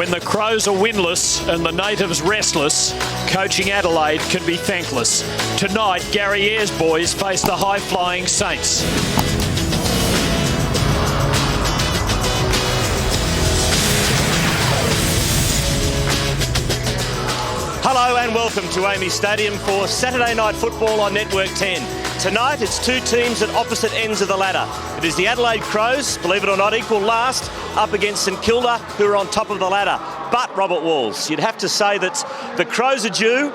When the Crows are winless and the natives restless, coaching Adelaide can be thankless. Tonight, Gary Ayres' boys face the high-flying Saints. Hello and welcome to AAMI Stadium for Saturday Night Football on Network 10. Tonight it's two teams at opposite ends of the ladder. It is the Adelaide Crows, believe it or not, equal last, up against St Kilda, who are on top of the ladder. But, Robert Walls, you'd have to say that the Crows are due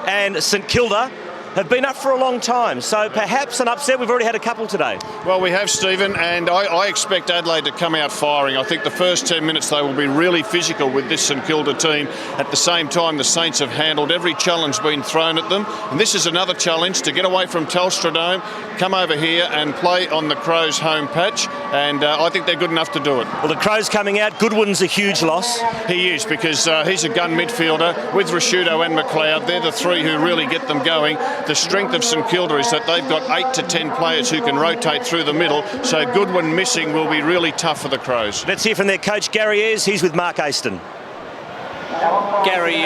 and St Kilda have been up for a long time, so perhaps an upset. We've already had a couple today. Well, we have, Stephen, and I expect Adelaide to come out firing. I think the first 10 minutes they will be really physical with this St Kilda team. At the same time, the Saints have handled every challenge being thrown at them, and this is another challenge to get away from Telstra Dome, come over here and play on the Crows' home patch, and I think they're good enough to do it. Well, the Crows coming out, Goodwin's a huge loss. He is, because he's a gun midfielder with Rashudo and McLeod. They're the three who really get them going. The strength of St Kilda is that they've got 8 to 10 players who can rotate through the middle, so Goodwin missing will be really tough for the Crows. Let's hear from their coach, Gary Ayres. He's with Mark Aston. Gary,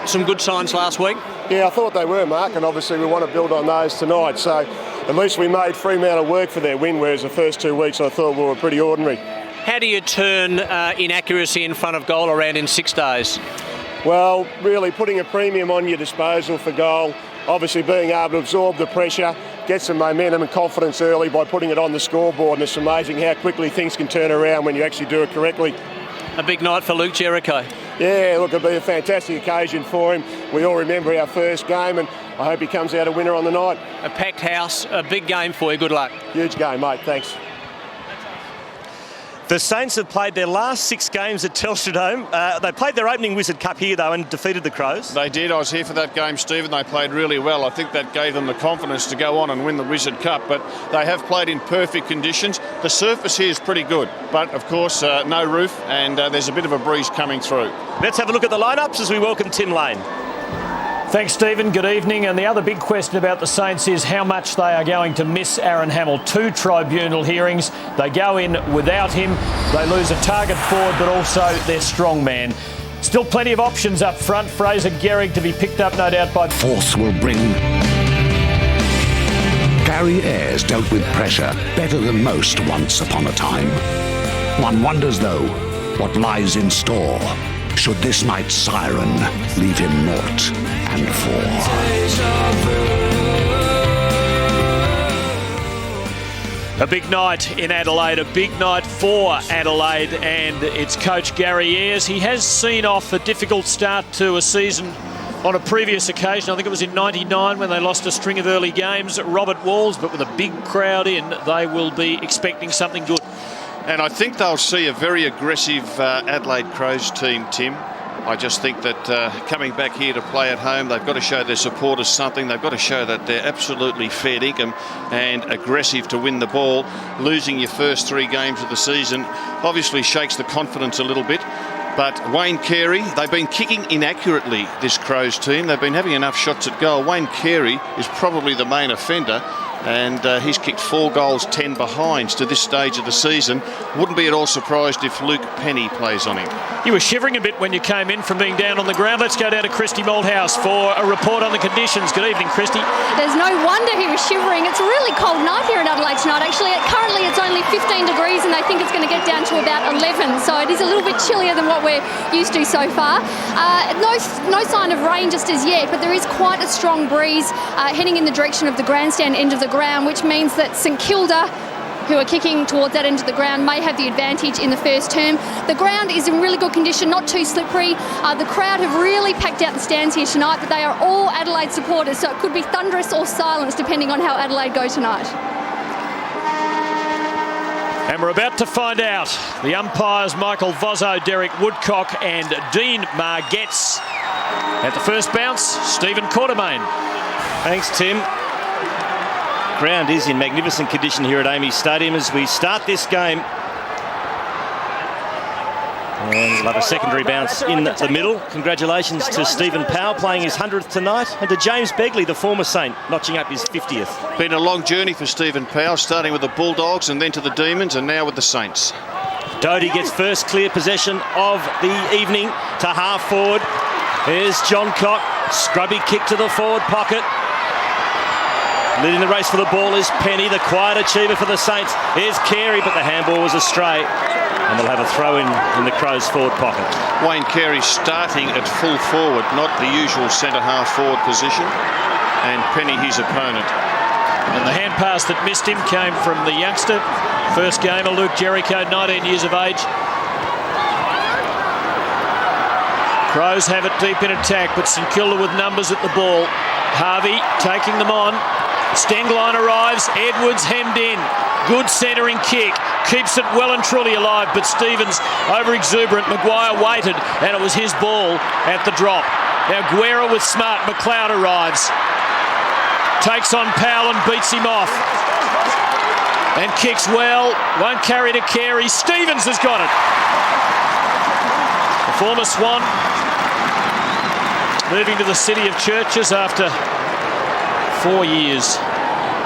some good signs last week? Yeah, I thought they were, Mark, and obviously we want to build on those tonight. So at least we made Fremantle work for their win, whereas the first 2 weeks I thought we were pretty ordinary. How do you turn inaccuracy in front of goal around in 6 days? Well, really putting a premium on your disposal for goal, obviously being able to absorb the pressure, get some momentum and confidence early by putting it on the scoreboard, and it's amazing how quickly things can turn around when you actually do it correctly. A big night for Luke Jericho. Yeah, look, it'll be a fantastic occasion for him. We all remember our first game, and I hope he comes out a winner on the night. A packed house, a big game for you. Good luck. Huge game, mate. Thanks. The Saints have played their last 6 games at Telstra Dome. They played their opening Wizard Cup here, though, and defeated the Crows. They did. I was here for that game, Stephen. They played really well. I think that gave them the confidence to go on and win the Wizard Cup, but they have played in perfect conditions. The surface here is pretty good, but, of course, no roof, and there's a bit of a breeze coming through. Let's have a look at the lineups as we welcome Tim Lane. Thanks, Stephen. Good evening. And the other big question about the Saints is how much they are going to miss Aaron Hamill. 2 tribunal hearings. They go in without him. They lose a target forward, but also their strong man. Still plenty of options up front. Fraser Gehrig to be picked up, no doubt, by Voss will bring. Gary Ayres dealt with pressure better than most once upon a time. One wonders, though, what lies in store should this night's siren leave him naught and for. a big night in Adelaide, a big night for Adelaide, and it's coach Gary Ayres. He has seen off a difficult start to a season on a previous occasion. I think it was in '99 when they lost a string of early games at Robert Walls, but with a big crowd in, they will be expecting something good. And I think they'll see a very aggressive Adelaide Crows team, Tim. I just think that coming back here to play at home, they've got to show their supporters something. They've got to show that they're absolutely fair dinkum and aggressive to win the ball. Losing your first 3 games of the season obviously shakes the confidence a little bit. But Wayne Carey, they've been kicking inaccurately, this Crows team. They've been having enough shots at goal. Wayne Carey is probably the main offender, and he's kicked 4 goals, 10 behinds to this stage of the season. Wouldn't be at all surprised if Luke Penny plays on him. You were shivering a bit when you came in from being down on the ground. Let's go down to Christy Malthouse for a report on the conditions. Good evening, Christy. There's no wonder he was shivering. It's a really cold night here in Adelaide tonight. Actually, currently it's only 15 degrees and they think it's going to get down to about 11. So it is a little bit chillier than what we're used to so far. No sign of rain just as yet, but there is quite a strong breeze heading in the direction of the grandstand end of the ground, which means that St Kilda, who are kicking towards that end of the ground, may have the advantage in the first term. The ground is in really good condition, not too slippery. The crowd have really packed out the stands here tonight, but they are all Adelaide supporters, so it could be thunderous or silence depending on how Adelaide go tonight. And we're about to find out. The umpires, Michael Vozzo, Derek Woodcock and Dean Margetts. At the first bounce, Stephen Quartermain. Thanks, Tim. Ground is in magnificent condition here at AAMI Stadium as we start this game. And we'll have a secondary bounce in the middle. Congratulations to Stephen Powell playing his 100th tonight, and to James Begley, the former Saint, notching up his 50th. Been a long journey for Stephen Powell, starting with the Bulldogs and then to the Demons and now with the Saints. Doty gets first clear possession of the evening to half forward. Here's John Cock. Scrubby kick to the forward pocket. Leading the race for the ball is Penny, the quiet achiever for the Saints. Here's Carey, but the handball was astray. And they'll have a throw in the Crows' forward pocket. Wayne Carey starting at full forward, not the usual centre-half forward position. And Penny, his opponent. And the hand pass that missed him came from the youngster. First gamer, Luke Jericho, 19 years of age. Crows have it deep in attack, but St Kilda with numbers at the ball. Harvey taking them on. Stengline arrives. Edwards hemmed in. Good centering kick. Keeps it well and truly alive, but Stevens over exuberant. Maguire waited, and it was his ball at the drop. Now Guerra with smart. McLeod arrives. Takes on Powell and beats him off. And kicks well. Won't carry to Carey. Stevens has got it. The former Swan moving to the city of Churches after 4 years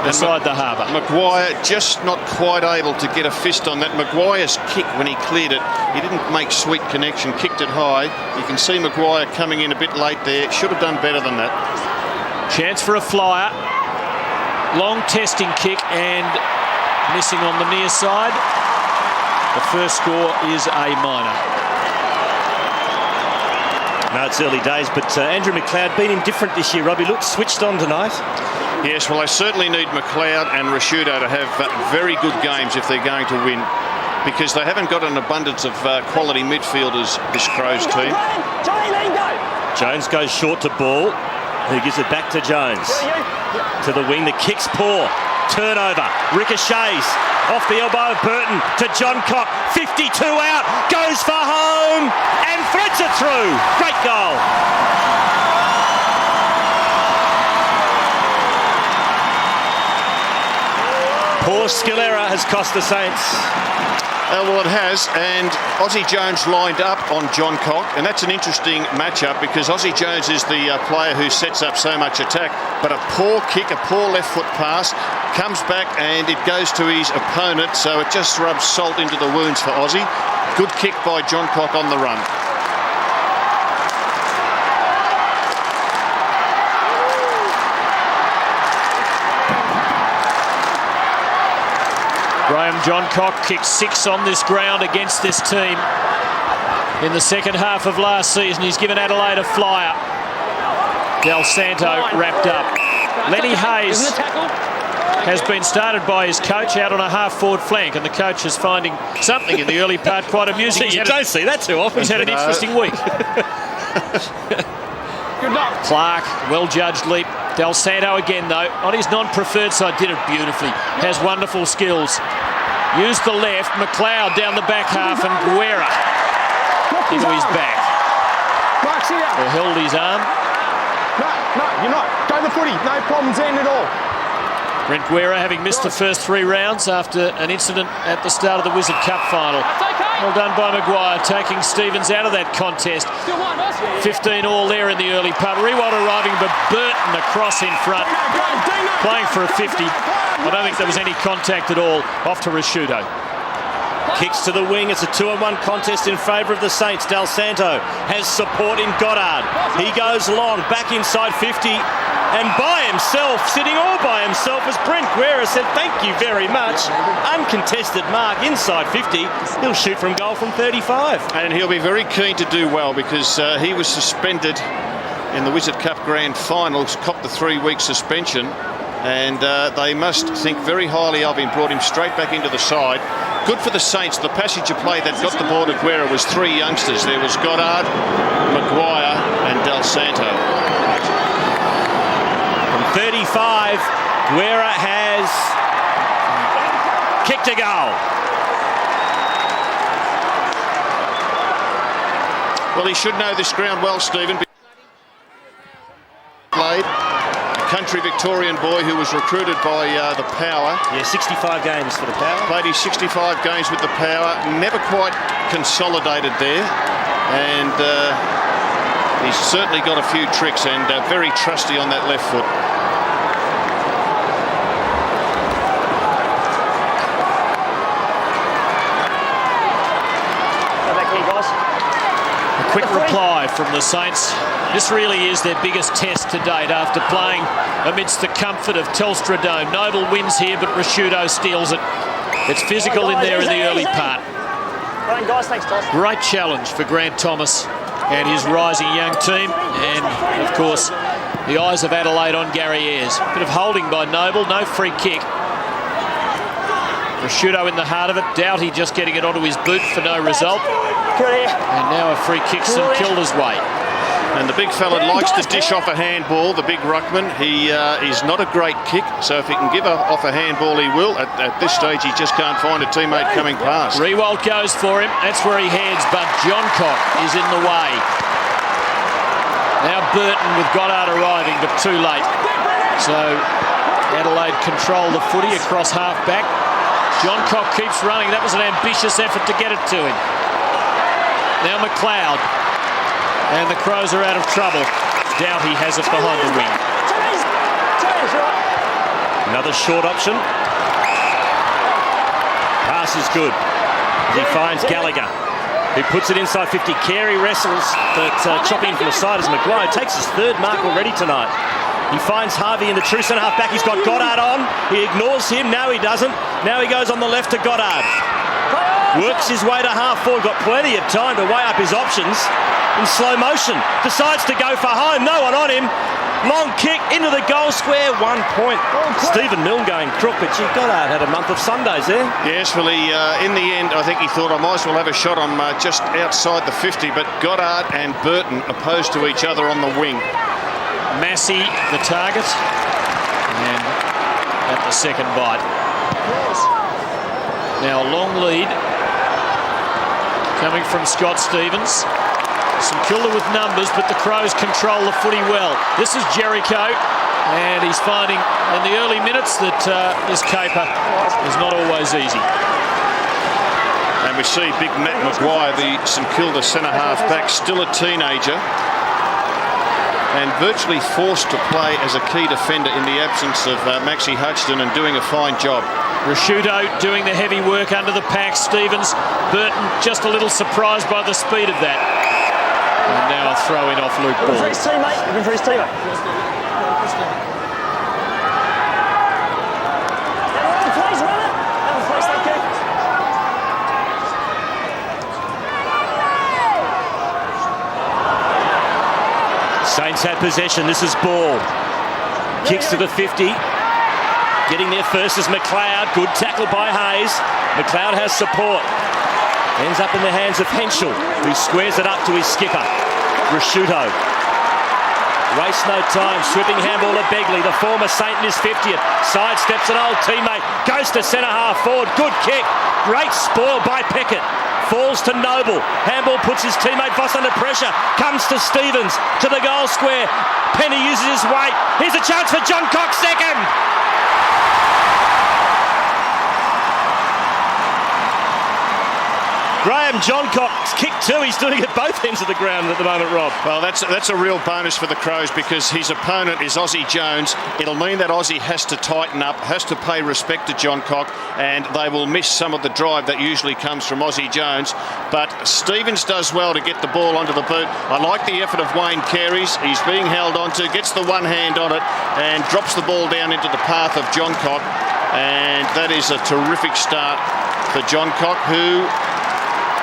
beside the harbour. Maguire just not quite able to get a fist on that. Maguire's kick when he cleared it, he didn't make sweet connection, kicked it high. You can see Maguire coming in a bit late there. Should have done better than that. Chance for a flyer. Long testing kick and missing on the near side. The first score is a minor. No, it's early days, but Andrew McLeod been indifferent this year. Robbie looks switched on tonight. Yes, well, they certainly need McLeod and Rashudo to have very good games if they're going to win, because they haven't got an abundance of quality midfielders, this Crows team. Jones goes short to ball. He gives it back to Jones. To the wing, the kick's poor. Turnover, ricochets off the elbow of Burton to John Cock. 52 out, goes for home and threads it through. Great goal. Poor skill error has cost the Saints. Well, it has, and Aussie Jones lined up on John Cock, and that's an interesting matchup because Aussie Jones is the player who sets up so much attack, but a poor kick, a poor left foot pass, comes back and it goes to his opponent, so it just rubs salt into the wounds for Aussie. Good kick by John Cock on the run. Graham John Cock kicked 6 on this ground against this team in the second half of last season. He's given Adelaide a flyer. Del Santo wrapped up. Lenny Hayes has been started by his coach out on a half-forward flank, and the coach is finding something in the early part quite amusing. You don't see that too often. He's had an interesting week. Clark, well-judged leap. Del Santo again, though, on his non-preferred side, did it beautifully. Has wonderful skills. Used the left, McLeod down the back half, and Guerra into his back. Or held his arm. No, you're not. Go the footy. No problems then at all. Brent Guerra having missed the first 3 rounds after an incident at the start of the Wizard Cup final. Well done by Maguire, taking Stevens out of that contest. 15 all there in the early part. Rewald arriving, but Burton across in front, playing for a 50. I don't think there was any contact at all. Off to Rashudo. Kicks to the wing. It's a 2-on-1 contest in favour of the Saints. Del Santo has support in Goddard. He goes long, back inside 50. And by himself, sitting all by himself, as Brent Guerra said, thank you very much. Uncontested mark inside 50. He'll shoot from goal from 35. And he'll be very keen to do well because he was suspended in the Wizard Cup Grand Finals, copped the 3-week suspension. And they must think very highly of him, brought him straight back into the side. Good for the Saints. The passage of play that got the ball to Guerra was 3 youngsters. There was Goddard, Maguire and Del Santo. From 35, Guerra has kicked a goal. Well, he should know this ground well, Stephen. Adelaide, a country Victorian boy who was recruited by the Power. Yeah, 65 games for the Power. Played his 65 games with the Power. Never quite consolidated there. And he's certainly got a few tricks and very trusty on that left foot. reply from the Saints. This really is their biggest test to date after playing amidst the comfort of Telstra Dome. Noble wins here, but Rashudo steals it. It's physical in there in the early part. Great challenge for Grant Thomas and his rising young team. And, of course, the eyes of Adelaide on Gary Ayres. Bit of holding by Noble, no free kick. Rashudo in the heart of it. Doughty just getting it onto his boot for no result. And now a free kick St Kilda's way. And the big fella likes to dish off a handball, the big ruckman. He is not a great kick, so if he can give off a handball, he will. At this stage, he just can't find a teammate coming past. Riewoldt goes for him. That's where he heads, but Johncock is in the way. Now Burton with Goddard arriving, but too late. So Adelaide control the footy across half-back. Johncock keeps running. That was an ambitious effort to get it to him. Now McLeod. And the Crows are out of trouble. Doughty has it behind the wing. Another short option. Pass is good. He finds Gallagher, who puts it inside 50. Carey wrestles, but chopping from the side as Maguire takes his third mark already tonight. He finds Harvey in the true centre half back. He's got Goddard on. He ignores him. Now he doesn't. Now he goes on the left to Goddard. Works his way to half forward. Got plenty of time to weigh up his options. In slow motion, decides to go for home. No one on him. Long kick into the goal square. 1 point. Stephen Milne going crook, but Goddard had a month of Sundays there. Yes, well, in the end, I think he thought I might as well have a shot on just outside the 50, but Goddard and Burton opposed to each other on the wing. Massey, the target, and at the second bite. Now a long lead coming from Scott Stevens. St Kilda with numbers, but the Crows control the footy well. This is Jericho, and he's finding in the early minutes that this caper is not always easy. And we see big Matt Maguire, the St Kilda centre half back, still a teenager, and virtually forced to play as a key defender in the absence of Maxie Hutchton, and doing a fine job. Rashudo doing the heavy work under the pack. Stevens, Burton just a little surprised by the speed of that. And now a throw in off Luke Ball. For his teammate. Looking for his teammate. Please run it. Please, thank you. Saints had possession. This is Ball. Kicks to the 50. Getting there first is McLeod. Good tackle by Hayes. McLeod has support. Ends up in the hands of Henschel, who squares it up to his skipper, Rashudo. Waste no time. Sweeping handball to Begley, the former Saint in his 50th. Sidesteps an old teammate. Goes to centre half forward. Good kick. Great spoil by Peckett. Falls to Noble. Handball puts his teammate Voss under pressure. Comes to Stevens. To the goal square. Penny uses his weight. Here's a chance for Johncock second. Graham Johncock's kick too. He's doing it both ends of the ground at the moment, Rob. Well, that's a real bonus for the Crows, because his opponent is Aussie Jones. It'll mean that Aussie has to tighten up, has to pay respect to Johncock, and they will miss some of the drive that usually comes from Aussie Jones. But Stevens does well to get the ball onto the boot. I like the effort of Wayne Carey's. He's being held onto, gets the one hand on it, and drops the ball down into the path of Johncock. And that is a terrific start for Johncock, who,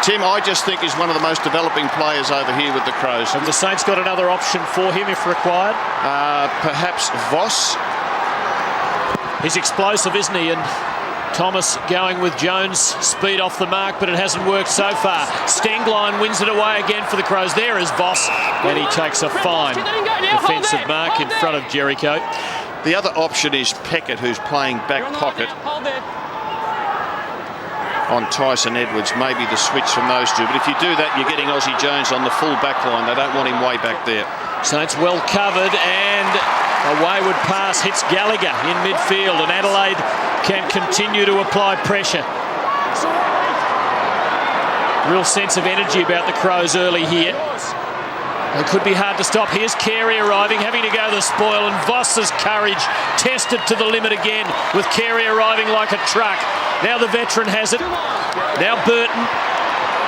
Tim, I just think is one of the most developing players over here with the Crows. Have the Saints got another option for him if required? Perhaps Voss. He's explosive, isn't he? And Thomas going with Jones' speed off the mark, but it hasn't worked so far. Stenglein wins it away again for the Crows. There is Voss, and he takes a fine defensive mark in front of Jericho. The other option is Peckett, who's playing back pocket on Tyson Edwards. Maybe the switch from those two. But if you do that, you're getting Aussie Jones on the full back line. They don't want him way back there. Saints well covered, and a wayward pass hits Gallagher in midfield, and Adelaide can continue to apply pressure. Real sense of energy about the Crows early here. It could be hard to stop. Here's Carey arriving, having to go the spoil, and Voss's courage tested to the limit again, with Carey arriving like a truck. Now the veteran has it. Now Burton.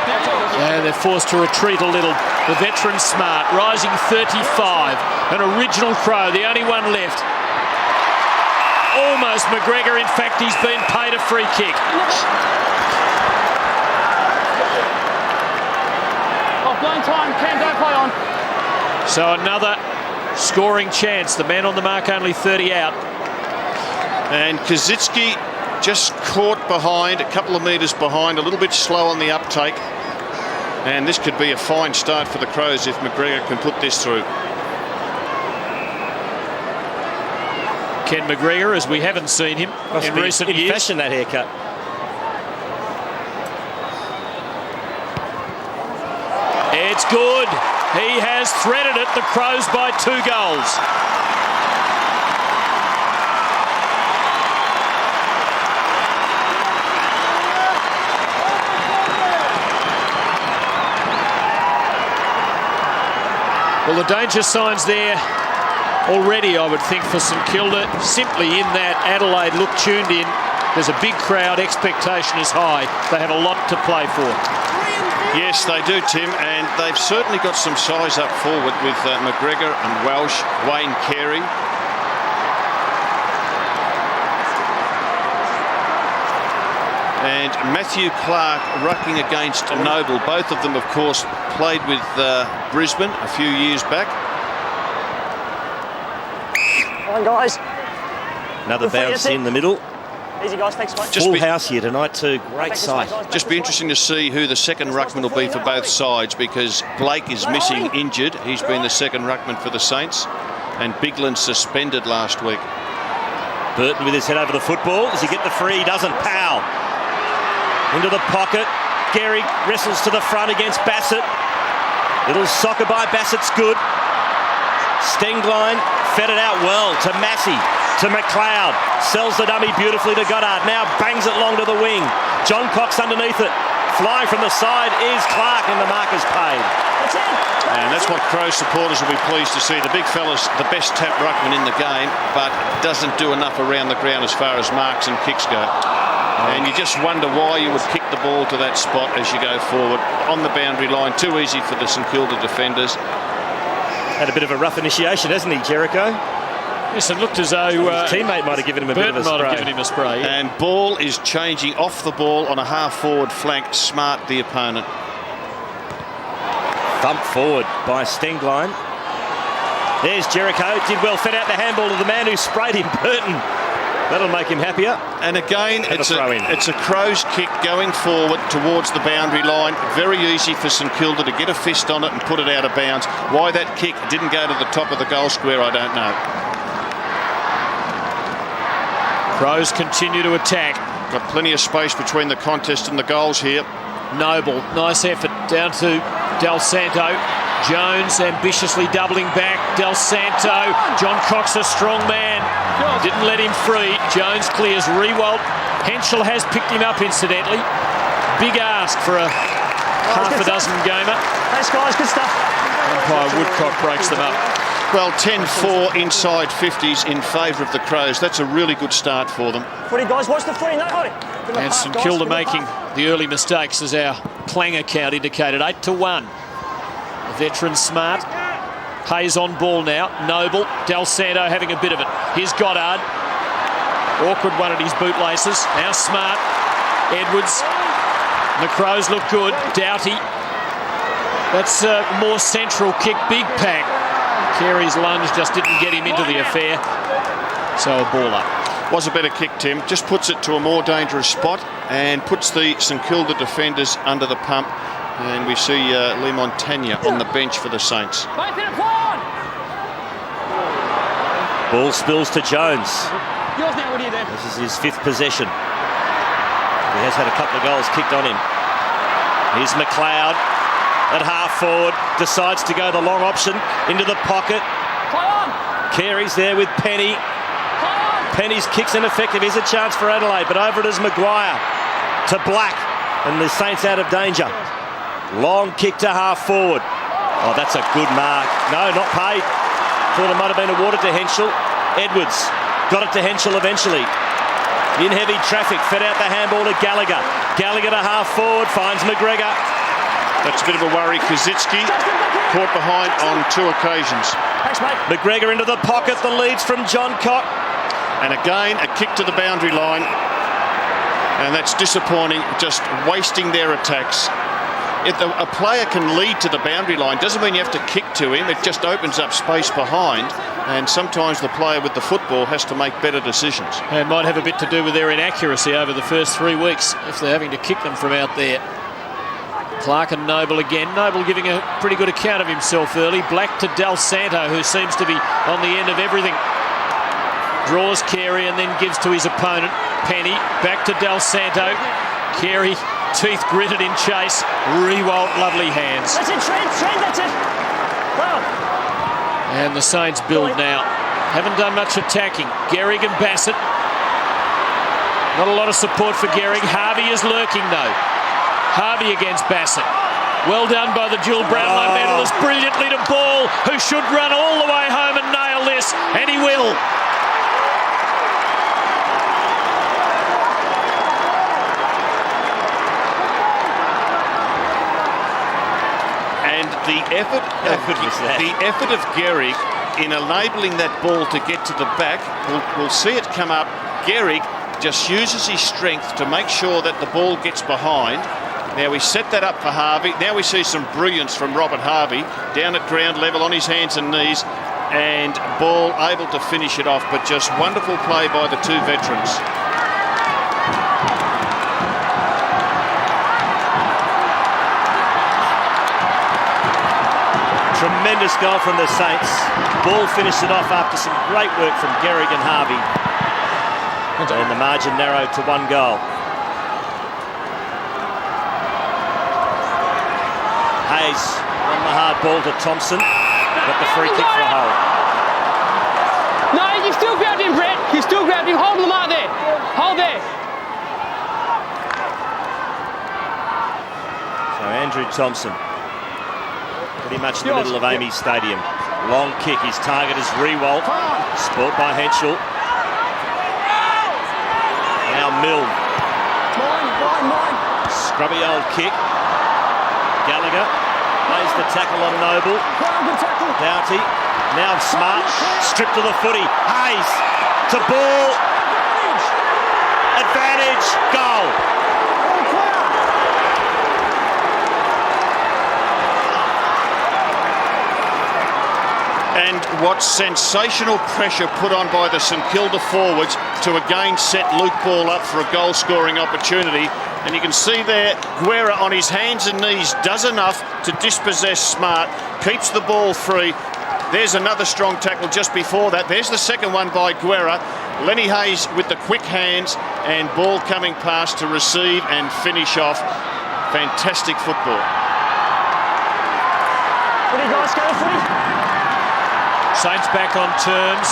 And they're forced to retreat a little. The veteran Smart rising 35. An original Crow, the only one left. Almost McGregor. In fact, he's been paid a free kick. Offline time, Cam, don't play on. So another scoring chance. The man on the mark, only 30 out. And Kazitsky just caught behind, a couple of metres behind, a little bit slow on the uptake. And this could be a fine start for the Crows if McGregor can put this through. Ken McGregor, as we haven't seen him in recent years. Fashion, that haircut. It's good. He has threaded it. The Crows by 2 goals. Well, the danger signs there already, I would think, for St Kilda. Simply in that Adelaide look tuned in. There's a big crowd. Expectation is high. They have a lot to play for. Yes, they do, Tim, and they've certainly got some size up forward with McGregor and Welsh, Wayne Carey. And Matthew Clark rucking against Noble. Both of them, of course, played with Brisbane a few years back. Come on, guys. Another bounce in the middle. Easy, guys. Thanks, mate. Full house here tonight too. Great sight. Just be interesting to see who the second ruckman will be for both sides, because Blake is missing, injured. He's been the second ruckman for the Saints, and Bigland suspended last week. Burton with his head over the football. Does he get the free? He doesn't. Powell into the pocket. Gehrig wrestles to the front against Bassett. Little soccer by Bassett's good. Stenglein fed it out well to Massey, to McLeod. Sells the dummy beautifully to Goddard. Now bangs it long to the wing. John Cox underneath it. Flying from the side is Clark, and the mark is paid. And that's what Crows supporters will be pleased to see. The big fella's the best tap ruckman in the game, but doesn't do enough around the ground as far as marks and kicks go. And you just wonder why you would kick the ball to that spot as you go forward. On the boundary line, too easy for the St Kilda defenders. Had a bit of a rough initiation, hasn't he, Jericho? Yes, it looked as though his teammate might have given him a bit of a spray. Might have given him a spray. Yeah. And ball is changing off the ball on a half-forward flank. Smart, the opponent. Thump forward by Stenglein. There's Jericho. Did well, fed out the handball to the man who sprayed him, Burton. That'll make him happier. And again, it's a Crows kick going forward towards the boundary line. Very easy for St Kilda to get a fist on it and put it out of bounds. Why that kick didn't go to the top of the goal square, I don't know. Crows continue to attack. Got plenty of space between the contest and the goals here. Noble, nice effort down to Del Santo. Jones ambitiously doubling back. Del Santo. John Cox, a strong man. Didn't let him free. Jones clears. Rewalt. Henschel has picked him up, incidentally. Big ask for a half a dozen gamer. Thanks, guys. Good stuff. Umpire Woodcock breaks them up. Well, 10-4 inside 50s in favour of the Crows. That's a really good start for them. Footy, guys. Watch the footy. No, hold it. And St Kilda making the early mistakes, as our clanger count indicated. 8-1. The veteran Smart. Hayes on ball now. Noble. Del Santo having a bit of it. Here's Goddard. Awkward one at his bootlaces. Now Smart. Edwards. The Crows look good. Doughty. That's a more central kick. Big pack. Carey's lunge just didn't get him into the affair. So a ball up. Was a better kick, Tim. Just puts it to a more dangerous spot and puts the St Kilda defenders under the pump. And we see Lee Montagna on the bench for the Saints. Ball spills to Jones. Yours now, what are you doing? This is his 5th possession. He has had a couple of goals kicked on him. Here's McLeod at half forward. Decides to go the long option into the pocket. Carey's there with Penny. Penny's kick's ineffective. Here's a chance for Adelaide, but over it is Maguire to Black, and the Saints out of danger. Long kick to half forward. Oh, that's a good mark. No, not paid. Thought it might have been awarded to Henschel. Edwards got it to Henschel eventually. In heavy traffic, fed out the handball to Gallagher. Gallagher to half forward, finds McGregor. That's a bit of a worry. Kazitsky caught behind on 2 occasions. Thanks, mate. McGregor into the pocket, the leads from John Cock. And again, a kick to the boundary line. And that's disappointing, just wasting their attacks. If a player can lead to the boundary line, doesn't mean you have to kick to him. It just opens up space behind. And sometimes the player with the football has to make better decisions. It might have a bit to do with their inaccuracy over the first 3 weeks if they're having to kick them from out there. Clark and Noble again. Noble giving a pretty good account of himself early. Black to Del Santo, who seems to be on the end of everything. Draws Carey and then gives to his opponent. Penny back to Del Santo. Carey, teeth gritted in chase. Rewalt, lovely hands. That's it, Trent, that's it. Well. And the Saints build now. Haven't done much attacking. Gehrig and Bassett. Not a lot of support for Gehrig. Harvey is lurking though. Harvey against Bassett. Well done by the dual Brownlow medalist. Brilliantly to Ball, who should run all the way home and nail this. And he will. And the effort of Gehrig in enabling that ball to get to the back, we'll see it come up. Gehrig just uses his strength to make sure that the ball gets behind. Now we set that up for Harvey. Now we see some brilliance from Robert Harvey down at ground level on his hands and knees, and Ball able to finish it off, but just wonderful play by the 2 veterans. Tremendous goal from the Saints. Ball finished it off after some great work from Gehrig and Harvey. And the margin narrowed to 1 goal. Hayes on the hard ball to Thompson. Got the free kick for a hole. No, you still grabbed him, Brett. You still grabbed him. Hold him out there. Hold there. So Andrew Thompson, pretty much in the middle of Amy's Stadium. Long kick. His target is Rewalt. Sport by Henschel. Now Milne. Mine. Scrubby old kick. Gallagher lays the tackle on Noble. Good tackle. Doughty. Now Smart. Stripped to the footy. Hayes to Ball. Advantage. Goal. And what sensational pressure put on by the St Kilda forwards to again set Luke Ball up for a goal-scoring opportunity. And you can see there, Guerra on his hands and knees does enough to dispossess Smart, keeps the ball free. There's another strong tackle just before that. There's the second one by Guerra. Lenny Hayes with the quick hands and Ball coming past to receive and finish off. Fantastic football. Footy, guys, go footy. Saints back on terms.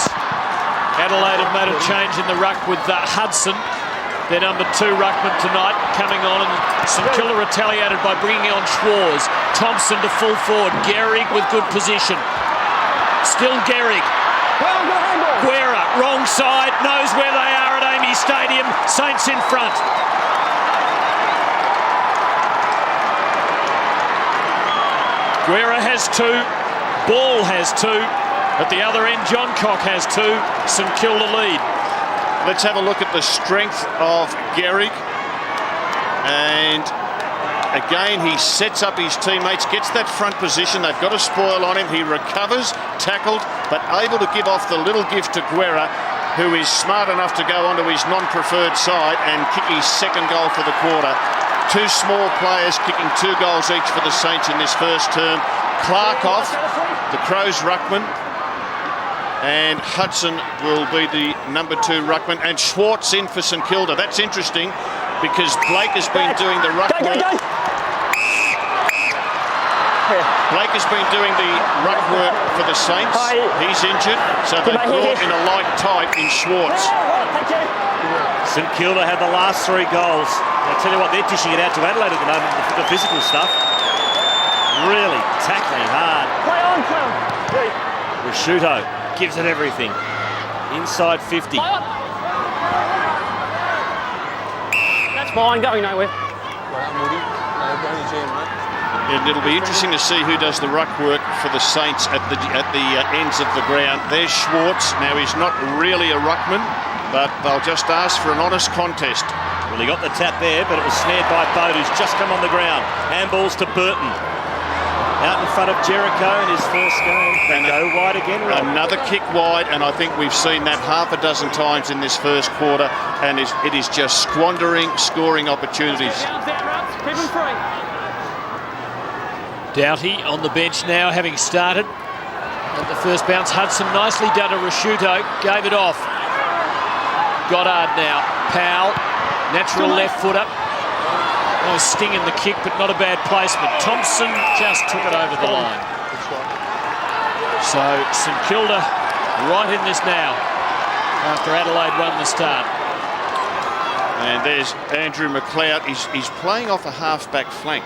Adelaide have made a change in the ruck with Hudson, their number 2 ruckman tonight, coming on, and St Kilda retaliated by bringing on Schwarz. Thompson to full forward. Gehrig with good position. Still Gehrig. Guerra, wrong side, knows where they are at Amy Stadium. Saints in front. Guerra has 2. Ball has 2. At the other end, John Cock has 2. St Kilda lead. Let's have a look at the strength of Gehrig. And again, he sets up his teammates, gets that front position. They've got a spoil on him. He recovers, tackled, but able to give off the little gift to Guerra, who is smart enough to go onto his non-preferred side and kick his 2nd goal for the quarter. 2 small players kicking 2 goals each for the Saints in this first term. Clark off, the Crows ruckman. And Hudson will be the number 2 ruckman. And Schwartz in for St Kilda. That's interesting because Blake has been doing the ruck work. Blake has been doing the ruck work for the Saints. He's injured, so they brought in a light type in Schwartz. St Kilda had the last 3 goals. I tell you what, they're dishing it out to Adelaide at the moment, the physical stuff. Really tackling hard. Play on. Rashuto gives it everything. Inside 50. That's mine, going nowhere. Well, I'm Moody. I'm GM, mate. And it'll be interesting to see who does the ruck work for the Saints at the ends of the ground. There's Schwartz. Now, he's not really a ruckman, but they'll just ask for an honest contest. Well, he got the tap there, but it was snared by Bode, who's just come on the ground. Handballs to Burton. Out in front of Jericho in his first game. They go wide again. Rob. Another kick wide, and I think we've seen that half a dozen times in this first quarter, and it is just squandering scoring opportunities. Keep him free. Doughty on the bench now, having started. At the first bounce, Hudson nicely done to Rasciuto, gave it off. Goddard now, Powell, natural left foot up. No sting in the kick, but not a bad placement. Thompson just took it over the line. So St Kilda right in this now after Adelaide won the start. And there's Andrew McLeod. He's playing off a half-back flank.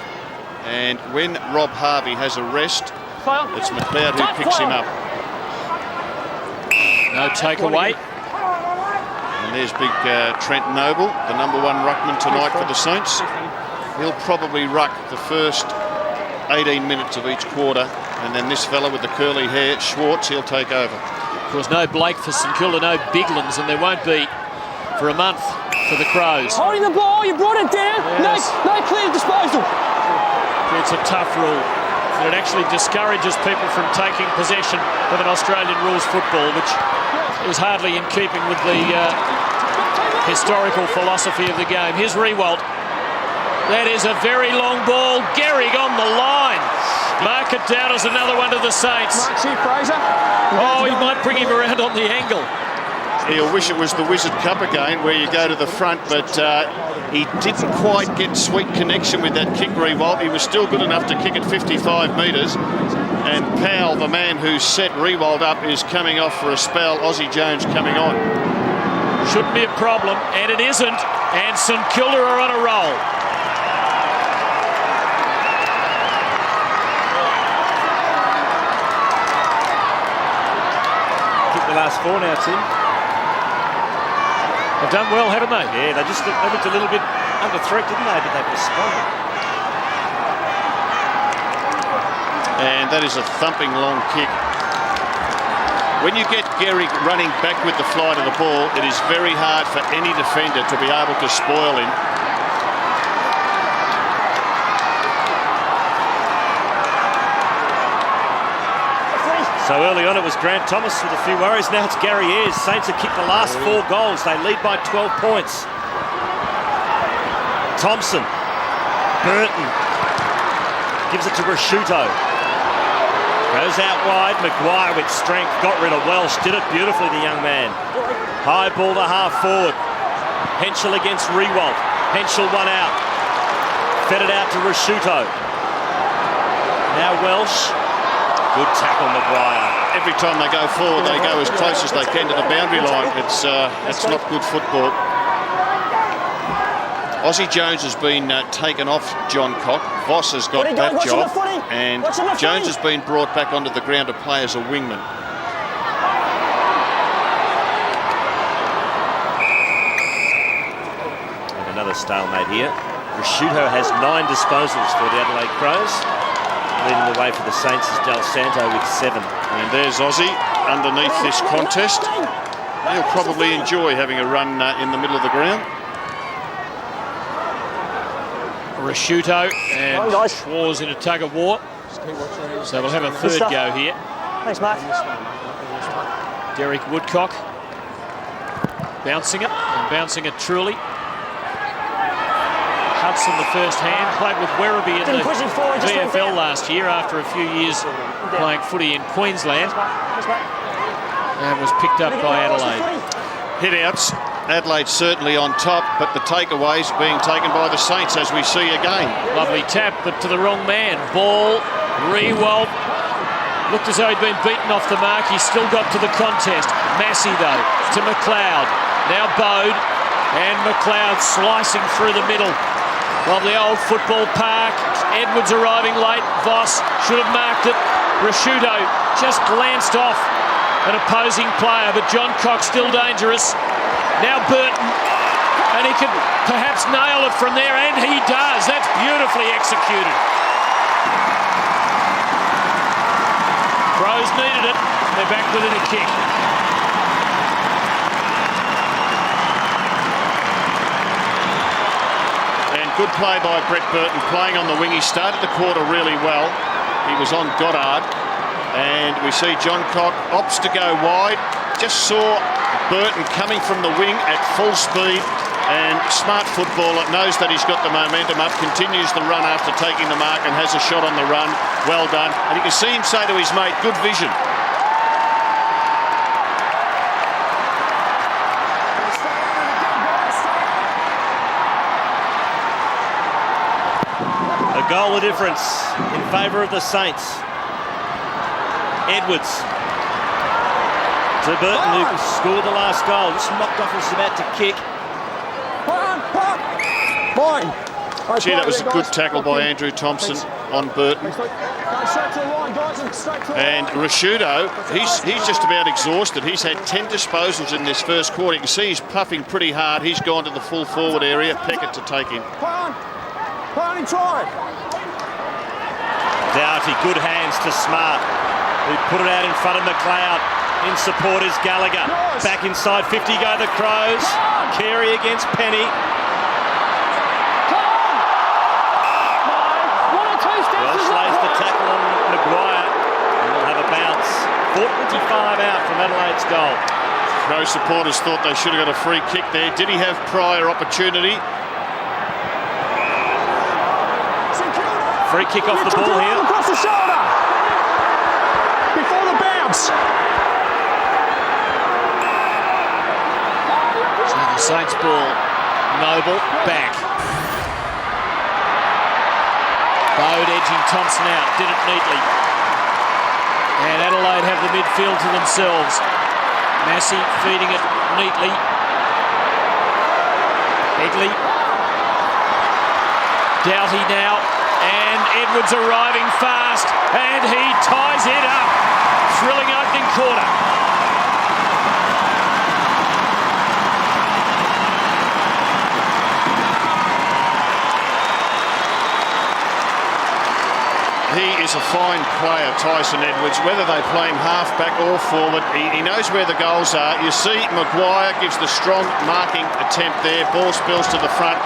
And when Rob Harvey has a rest, it's McLeod who picks him up. No takeaway. And there's big Trent Noble, the number one ruckman tonight for the Saints. He'll probably ruck the first 18 minutes of each quarter, and then this fella with the curly hair, Schwartz, he'll take over. Of course, no Blake for St Kilda, no Biglands, and there won't be for a month for the Crows. Holding the ball, you brought it down. Yes. No clear disposal. It's a tough rule. And it actually discourages people from taking possession of an Australian rules football, which is hardly in keeping with the historical philosophy of the game. Here's Riewoldt. That is a very long ball. Gehrig on the line. Mark it down as another one to the Saints. Fraser. Oh, he might bring him around on the angle. He'll wish it was the Wizard Cup again, where you go to the front, but he didn't quite get sweet connection with that kick, Riewoldt. He was still good enough to kick it 55 metres. And Powell, the man who set Riewoldt up, is coming off for a spell. Aussie Jones coming on. Shouldn't be a problem, and it isn't. And St Kilda are on a roll. The last four now, Tim. They've done well, haven't they? Yeah, they looked a little bit under threat, didn't they? But they've responded. And that is a thumping long kick. When you get Gehrig running back with the flight of the ball, it is very hard for any defender to be able to spoil him. So early on it was Grant Thomas with a few worries. Now it's Gary Ayres. Saints have kicked the last 4 goals. They lead by 12 points. Thompson. Burton. Gives it to Rasciuto. Goes out wide. Maguire with strength. Got rid of Welsh. Did it beautifully, the young man. High ball to half forward. Henschel against Riewoldt. Henschel one out. Fed it out to Rasciuto. Now Welsh. Good tackle, Maguire. Every time they go forward, they go as close as they can to the boundary line. It's not good football. Aussie Jones has been taken off John Cock. Voss has got that job. And Jones has been brought back onto the ground to play as a wingman. And another stalemate here. Rasciuto has 9 disposals for the Adelaide Crows. Leading the way for the Saints is Del Santo with 7. And there's Aussie underneath this contest. He'll probably enjoy having a run in the middle of the ground. Rasciuto and Schwartz in a tug of war. So we'll have a third go here. Thanks, Mark. Derek Woodcock bouncing it, and bouncing it truly. Hudson, the first hand, played with Werribee in the VFL last year after a few years playing footy in Queensland, and was picked up by Adelaide. Hit-outs. Adelaide certainly on top, but the takeaways being taken by the Saints, as we see again. Lovely tap, but to the wrong man. Ball, Riewoldt. Looked as though he'd been beaten off the mark. He still got to the contest. Massey, though, to McLeod. Now Bode, and McLeod slicing through the middle of the old football park. Edwards arriving late. Voss should have marked it. Rasciuto just glanced off an opposing player, but John Cock still dangerous. Now Burton, and he can perhaps nail it from there, and he does. That's beautifully executed. Crows needed it. They're back within a kick. And good play by Brett Burton, playing on the wing. He started the quarter really well. He was on Goddard. And we see John Cock opts to go wide. Just saw Burton coming from the wing at full speed. And smart footballer, knows that he's got the momentum up, continues the run after taking the mark and has a shot on the run. Well done. And you can see him say to his mate, good vision. A goal of difference in favour of the Saints. Edwards to Burton, who scored the last goal. Just knocked off and was about to kick. Gee, that was a good tackle by Andrew Thompson on Burton. And Rashudo, he's just about exhausted. He's had 10 disposals in this first quarter. You can see he's puffing pretty hard. He's gone to the full forward area. Peckett to take him. Doughty, good hands to Smart, who put it out in front of McLeod. In support is Gallagher. Back inside 50 go the Crows. Carey against Penny. Welsh lays the tackle on Maguire. And we'll have a bounce. 45 out from Adelaide's goal. Crow supporters thought they should have got a free kick there. Did he have prior opportunity? Free kick off the ball here. Across the shoulder. Before the bounce. So the Saints ball. Noble back. Bode edging Thompson out. Did it neatly. And Adelaide have the midfield to themselves. Massey feeding it neatly. Begley. Doughty now. And Edwards arriving fast. And he ties it up. Thrilling opening quarter. He is a fine player, Tyson Edwards. Whether they play him half-back or forward, he knows where the goals are. You see Maguire gives the strong marking attempt there. Ball spills to the front.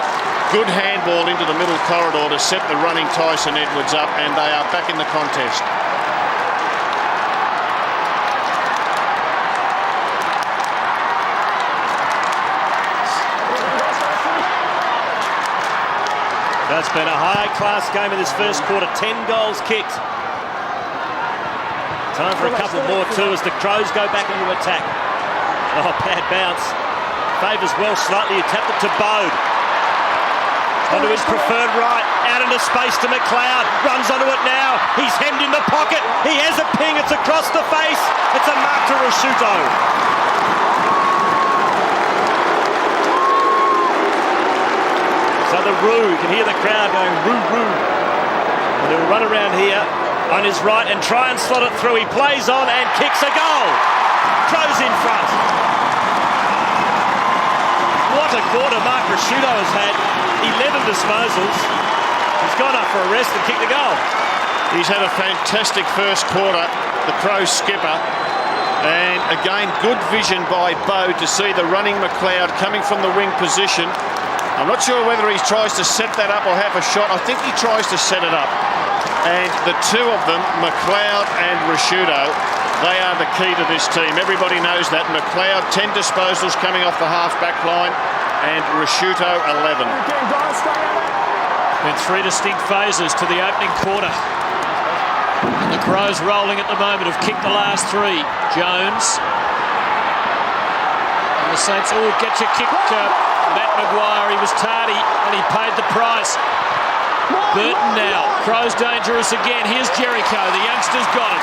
Good handball into the middle corridor to set the running Tyson Edwards up, and they are back in the contest. That's been a high-class game in this first quarter. 10 goals kicked. Time for a couple more too as the Crows go back into attack. Oh, bad bounce. Favours Welsh slightly. He tapped it to Bode. Onto his preferred right. Out into space to McLeod. Runs onto it now. He's hemmed in the pocket. He has a ping. It's across the face. It's a mark to Rashuto. So the Roo, you can hear the crowd going Roo, Roo. And he'll run around here on his right and try and slot it through. He plays on and kicks a goal. Crows in front. What a quarter Mark Rashuto has had. 11 disposals. He's gone up for a rest and kicked the goal. He's had a fantastic first quarter, the Crows skipper. And again, good vision by Bode to see the running McLeod coming from the wing position. I'm not sure whether he tries to set that up or have a shot. I think he tries to set it up. And the two of them, McLeod and Rashuto, they are the key to this team. Everybody knows that. McLeod, 10 disposals coming off the half-back line, and Rashuto, 11. Been three distinct phases to the opening quarter. And the Crows rolling at the moment have kicked the last three. Jones. And the Saints, get your kick. Matt Maguire, he was tardy and he paid the price. Burton now. Crows dangerous again. Here's Jericho. The youngster's got it.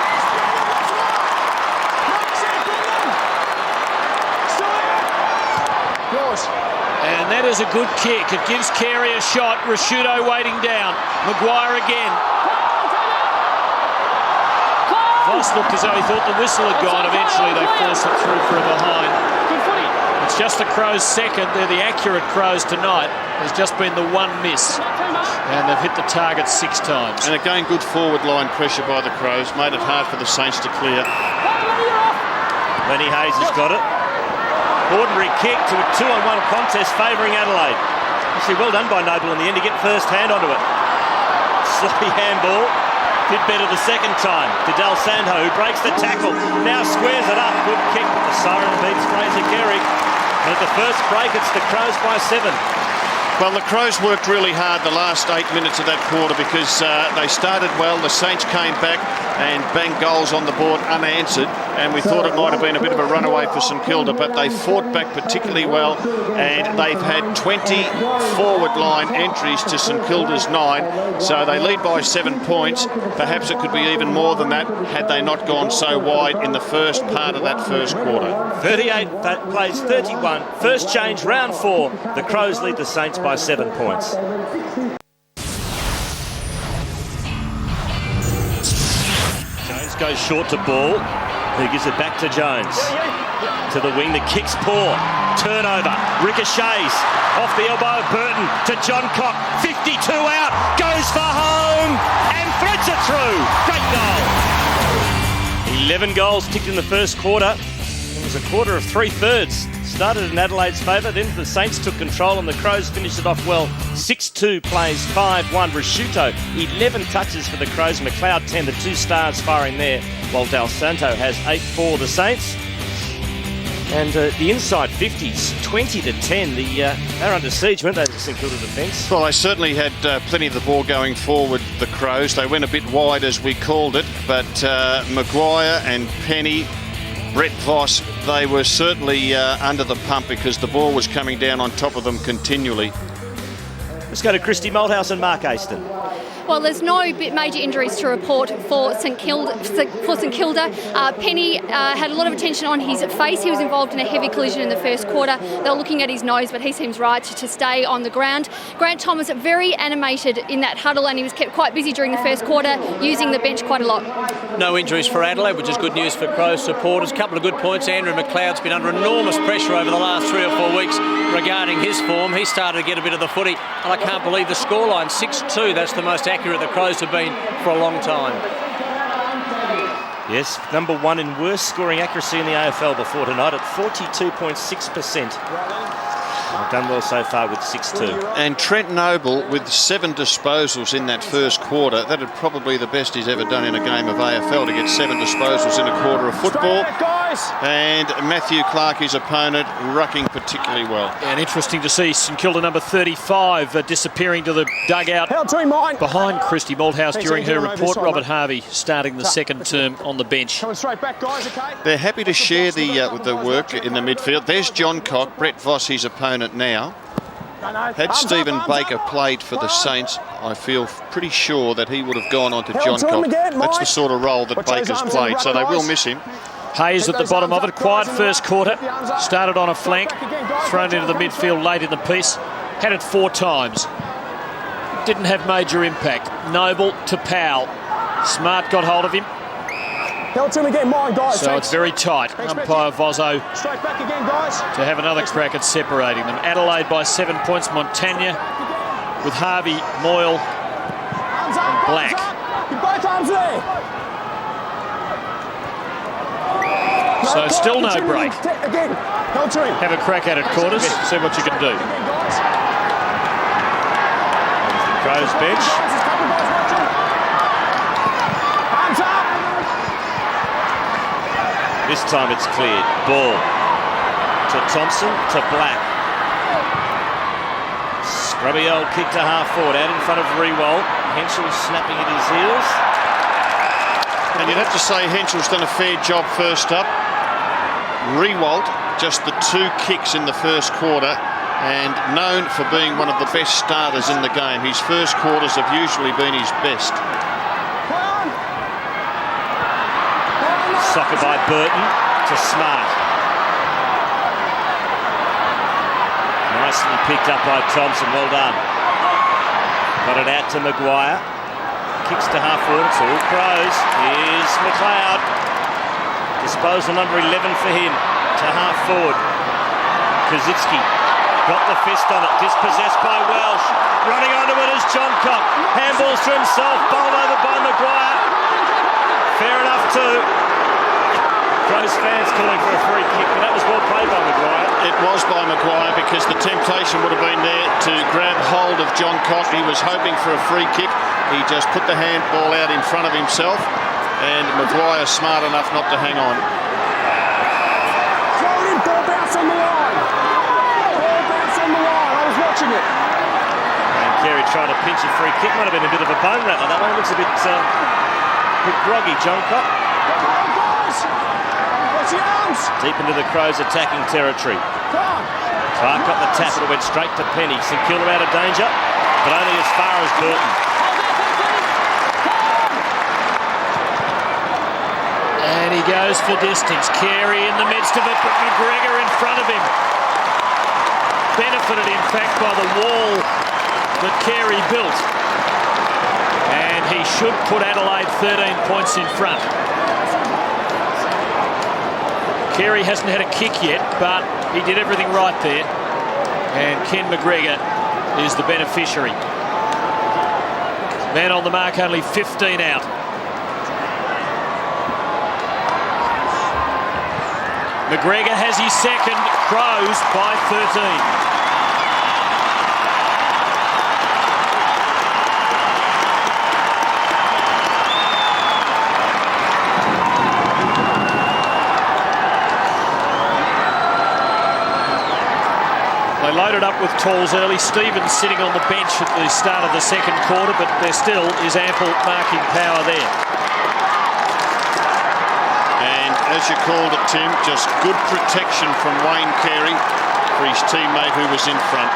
And that is a good kick. It gives Carey a shot. Rashuto waiting down. Maguire again. Voss looked as though he thought the whistle had gone. Eventually they forced it through from behind. It's just the Crows' second. They're the accurate Crows tonight. There's just been the one miss. And they've hit the target 6 times. And again, good forward line pressure by the Crows. Made it hard for the Saints to clear. Lenny Hayes has got it. Ordinary kick to a 2-on-1 contest favouring Adelaide. Actually, well done by Noble in the end to get first hand onto it. Sloppy handball. Did better the second time to Del Santo, who breaks the tackle. Now squares it up. Good kick, but the siren beats Fraser Gehrig. And at the first break, it's the Crows by 7. Well, the Crows worked really hard the last 8 minutes of that quarter because they started well. The Saints came back and banged goals on the board unanswered, and we thought it might have been a bit of a runaway for St Kilda, but they fought back particularly well, and they've had 20 forward line entries to St Kilda's 9, so they lead by 7 points. Perhaps it could be even more than that had they not gone so wide in the first part of that first quarter. 38 plays 31. First change, round 4. The Crows lead the Saints by 7 points. Jones goes short to ball. He gives it back to Jones. To the wing, the kick's poor. Turnover, ricochets. Off the elbow of Burton to John Cock. 52 out, goes for home and threads it through. Great goal. 11 goals ticked in the first quarter. It was a quarter of 3/3. Started in Adelaide's favour, then the Saints took control and the Crows finished it off well. 6-2 plays 5-1. Rasciuto, 11 touches for the Crows. McLeod 10, the 2 stars firing there, while Del Santo has 8 for the Saints. And the inside 50s, 20-10. They're under siege, weren't they, the St Kilda defence? Well, they certainly had plenty of the ball going forward, the Crows. They went a bit wide, as we called it, but Maguire and Penny, Brett Voss, they were certainly under the pump because the ball was coming down on top of them continually. Let's go to Christy Malthouse and Mark Aston. Well, there's no major injuries to report for St Kilda. Penny had a lot of attention on his face. He was involved in a heavy collision in the first quarter. They were looking at his nose, but he seems right to stay on the ground. Grant Thomas, very animated in that huddle, and he was kept quite busy during the first quarter, using the bench quite a lot. No injuries for Adelaide, which is good news for Crows supporters. A couple of good points. Andrew McLeod's been under enormous pressure over the last 3 or 4 weeks regarding his form. He started to get a bit of the footy, and I can't believe the scoreline, 6-2. That's the most accurate the Crows have been for a long time. Yes, number 1 in worst scoring accuracy in the AFL before tonight at 42.6%. Done well so far with 6-2. And Trent Noble with 7 disposals in that first quarter. That is probably the best he's ever done in a game of AFL, to get 7 disposals in a quarter of football. And Matthew Clark, his opponent, rucking particularly well. And interesting to see St Kilda number 35 disappearing to the dugout behind Christy Malthouse during her report. Robert Harvey starting the second term on the bench. They're happy to share the work in the midfield. There's John Cock, Brett Voss, his opponent now. Had Stephen Baker played for the Saints, I feel pretty sure that he would have gone on to John Cock. That's the sort of role that Baker's played, so they will miss him. Hayes at the bottom of it. Quiet first quarter. Started on a flank. Thrown into the midfield late in the piece. Had it 4 times. Didn't have major impact. Noble to Powell. Smart got hold of him. So it's very tight. Umpire Vozzo to have another crack at separating them. Adelaide by 7 points. Montagna with Harvey, Moyle and Black. So still no break. Have a crack at it, Quarters. See what you can do. The Crows bench. This time it's cleared. Ball to Thompson, to Black. Scrubby old kick to half forward, out in front of Rewald. Henschel snapping at his heels. And you'd have to say Henschel's done a fair job first up. Rewald, just the 2 kicks in the first quarter, and known for being one of the best starters in the game. His first quarters have usually been his best. Soccer by Burton to Smart. Nicely picked up by Thompson, well done. Got it out to Maguire. Kicks to half forward, it's all Crows. Here's McLeod. Disposal number 11 for him to half forward. Kazitsky Got the fist on it, dispossessed by Welsh. Running onto it is John Cock. Handballs to himself, bowled over by Maguire. Fair enough too. Crows fans calling for a free kick, but that was well played by Maguire. It was by Maguire because the temptation would have been there to grab hold of John Cock. He was hoping for a free kick. He just put the handball out in front of himself, and Maguire smart enough not to hang on. Ball bounce on the line. Ball bounce on the line. I was watching it. And Carey trying to pinch a free kick. Might have been a bit of a bone rattler. That one looks a bit groggy, John Cock. What's the arms? Deep into the Crows' attacking territory. Clark got the tap, it went straight to Penny. St Kilda out of danger, but only as far as Burton. And he goes for distance. Carey in the midst of it, but McGregor in front of him. Benefited, in fact, by the wall that Carey built. And he should put Adelaide 13 points in front. Carey hasn't had a kick yet, but he did everything right there. And Ken McGregor is the beneficiary. Man on the mark, only 15 out. McGregor has his second. Crows by 13. They loaded up with talls early. Stevens sitting on the bench at the start of the second quarter, but there still is ample marking power there. And as you called it, Tim, just good protection from Wayne Carey for his teammate who was in front.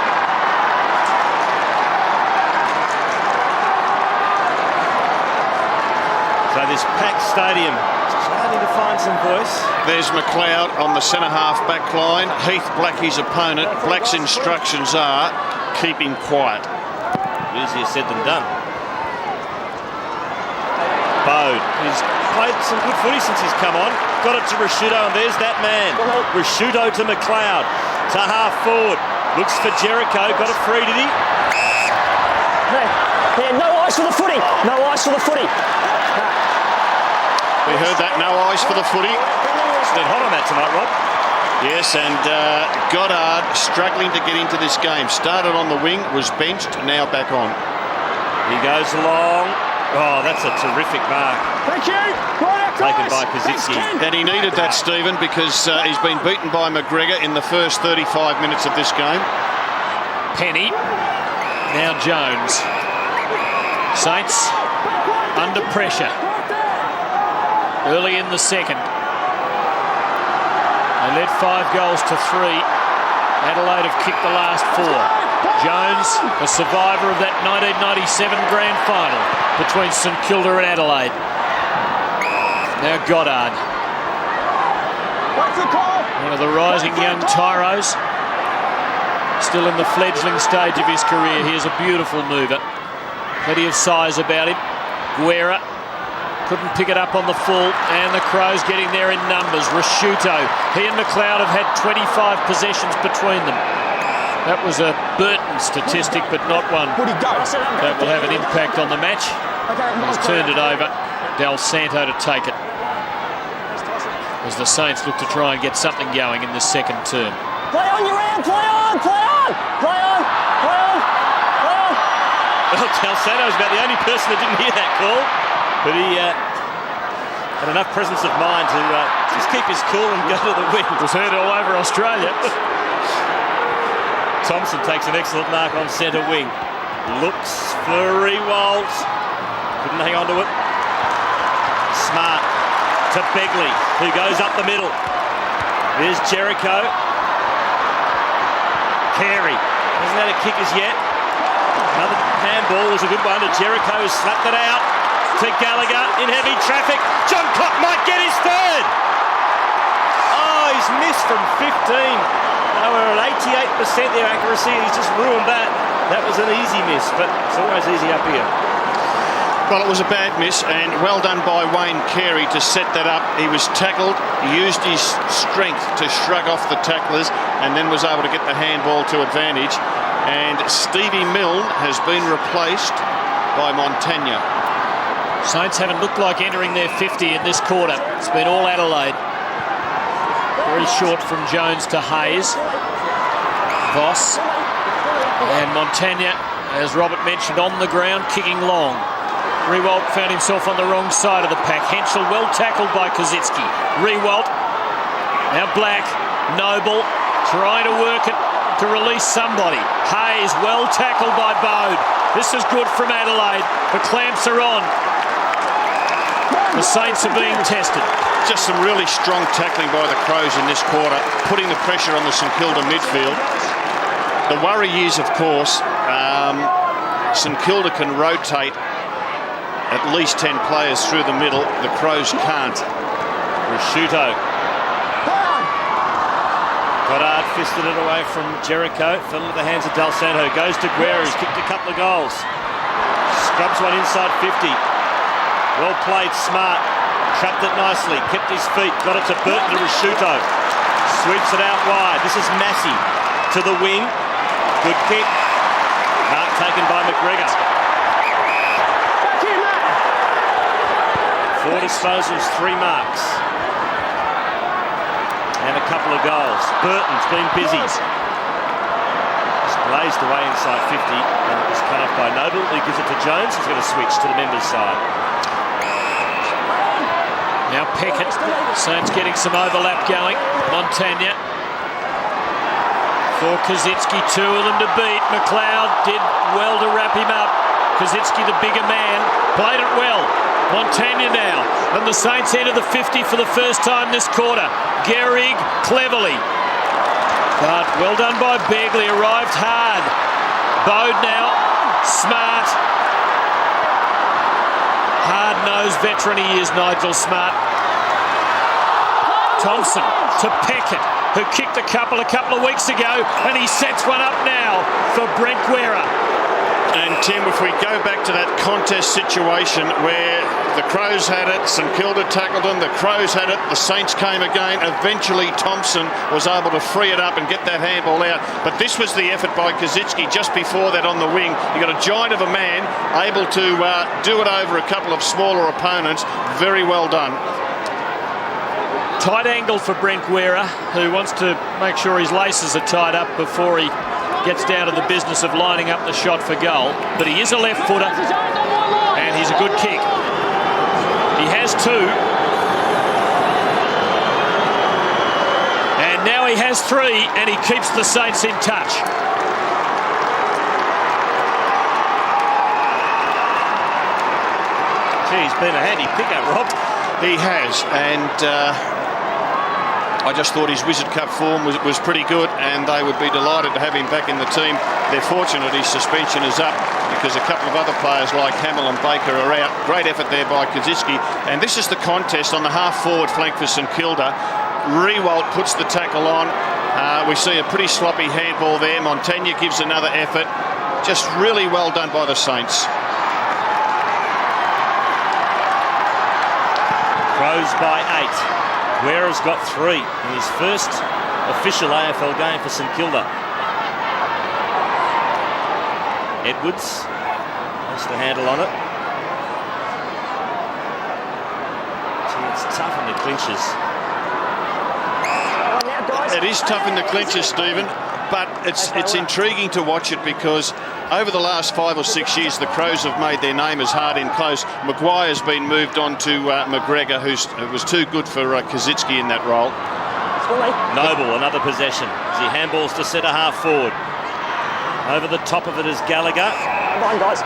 So this packed stadium starting to find some voice. There's McLeod on the centre-half back line. Heath Black, his opponent. Black's instructions are keep him quiet. Easier said than done. Bode, he's played some good footy since he's come on. Got it to Rashudo, and there's that man. Rashudo to McLeod. To half forward. Looks for Jericho. Got it free, did he? Yeah, no eyes for the footy. No eyes for the footy. We heard that, no eyes for the footy. It's been hot on that tonight, Rob. Yes, and Goddard struggling to get into this game. Started on the wing, was benched, now back on. He goes long. Oh, that's a terrific mark. Thank you. Right, taken by Kazitsky. And he needed that, Stephen, because he's been beaten by McGregor in the first 35 minutes of this game. Penny. Now Jones. Saints under pressure. Early in the second. They led 5 goals to 3. Adelaide have kicked the last 4. Jones, a survivor of that 1997 grand final between St Kilda and Adelaide. Now Goddard. One of the rising young tyros. Still in the fledgling stage of his career. Here's a beautiful mover. Plenty of size about him. Guerra couldn't pick it up on the full, and the Crows getting there in numbers. Rashuto, he and McLeod have had 25 possessions between them. That was a Burton statistic, but not one that will have an impact on the match. He's turned it over. Del Santo to take it, as the Saints look to try and get something going in the second term. Play on your end, play on, play on, play on, play on, play on. Well, Del Santo was about the only person that didn't hear that call. But he had enough presence of mind to just keep his cool and go to the wing. It was heard all over Australia. Thompson takes an excellent mark on centre wing. Looks for Rewalt. Couldn't hang on to it. Smart to Begley, who goes up the middle. There's Jericho. Carey hasn't had a kick as yet. Another handball was a good one to Jericho, who slapped it out. To Gallagher in heavy traffic. John Cock might get his third. Oh, he's missed from 15. They were at 88% their accuracy. He's just ruined that. That was an easy miss, but it's always easy up here. Well, it was a bad miss, and well done by Wayne Carey to set that up. He was tackled, he used his strength to shrug off the tacklers, and then was able to get the handball to advantage. And Stevie Milne has been replaced by Montagna. Saints haven't looked like entering their 50 in this quarter. It's been all Adelaide. Very short from Jones to Hayes. Voss and Montagna, as Robert mentioned, on the ground, kicking long. Riewoldt found himself on the wrong side of the pack. Henschel well tackled by Kosicki. Riewoldt, now Black, Noble, trying to work it to release somebody. Hayes well tackled by Bode. This is good from Adelaide. The clamps are on. The Saints are being tested. Just some really strong tackling by the Crows in this quarter, putting the pressure on the St Kilda midfield. The worry is, of course, St Kilda can rotate at least 10 players through the middle. The Crows can't. Prosciutto. Goddard fisted it away from Jericho. Fell into the hands of Del Santo. Goes to Guerra, who's kicked a couple of goals. Scrubs one inside 50. Well played, smart. Trapped it nicely. Kept his feet. Got it to Burton to Prosciutto. Sweeps it out wide. This is Massey to the wing. Good kick. Mark taken by McGregor. 4 disposals, 3 marks. And a couple of goals. Burton's been busy. Just blazed away inside 50, and it was cut off by Noble, who gives it to Jones, who's going to switch to the members' side. Now Peckett. Saints getting some overlap going. Montagna. For Kosicki, 2 of them to beat. McLeod did well to wrap him up. Kosicki, the bigger man, played it well. Montagna now, and the Saints enter the 50 for the first time this quarter. Gehrig cleverly, but well done by Begley, arrived hard. Bode now, Smart. Hard-nosed veteran he is, Nigel Smart. Thompson to Peckett, who kicked a couple of weeks ago, and he sets one up now for Brent Guerra. And Tim, if we go back to that contest situation where the Crows had it, St Kilda tackled them, the Crows had it, the Saints came again. Eventually Thompson was able to free it up and get that handball out. But this was the effort by Kosicki just before that on the wing. You got a giant of a man able to do it over a couple of smaller opponents. Very well done. Tight angle for Brent Guerra, who wants to make sure his laces are tied up before he gets down to the business of lining up the shot for goal. But he is a left footer, and he's a good kick. He has 2. And now he has 3, and he keeps the Saints in touch. Gee, he's been a handy pickup, Rob. He has, and I just thought his Wizard Cup form was pretty good, and they would be delighted to have him back in the team. They're fortunate his suspension is up because a couple of other players like Hamill and Baker are out. Great effort there by Kosicki. And this is the contest on the half-forward flank for St Kilda. Riewoldt puts the tackle on. We see a pretty sloppy handball there. Montagna gives another effort. Just really well done by the Saints. Crows by 8. Guerra's got 3 in his first official AFL game for St Kilda. Edwards has the handle on it. Gee, it's tough in the clinches. It is tough in the clinches, Stephen, but it's intriguing to watch it because over the last 5 or 6 years, the Crows have made their name as hard in close. Maguire's been moved on to McGregor, who was too good for Kosicki in that role. Noble, another possession as he handballs to centre half forward. Over the top of it is Gallagher. Come on, guys.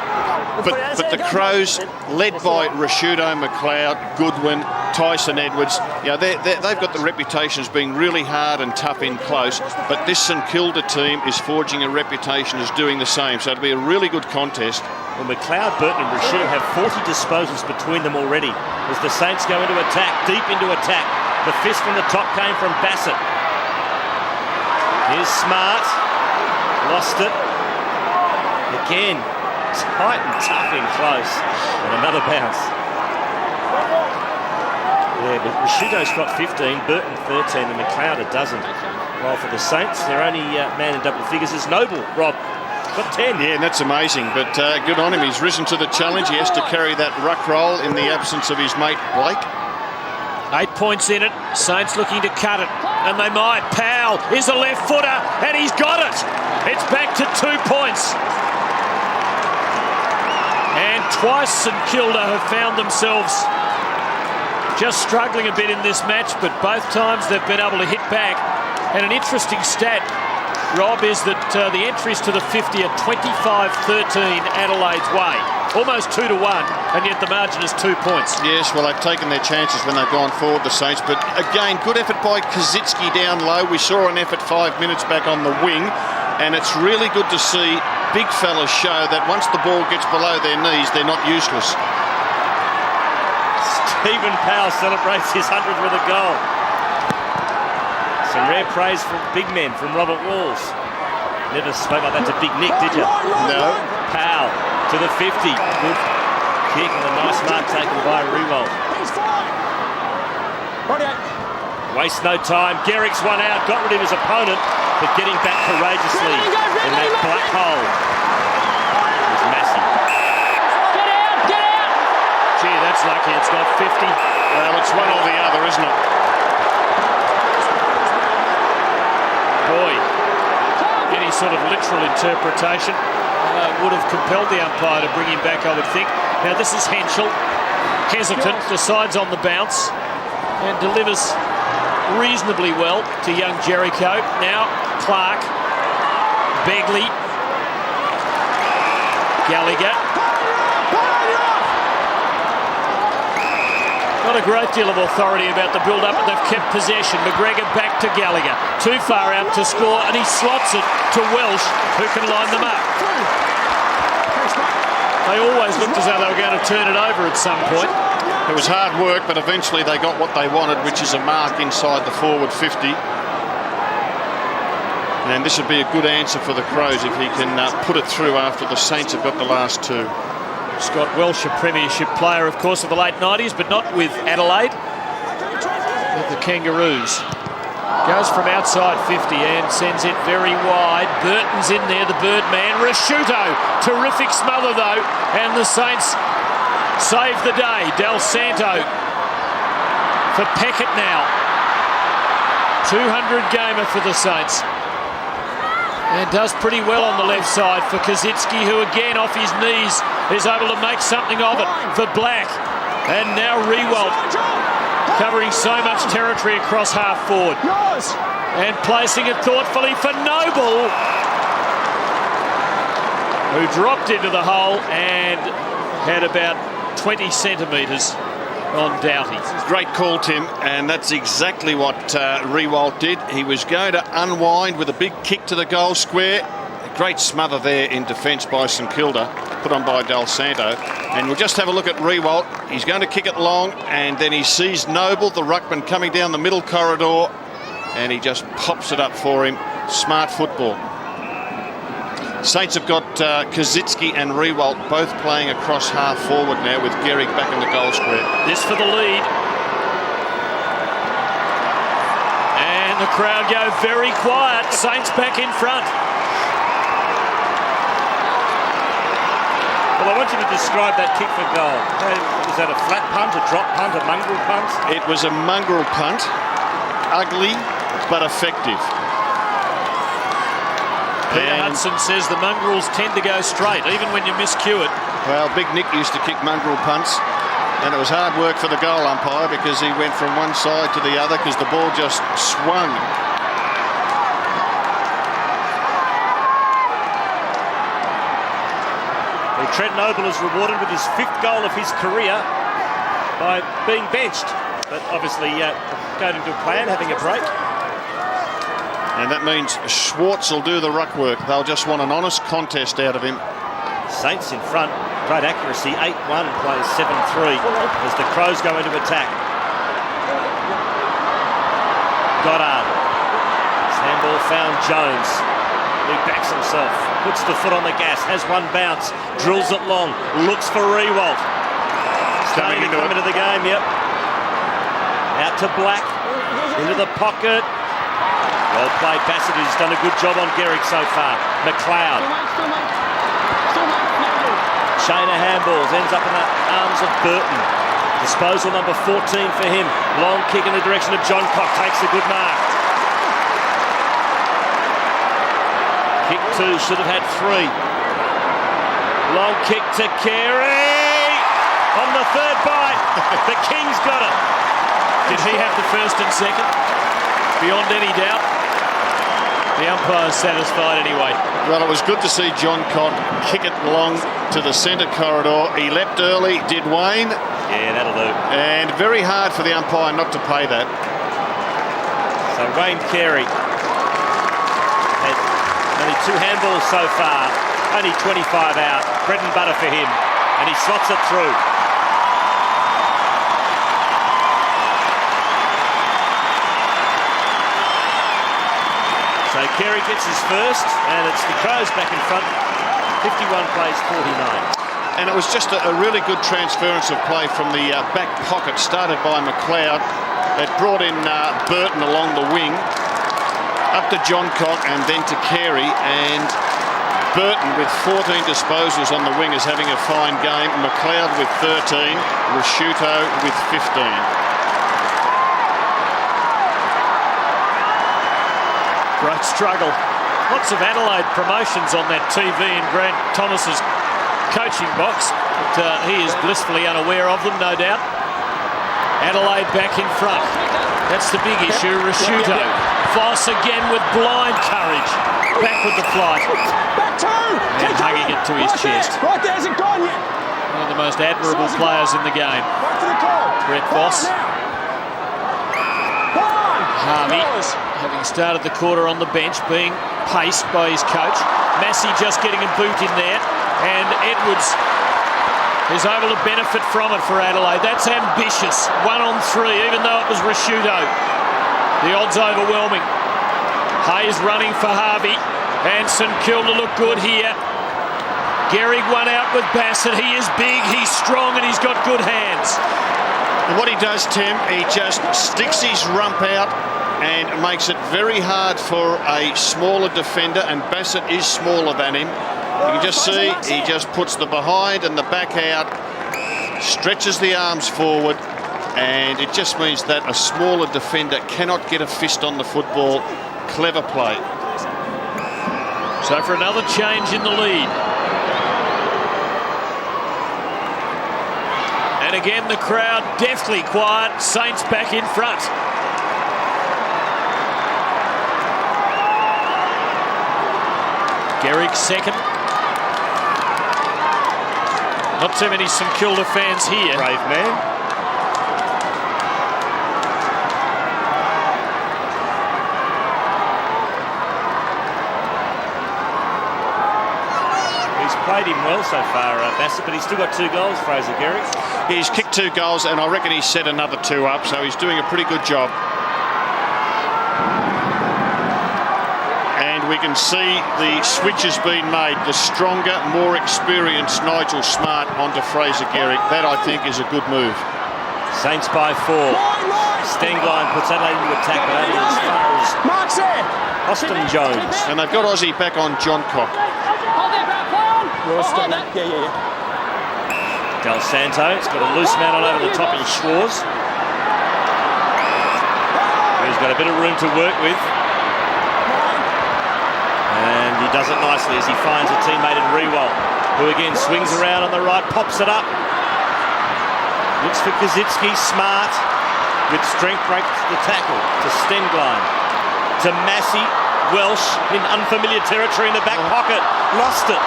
But the Crows, led by Prosciutto, McLeod, Goodwin, Tyson Edwards, they've got the reputation as being really hard and tough in close, but this St Kilda team is forging a reputation as doing the same, so it'll be a really good contest. Well, McLeod, Burton and Prosciutto have 40 disposals between them already as the Saints go into attack, deep into attack. The fist from the top came from Bassett. Here's Smart. Lost it. Again, Tight and tough in close. And another bounce. Yeah, but Rashuto's got 15, Burton 13, and McLeod doesn't. While for the Saints, their only man in double figures is Noble. Rob, got 10. Yeah, and that's amazing, but good on him. He's risen to the challenge. He has to carry that ruck roll in the absence of his mate Blake. 8 points in it. Saints looking to cut it, and they might. Powell is a left footer, and he's got it. It's back to 2 points. And twice St Kilda have found themselves just struggling a bit in this match, but both times they've been able to hit back. And an interesting stat, Rob, is that the entries to the 50 are 25-13 Adelaide's way. Almost 2-1, and yet the margin is 2 points. Yes, well, they've taken their chances when they've gone forward, the Saints. But again, good effort by Kazitsky down low. We saw an effort 5 minutes back on the wing, and it's really good to see big fellas show that once the ball gets below their knees, they're not useless. Stephen Powell celebrates his 100th with a goal. Some rare praise from big men from Robert Walls. Never spoke like that to Big Nick, did you? No. Powell to the 50. Good kick and a nice mark taken by Rewald. Waste no time. Garrick's one out, got rid of his opponent, but getting back courageously in that black hole was massive. Get out! Get out! Gee, that's lucky it's not 50. Well, it's one or the other, isn't it? Boy, any sort of literal interpretation would have compelled the umpire to bring him back, I would think. Now this is Henschel, hesitant, decides on the bounce and delivers reasonably well to young Jericho. Now Clark, Begley, Gallagher. Not a great deal of authority about the build-up, but they've kept possession. McGregor back to Gallagher. Too far out to score, and he slots it to Welsh, who can line them up. They always looked as though they were going to turn it over at some point. It was hard work, but eventually they got what they wanted, which is a mark inside the forward 50. And this would be a good answer for the Crows if he can put it through after the Saints have got the last two. Scott Welsh, a premiership player, of course, of the late 90s, but not with Adelaide. With the Kangaroos. Goes from outside 50 and sends it very wide. Burton's in there, the Birdman. Rashuto, terrific smother though, and the Saints save the day. Del Santo for Peckett now. 200 gamer for the Saints. And does pretty well on the left side for Kazitsky, who again off his knees is able to make something of it for Black. And now Rewalt covering so much territory across half forward. And placing it thoughtfully for Noble, who dropped into the hole and had about 20 centimetres on Doughty. Great call, Tim, and that's exactly what Rewalt did. He was going to unwind with a big kick to the goal square. A great smother there in defence by St Kilda, put on by Del Santo. And we'll just have a look at Rewalt. He's going to kick it long, and then he sees Noble, the ruckman, coming down the middle corridor, and he just pops it up for him. Smart football. Saints have got Kazitsky and Rewalt both playing across half forward now with Gehrig back in the goal square. This for the lead. And the crowd go very quiet. Saints back in front. Well, I want you to describe that kick for goal. Was that a flat punt, a drop punt, a mongrel punt? It was a mongrel punt. Ugly, but effective. Peter Hudson says the mongrels tend to go straight, even when you miscue it. Well, Big Nick used to kick mongrel punts, and it was hard work for the goal umpire because he went from one side to the other because the ball just swung. Well, Trent Noble is rewarded with his 5th goal of his career by being benched, but obviously going into a plan, having a break. And that means Schwartz will do the ruck work. They'll just want an honest contest out of him. Saints in front, great accuracy, 8-1, plays 7-3 as the Crows go into attack. Goddard, handball found Jones, who backs himself. puts the foot on the gas, has one bounce, drills it long, looks for Rewalt. Starting to come into the game, yep. Out to Black, into the pocket. Well played, Bassett, who's done a good job on Gehrig so far. McLeod. Shayna handballs, ends up in the arms of Burton. Disposal number 14 for him. Long kick in the direction of John Cock, takes a good mark. Kick 2, should have had 3. Long kick to Carey. On the third bite, the King's got it. Did he have the first and second? Beyond any doubt. The umpire's satisfied anyway. Well, it was good to see John Cock kick it long to the centre corridor. He leapt early, did Wayne. Yeah, that'll do. And very hard for the umpire not to pay that. So Wayne Carey had only 2 handballs so far, only 25 out, bread and butter for him, and he slots it through. So Carey gets his first, and it's the Crows back in front. 51 plays 49. And it was just a really good transference of play from the back pocket, started by McLeod. It brought in Burton along the wing, up to John Cock and then to Carey. And Burton with 14 disposals on the wing is having a fine game. McLeod with 13, Rasciuto with 15. Great struggle. Lots of Adelaide promotions on that TV in Grant Thomas's coaching box, but he is blissfully unaware of them, no doubt. Adelaide back in front. That's the big issue. Rasciuto. Voss again with blind courage. Back with the flight. Back 2. And hugging it to his chest. Right there, is it gone yet? One of the most admirable players in the game. Right to the call. Brett Voss. Harvey, having started the quarter on the bench, being paced by his coach. Massey just getting a boot in there, and Edwards is able to benefit from it for Adelaide. That's ambitious. 1 on 3, even though it was Rasciuto. The odds overwhelming. Hayes running for Harvey, and St Kilda look good here. Gehrig one out with Bassett. He is big, he's strong, and he's got good hands. And what he does, Tim, he just sticks his rump out and makes it very hard for a smaller defender, and Bassett is smaller than him. You can just see he just puts the behind and the back out, stretches the arms forward, and it just means that a smaller defender cannot get a fist on the football. Clever play. So for another change in the lead. And again, the crowd deftly quiet. Saints back in front. Gehrig second. Not too many St Kilda fans here. Brave man. Played him well so far, Bassett, but he's still got 2 goals, Fraser Gehrig. He's kicked 2 goals, and I reckon he's set another 2 up, so he's doing a pretty good job. And we can see the switch has been made. The stronger, more experienced Nigel Smart onto Fraser Gehrig. That, I think, is a good move. Saints by 4. Stenglein puts Adelaide into attack, but only as far as Mark's there. Austin Jones. And they've got Aussie back on John Cock. Yeah. Del Santo's got a loose man on over the top in Schwarz. He's got a bit of room to work with. And he does it nicely as he finds a teammate in Rewalt, who again swings around on the right, pops it up. Looks for Kazitsky, Smart, with strength breaks the tackle to Stenglein. To Massey, Welsh in unfamiliar territory in the back pocket. Lost it.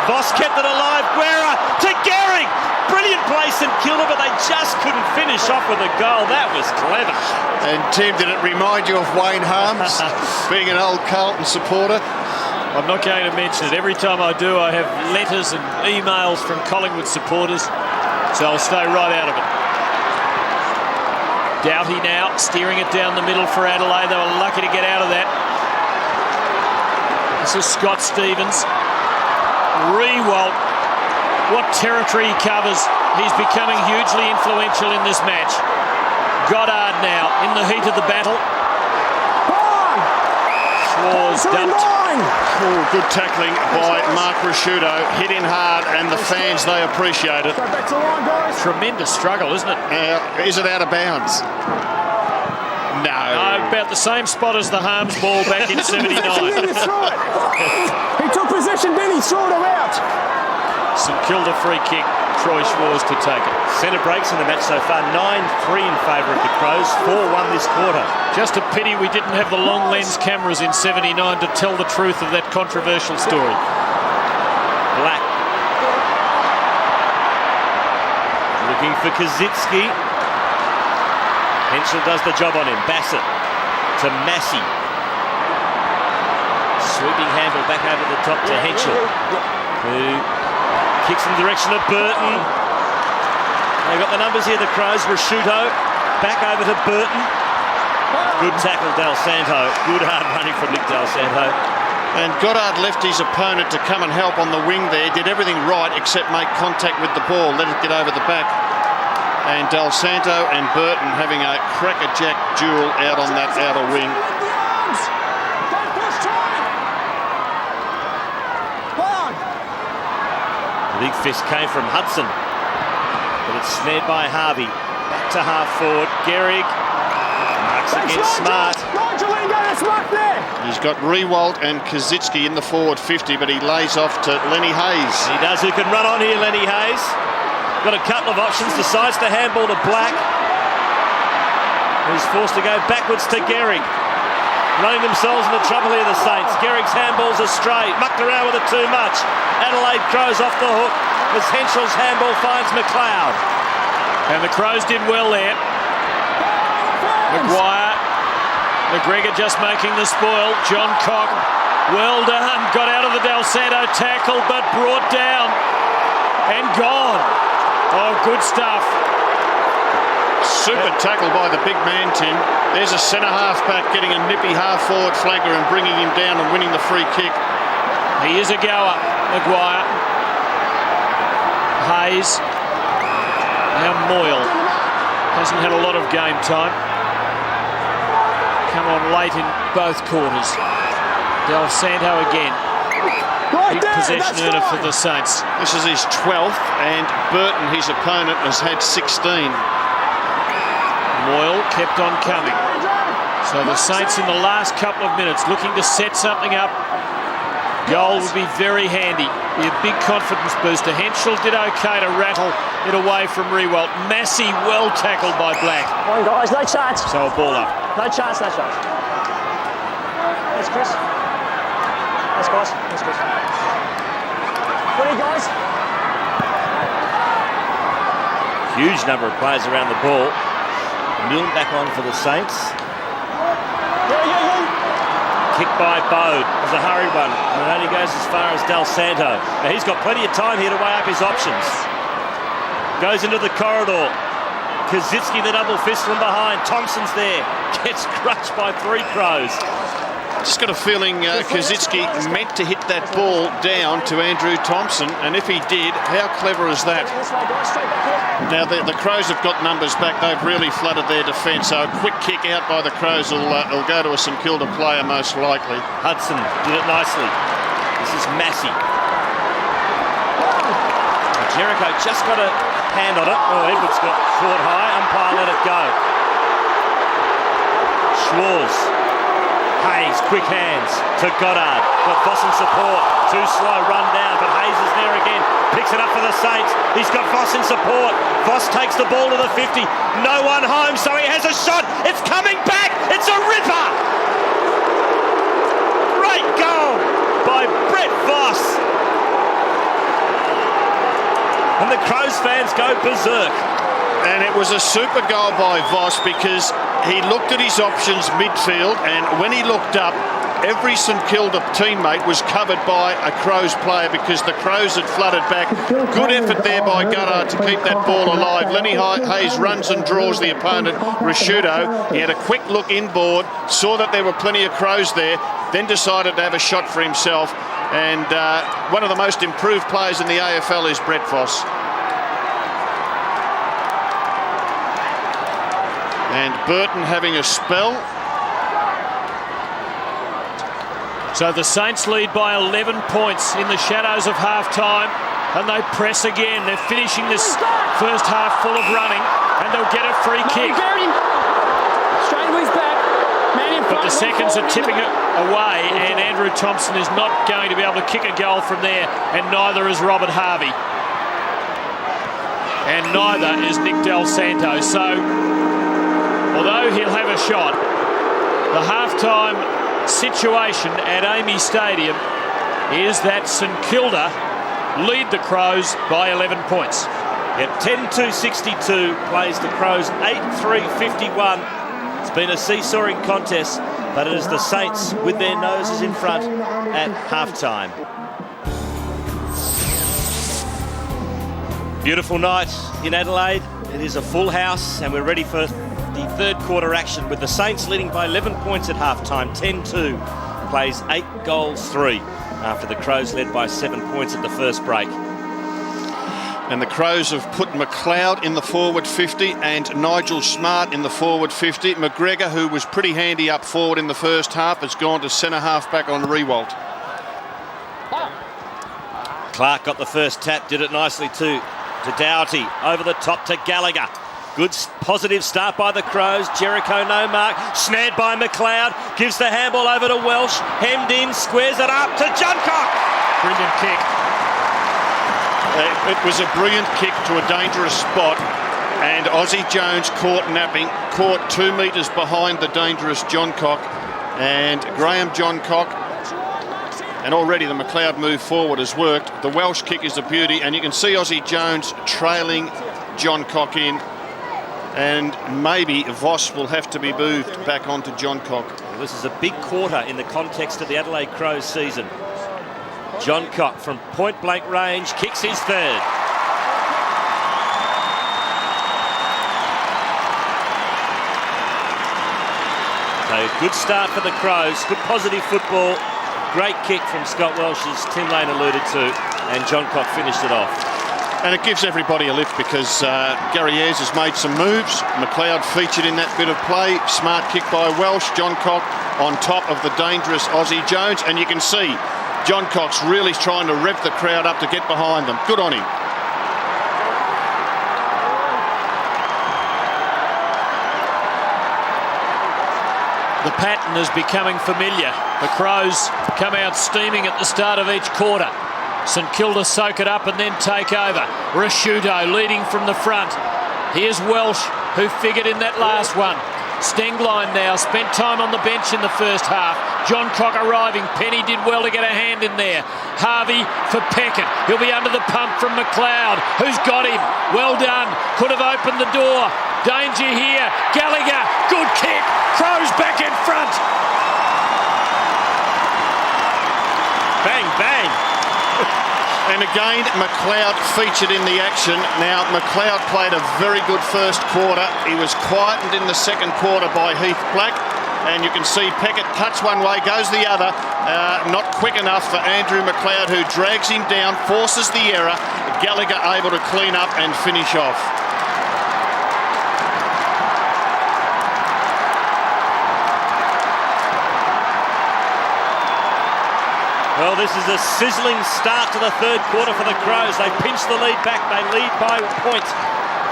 Voss kept it alive. Guerra to Gehrig. Brilliant place in Kilda, but they just couldn't finish off with a goal. That was clever. And Tim, did it remind you of Wayne Harms, being an old Carlton supporter? I'm not going to mention it. Every time I do, I have letters and emails from Collingwood supporters, so I'll stay right out of it. Doughty now steering it down the middle for Adelaide. They were lucky to get out of that. This is Scott Stevens. Rewalt. What territory he covers. He's becoming hugely influential in this match. Goddard now in the heat of the battle. Schwarz dumped. Oh, good tackling by Mark Rasciuto. Hit in hard, and the fans, they appreciate it. Tremendous struggle, isn't it? Is it out of bounds? No. About the same spot as the Harms ball back in 79. He took possession, then he threw it out. St Kilda free kick. Troy Schwarz to take it. Centre breaks in the match so far. 9-3 in favour of the Crows. 4-1 this quarter. Just a pity we didn't have the long lens cameras in 79 to tell the truth of that controversial story. Black. Looking for Kazitsky. Henschel does the job on him. Bassett to Massey. Sweeping handle back over the top to Henschel, who kicks in the direction of Burton. They've got the numbers here, the Crows. Rasciuto back over to Burton. Good tackle, Del Santo. Good hard running from Nick Del Santo. And Goddard left his opponent to come and help on the wing there. Did everything right except make contact with the ball. Let it get over the back. And Del Santo and Burton having a crackerjack duel out on that outer wing. The big fist came from Hudson, but it's snared by Harvey. Back to half forward. Gehrig marks against Smart. He's got Rewalt and Kazitsky in the forward 50, but he lays off to Lenny Hayes. He does. Who can run on here, Lenny Hayes? Got a couple of options. Decides to handball to Black, who's forced to go backwards to Gehrig. Running themselves into trouble here, the Saints. Gehrig's handball's astray. Mucked around with it too much. Adelaide Crows off the hook as Henschel's handball finds McLeod. And the Crows did well there. Maguire. McGregor just making the spoil. John Cock. Well done. Got out of the Del Santo tackle, but brought down and gone. Oh, good stuff. Super tackle by the big man, Tim. There's a centre half-back getting a nippy half-forward flanker and bringing him down and winning the free kick. He is a goer, Maguire. Hayes. Now Moyle. Hasn't had a lot of game time. Come on late in both quarters. Del Santo again. Big possession earner for the Saints. This is his 12th, and Burton, his opponent, has had 16. Moyle kept on coming. So the Saints in the last couple of minutes looking to set something up. Goal would be very handy. Be a big confidence booster. Henschel did okay to rattle it away from Rewalt. Massey well tackled by Black. Come on, guys, no chance. So a ball up. No chance, no chance. That's Chris. That's guys. That's Chris. 20 guys. Huge number of players around the ball. Milne back on for the Saints. Kick by Bode. There's a hurried one. And it only goes as far as Del Santo. Now he's got plenty of time here to weigh up his options. Goes into the corridor. Kazitsky the double fist from behind. Thompson's there. Gets crushed by three Crows. Just got a feeling Kazitsky meant to hit that ball down to Andrew Thompson, and if he did, how clever is that? Now the Crows have got numbers back. They've really flooded their defence, so a quick kick out by the Crows will go to a St Kilda player most likely. Hudson did it nicely. This is Massey. Jericho just got a hand on it. Oh, Edwards got caught high. Umpire let it go. Schwarz. Hayes, quick hands to Goddard. Got Voss in support. Too slow, run down, but Hayes is there again. Picks it up for the Saints. He's got Voss in support. Voss takes the ball to the 50. No one home, so he has a shot. It's coming back. It's a ripper. Great goal by Brett Voss. And the Crows fans go berserk. And it was a super goal by Voss because he looked at his options midfield, and when he looked up, every St Kilda teammate was covered by a Crows player because the Crows had flooded back. Good effort there by Goddard to keep that ball alive. Lenny Hayes runs and draws the opponent, Rashudo. He had a quick look inboard, saw that there were plenty of Crows there, then decided to have a shot for himself. And one of the most improved players in the AFL is Brett Voss. And Burton having a spell. So the Saints lead by 11 points in the shadows of half-time, and they press again. They're finishing this first half full of running, and they'll get a free kick. But the seconds are tipping it away, and Andrew Thompson is not going to be able to kick a goal from there, and neither is Robert Harvey. And neither is Nick Del Santo. So, although he'll have a shot, the half-time situation at AAMI Stadium is that St Kilda lead the Crows by 11 points. Yeah, 10-2-62 plays the Crows 8-3-51. It's been a seesawing contest, but it is the Saints with their noses in front at halftime. Beautiful night in Adelaide. It is a full house, and we're ready for the third quarter action with the Saints leading by 11 points at halftime. 10-2 plays 8 goals 3 after the Crows led by 7 points at the first break. And the Crows have put McLeod in the forward 50 and Nigel Smart in the forward 50. McGregor, who was pretty handy up forward in the first half, has gone to centre half back on Rewalt. Clark got the first tap, did it nicely too to Doughty, over the top to Gallagher. Good positive start by the Crows. Jericho no mark, snared by McLeod, gives the handball over to Welsh, hemmed in, squares it up to Johncock. Brilliant kick. It was a brilliant kick to a dangerous spot, and Aussie Jones caught napping, caught 2 metres behind the dangerous Johncock, and Graham Johncock. And already the McLeod move forward has worked. The Welsh kick is a beauty, and you can see Aussie Jones trailing Johncock in. And maybe Voss will have to be moved back onto Johncock. Well, this is a big quarter in the context of the Adelaide Crows season. Johncock from point-blank range kicks his third. So good start for the Crows. Good positive football. Great kick from Scott Welsh, as Tim Lane alluded to, and Johncock finished it off. And it gives everybody a lift because Gary Ayres has made some moves. McLeod featured in that bit of play. Smart kick by Welsh. Johncock on top of the dangerous Aussie Jones. And you can see Johncock's really trying to rev the crowd up to get behind them. Good on him. The pattern is becoming familiar. The Crows come out steaming at the start of each quarter. St Kilda soak it up and then take over. Rashudo leading from the front. Here's Welsh, who figured in that last one. Stenglein now spent time on the bench in the first half. Johncock arriving. Penny did well to get a hand in there. Harvey for Peckett. He'll be under the pump from McLeod, who's got him. Well done. Could have opened the door. Danger here. Gallagher. Good kick. Crows back in front. Bang, bang. And again, McLeod featured in the action. Now, McLeod played a very good first quarter. He was quietened in the second quarter by Heath Black. And you can see Peckett cuts one way, goes the other. Not quick enough for Andrew McLeod, who drags him down, forces the error. Gallagher able to clean up and finish off. Well, this is a sizzling start to the third quarter for the Crows. They pinch the lead back. They lead by a point.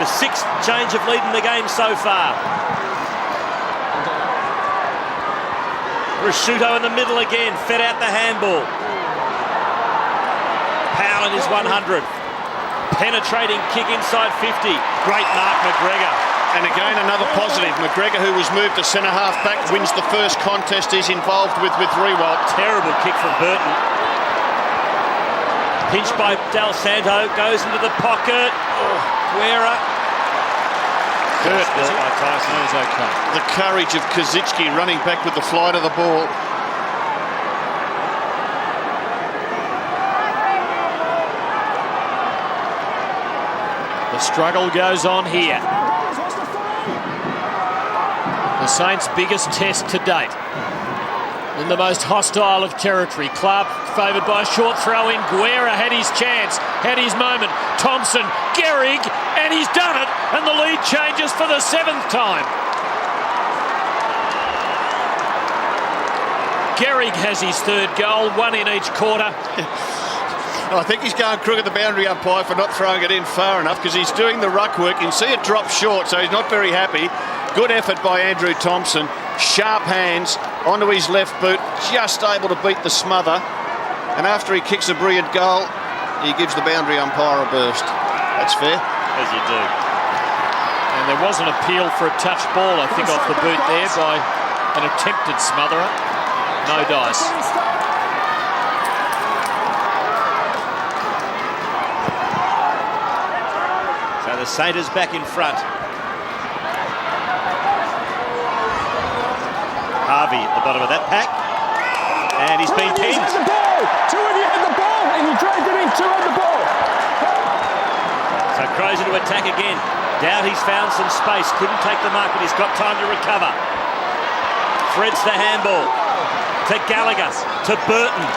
The 6th change of lead in the game so far. Rashudo in the middle again. Fed out the handball. Powell in his 100. Penetrating kick inside 50. Great mark, McGregor. And again, another positive. McGregor, who was moved to centre half back, wins the first contest he's involved with Rewalt. Terrible kick from Burton. Pinched by Del Santo, goes into the pocket. Guerra. Hurt by Tyson. He's okay. The courage of Kazicki running back with the flight of the ball. The struggle goes on here. The Saints' biggest test to date. In the most hostile of territory. Clark favoured by a short throw in. Guerra had his chance, had his moment. Thompson, Gehrig, and he's done it. And the lead changes for the 7th time. Gehrig has his 3rd goal, 1 in each quarter. I think he's going crook at the boundary umpire for not throwing it in far enough, because he's doing the ruck work. You can see it drop short, so he's not very happy. Good effort by Andrew Thompson. Sharp hands onto his left boot, just able to beat the smother. And after he kicks a brilliant goal, he gives the boundary umpire a burst. That's fair. As you do. And there was an appeal for a touch ball, I think, off the boot there by an attempted smotherer. No dice. So the Saints back in front. Harvey at the bottom of that pack. And he's been pinned. The ball! 2 of you had the ball and you dragged it in. 2 had the ball. So Crows into attack again. Doughty's found some space. Couldn't take the mark, but he's got time to recover. Threads the handball to Gallagher, to Burton.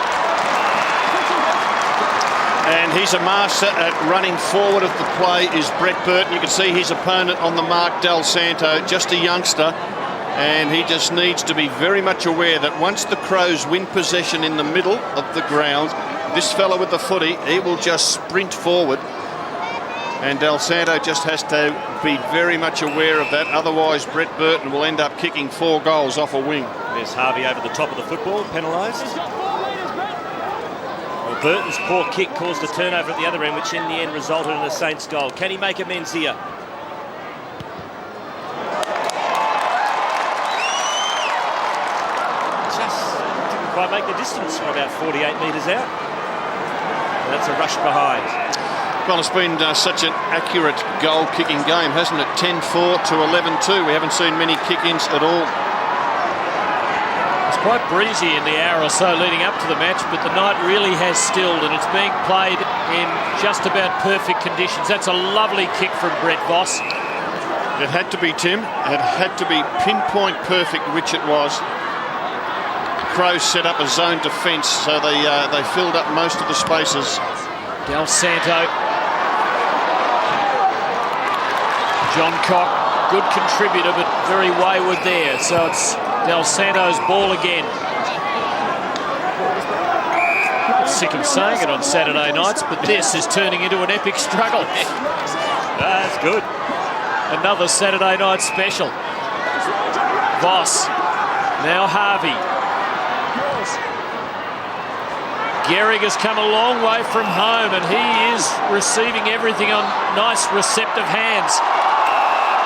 And he's a master at running forward of the play, is Brett Burton. You can see his opponent on the mark, Del Santo, just a youngster. And he just needs to be very much aware that once the Crows win possession in the middle of the ground, this fella with the footy, he will just sprint forward. And Del Santo just has to be very much aware of that. Otherwise, Brett Burton will end up kicking 4 goals off a wing. There's Harvey over the top of the football, penalised. Well, Burton's poor kick caused a turnover at the other end, which in the end resulted in a Saints goal. Can he make amends here? Didn't quite make the distance from about 48 metres out. And that's a rush behind. Well, it's been such an accurate goal-kicking game, hasn't it? 10-4 to 11-2. We haven't seen many kick-ins at all. It's quite breezy in the hour or so leading up to the match, but the night really has stilled and it's being played in just about perfect conditions. That's a lovely kick from Brett Voss. It had to be, Tim. It had to be pinpoint perfect, which it was. Crows set up a zone defence, so they filled up most of the spaces. Del Santo. John Cock, good contributor, but very wayward there. So it's Del Santo's ball again. I'm sick of saying it on Saturday nights, but this is turning into an epic struggle. That's good. Another Saturday night special. Voss. Now Harvey. Gehrig has come a long way from home and he is receiving everything on nice receptive hands.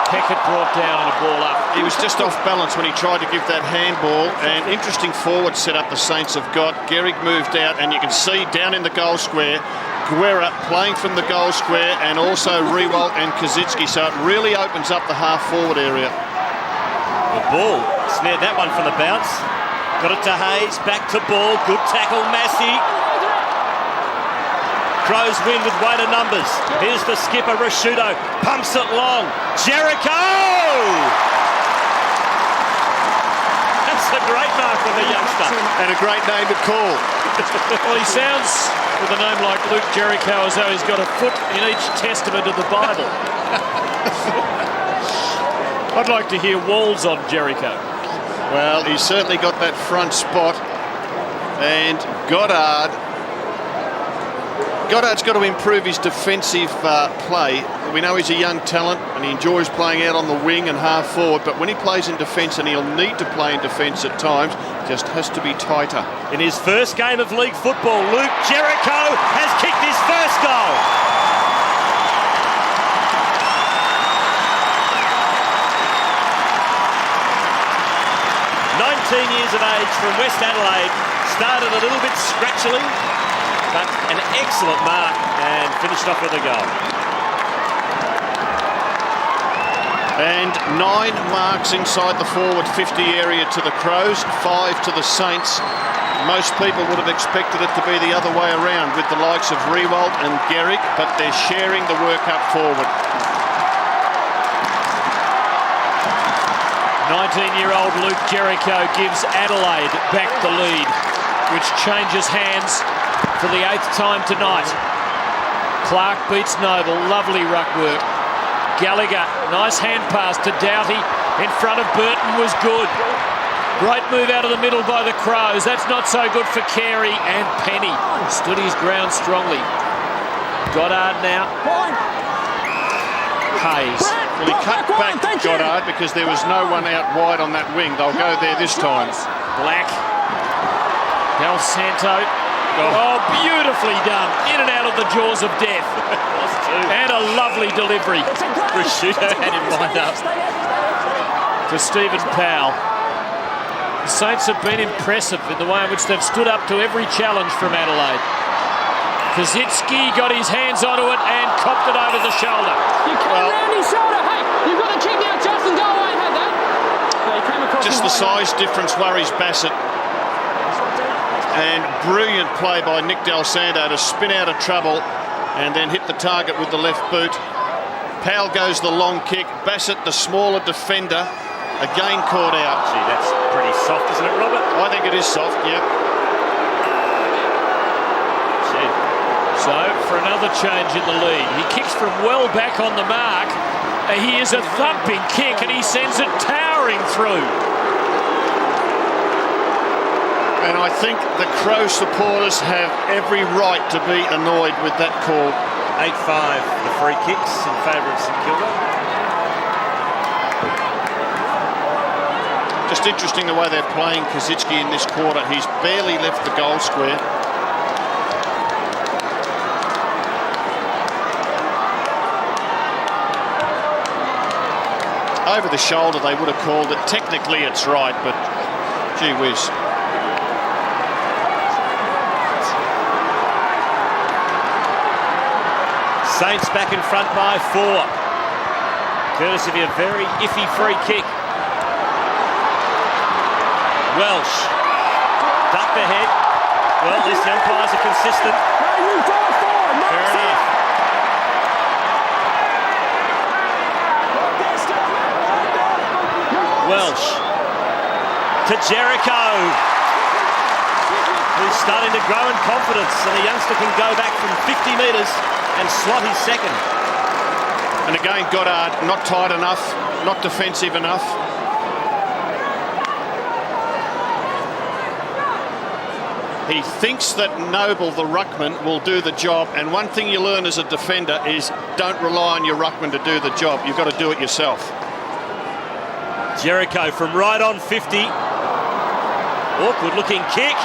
Peckett brought down and a ball up. He was just off balance when he tried to give that handball. And interesting forward setup the Saints have got. Gehrig moved out and you can see down in the goal square, Guerra playing from the goal square and also Riewoldt and Kazitsky. So it really opens up the half-forward area. The ball snared that one from the bounce. Got it to Hayes, back to ball, good tackle, Massey. Crows win with weight of numbers. Here's the skipper, Rashudo, pumps it long. Jericho! That's a great mark from the youngster. And a great name to call. Well, he sounds, with a name like Luke Jericho, as though he's got a foot in each testament of the Bible. I'd like to hear walls on Jericho. Well, he's certainly got that front spot. And Goddard's got to improve his defensive play. We know he's a young talent and he enjoys playing out on the wing and half forward, but when he plays in defence, and he'll need to play in defence at times, just has to be tighter. In his first game of league football, Luke Jericho has kicked his first goal. Years of age from West Adelaide, started a little bit scratchily, but an excellent mark and finished off with a goal. And 9 marks inside the forward 50 area to the Crows, 5 to the Saints. Most people would have expected it to be the other way around with the likes of Riewoldt and Gehrig, but they're sharing the work up forward. 19-year-old Luke Jericho gives Adelaide back the lead, which changes hands for the 8th time tonight. Clark beats Noble, lovely ruck work. Gallagher, nice hand pass to Doughty in front of Burton was good. Great move out of the middle by the Crows. That's not so good for Carey, and Penny stood his ground strongly. Goddard now. Hayes. Well, he cut back Goddard because there was no one out wide on that wing. They'll go there this time. Black. Del Santo. Oh, beautifully done. In and out of the jaws of death. And a lovely delivery. Prosciutto had him lined up. To Stephen Powell. The Saints have been impressive in the way in which they've stood up to every challenge from Adelaide. Kazitsky got his hands onto it and copped it over the shoulder. You came round his shoulder. Hey, you've got the kick now, Justin. Go away and have that. No, he came across Just the size difference worries Bassett. And brilliant play by Nick Del Santo to spin out of trouble and then hit the target with the left boot. Powell goes the long kick. Bassett, the smaller defender, again caught out. Gee, that's pretty soft, isn't it, Robert? I think it is soft, yeah. So, for another change in the lead, he kicks from well back on the mark. He is a thumping kick and he sends it towering through. And I think the Crow supporters have every right to be annoyed with that call. 8-5, the free kicks in favour of St Kilda. Just interesting the way they're playing Kazitsky in this quarter. He's barely left the goal square. Over the shoulder, they would have called it. Technically, it's right, but gee whiz. Saints back in front by 4. Courtesy of a very iffy free kick. Welsh. Ducked ahead. Well, at least the umpires are consistent. Fair enough. Welsh. To Jericho. Who's starting to grow in confidence, and the youngster can go back from 50 metres and slot his second. And again, Goddard not tight enough, not defensive enough. He thinks that Noble, the ruckman, will do the job. And one thing you learn as a defender is don't rely on your ruckman to do the job. You've got to do it yourself. Jericho from right on 50. Awkward looking kick.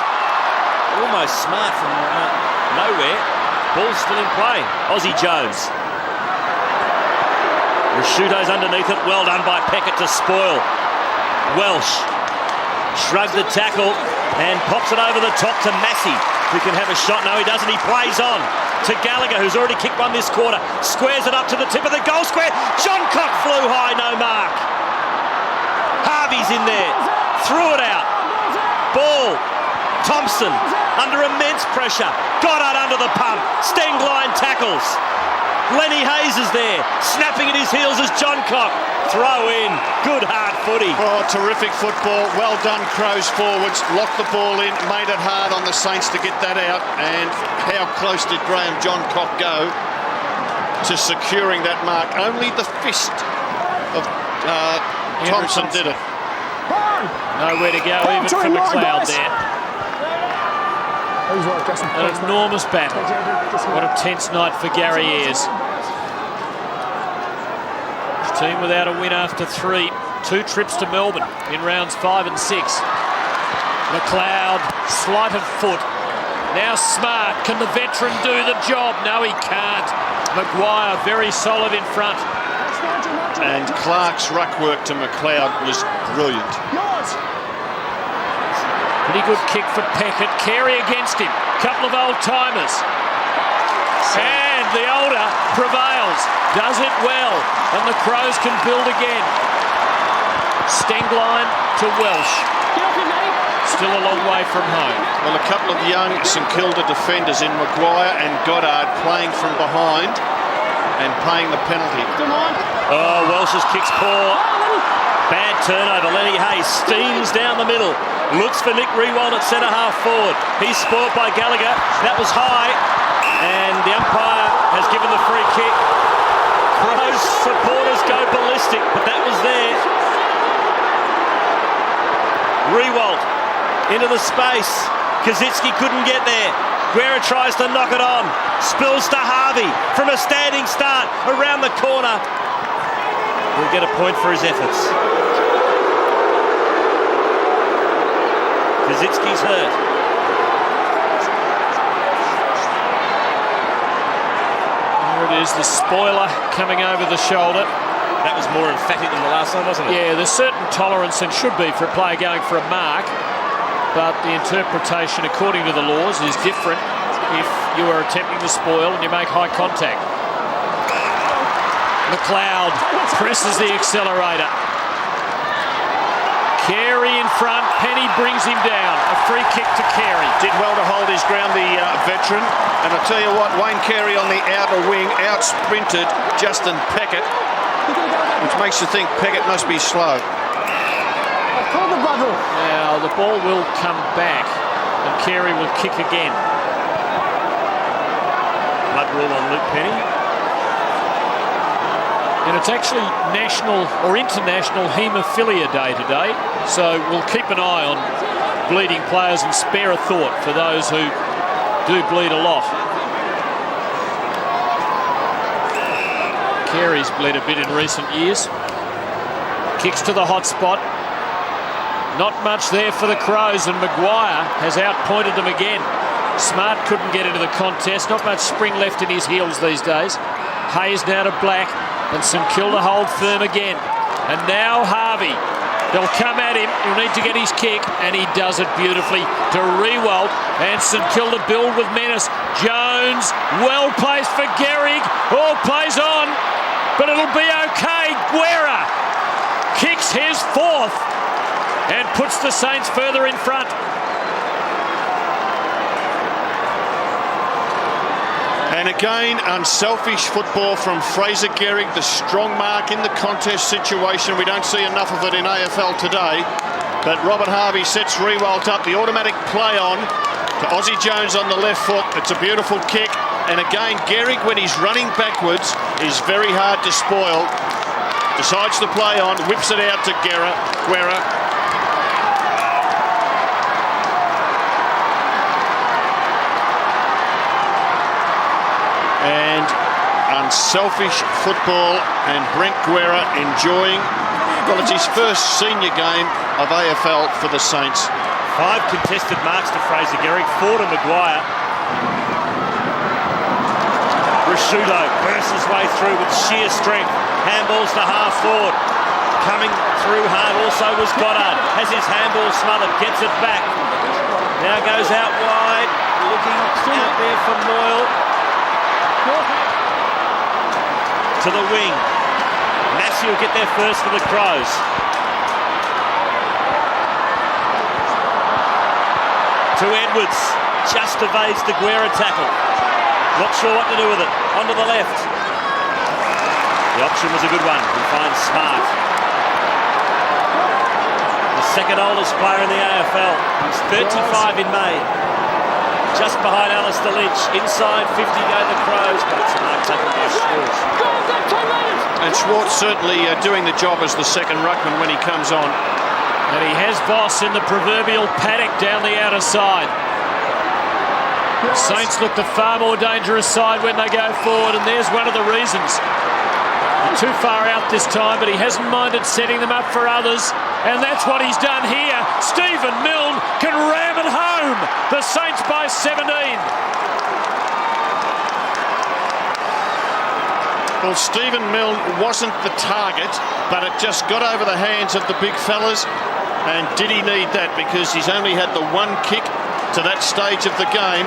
Almost smart from nowhere. Ball's still in play. Aussie Jones. Prosciutto's underneath it. Well done by Peckett to spoil. Welsh shrugs the tackle and pops it over the top to Massey, who can have a shot. No, he doesn't. He plays on to Gallagher, who's already kicked one this quarter. Squares it up to the tip of the goal square. John Cock flew high, no mark. Harvey's in there. Threw it out. Ball. Thompson under immense pressure. Goddard under the pump. Stengline tackles. Lenny Hayes is there, snapping at his heels as John Cock. Throw in. Good hard footy. Oh, terrific football. Well done, Crows forwards. Locked the ball in, made it hard on the Saints to get that out. And how close did Graham John Cock go to securing that mark? Only the fist of Thompson did it. Nowhere to go, even for McLeod there. An enormous battle. What a tense night for Gary Ayres. Team without a win after 3. 2 trips to Melbourne in rounds 5 and 6. McLeod, sleight of foot. Now Smart. Can the veteran do the job? No, he can't. Maguire very solid in front. And Clark's ruck work to McLeod was brilliant. Pretty good kick for Peckett. Carey against him. Couple of old timers. And the older prevails. Miles does it well, and the Crows can build again. Stengline to Welsh. Still a long way from home. Well, a couple of young St Kilda defenders in Maguire and Goddard playing from behind and paying the penalty. Oh, Welsh's kick's poor. Bad turnover. Lenny Hayes steams down the middle. Looks for Nick Riewoldt at centre-half forward. He's spoilt by Gallagher. That was high. And the umpire has given the free kick. Crows supporters go ballistic, but that was there. Riewoldt into the space. Kazitsky couldn't get there. Guerra tries to knock it on. Spills to Harvey from a standing start around the corner. He'll get a point for his efforts. Kazitsky's hurt. There it is, the spoiler coming over the shoulder. That was more emphatic than the last one, wasn't it? Yeah, there's certain tolerance and should be for a player going for a mark, but the interpretation according to the laws is different if you are attempting to spoil and you make high contact. McLeod presses the accelerator. Carey in front, Penny brings him down. A free kick to Carey. Did well to hold his ground, the veteran. And I tell you what, Wayne Carey on the outer wing out-sprinted Justin Peckett, which makes you think Peckett must be slow. Now the ball will come back and Carey will kick again. Blood rule on Luke Penny. And it's actually national or international haemophilia day today, so we'll keep an eye on bleeding players and spare a thought for those who do bleed a lot. Carey's bled a bit in recent years. Kicks to the hot spot. Not much there for the Crows, and Maguire has outpointed them again. Smart couldn't get into the contest. Not much spring left in his heels these days. Hayes now to Black, and St Kilda hold firm again. And now Harvey. They'll come at him. He'll need to get his kick, and he does it beautifully to Riewoldt. And St Kilda build with menace. Jones, well placed for Gehrig. All plays on, but it'll be okay. Guerra kicks his fourth and puts the Saints further in front. And again, unselfish football from Fraser Gehrig, the strong mark in the contest situation. We don't see enough of it in AFL today. But Robert Harvey sets Riewoldt up. The automatic play on to Aussie Jones on the left foot. It's a beautiful kick. And again, Gehrig, when he's running backwards, is very hard to spoil. Decides to play on, whips it out to Guerra. And unselfish football, and Brent Guerra enjoying, well, it's his first senior game of AFL for the Saints. 5 contested marks to Fraser Gehrig, 4 to Maguire. Rashudo bursts his way through with sheer strength. Handballs to half forward. Coming through hard also was Goddard. Has his handball smothered, gets it back. Now goes out wide, looking out there for Moyle. To the wing. Massey will get there first for the Crows. To Edwards. Just evades the Guerra tackle. Not sure what to do with it. Onto the left. The option was a good one. He finds Smart. The second oldest player in the AFL. He's 35 in May. Just behind Alistair Lynch. Inside 50 go the Crows, but it's a mark taken by Schwartz. And Schwartz certainly doing the job as the second ruckman when he comes on. And he has Voss in the proverbial paddock down the outer side. Saints look the far more dangerous side when they go forward, and there's one of the reasons. They're too far out this time, but he hasn't minded setting them up for others, and that's what he's done here. Stephen Milne can ram it home. The Saints by 17. Well, Stephen Milne wasn't the target, but it just got over the hands of the big fellas. And did he need that? Because he's only had the one kick to that stage of the game.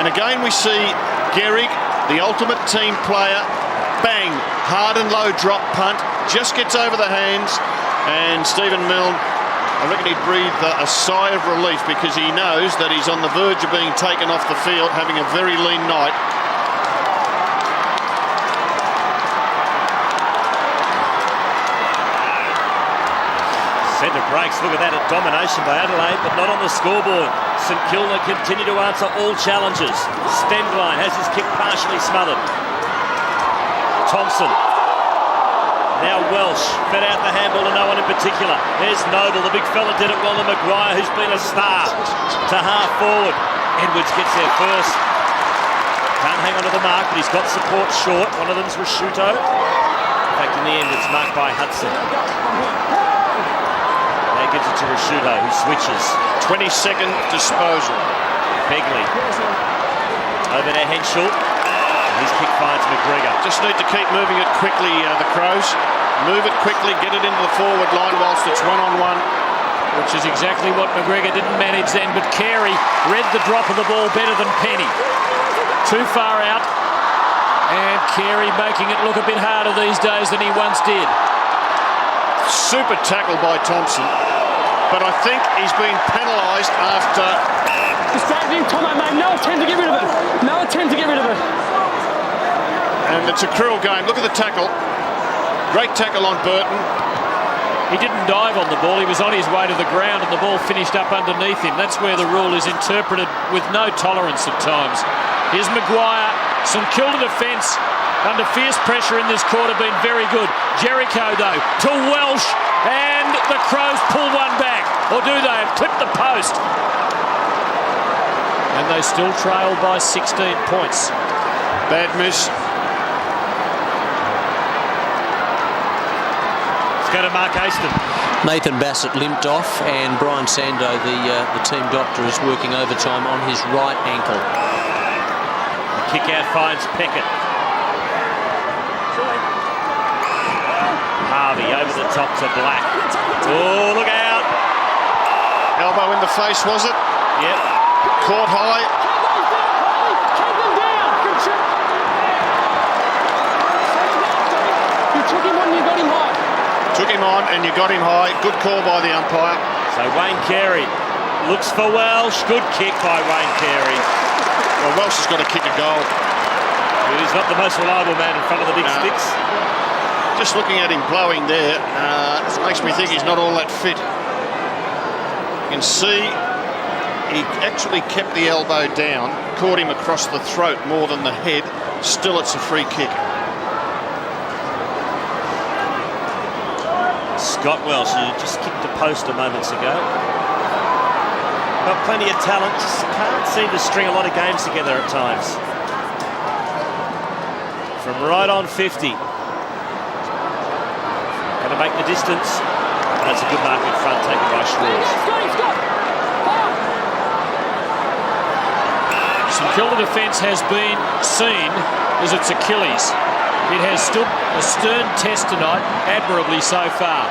And again, we see Gehrig, the ultimate team player, bang, hard and low drop punt, just gets over the hands, and Stephen Milne, I reckon he'd breathe a sigh of relief because he knows that he's on the verge of being taken off the field, having a very lean night. Centre breaks, look at that, domination by Adelaide, but not on the scoreboard. St Kilda continue to answer all challenges. Stendline has his kick partially smothered. Thompson. Now Welsh, fed out the handball to no one in particular. There's Noble, the big fella did it well to Maguire, who's been a star, to half forward. Edwards gets there first. Can't hang on to the mark, but he's got support short. One of them's Rashuto. In fact, in the end, it's marked by Hudson. Now gives it to Rashuto, who switches. 22nd disposal. Begley. Over to Henschel. His kick finds McGregor. Just need to keep moving it quickly, the Crows. Move it quickly, get it into the forward line whilst it's one-on-one. Which is exactly what McGregor didn't manage then, but Carey read the drop of the ball better than Penny. Too far out, and Carey making it look a bit harder these days than he once did. Super tackle by Thompson, but I think he's been penalised after... Distracting, Tomo, mate. No attempt to get rid of it. No attempt to get rid of it. And it's a cruel game. Look at the tackle. Great tackle on Burton. He didn't dive on the ball. He was on his way to the ground and the ball finished up underneath him. That's where the rule is interpreted with no tolerance at times. Here's Maguire. St Kilda defence under fierce pressure in this quarter, been very good. Jericho, though, to Welsh, and the Crows pull one back. Or do they? Have clipped the post. And they still trail by 16 points. Bad miss. Go to Mark Aston. Nathan Bassett limped off, and Brian Sando, the team doctor, is working overtime on his right ankle. The kick out finds Peckett. Harvey over the top to Black. Oh, look out! Elbow in the face, was it? Yep. Caught high. Keep them down. You took him on, you got him high. Took him on and you got him high. Good call by the umpire. So Wayne Carey looks for Welsh. Good kick by Wayne Carey. Well, Welsh has got to kick a goal. He's not the most reliable man in front of the big sticks. Just looking at him blowing there, it makes me think he's not all that fit. You can see he actually kept the elbow down, caught him across the throat more than the head. Still, it's a free kick. Scott Welsh, who just kicked a post a moments ago. Got plenty of talent, just can't seem to string a lot of games together at times. From right on 50. Going to make the distance. That's a good mark in front, taken by Schwartz. St Kilda defence has been seen as its Achilles. It has stood a stern test tonight, admirably so far.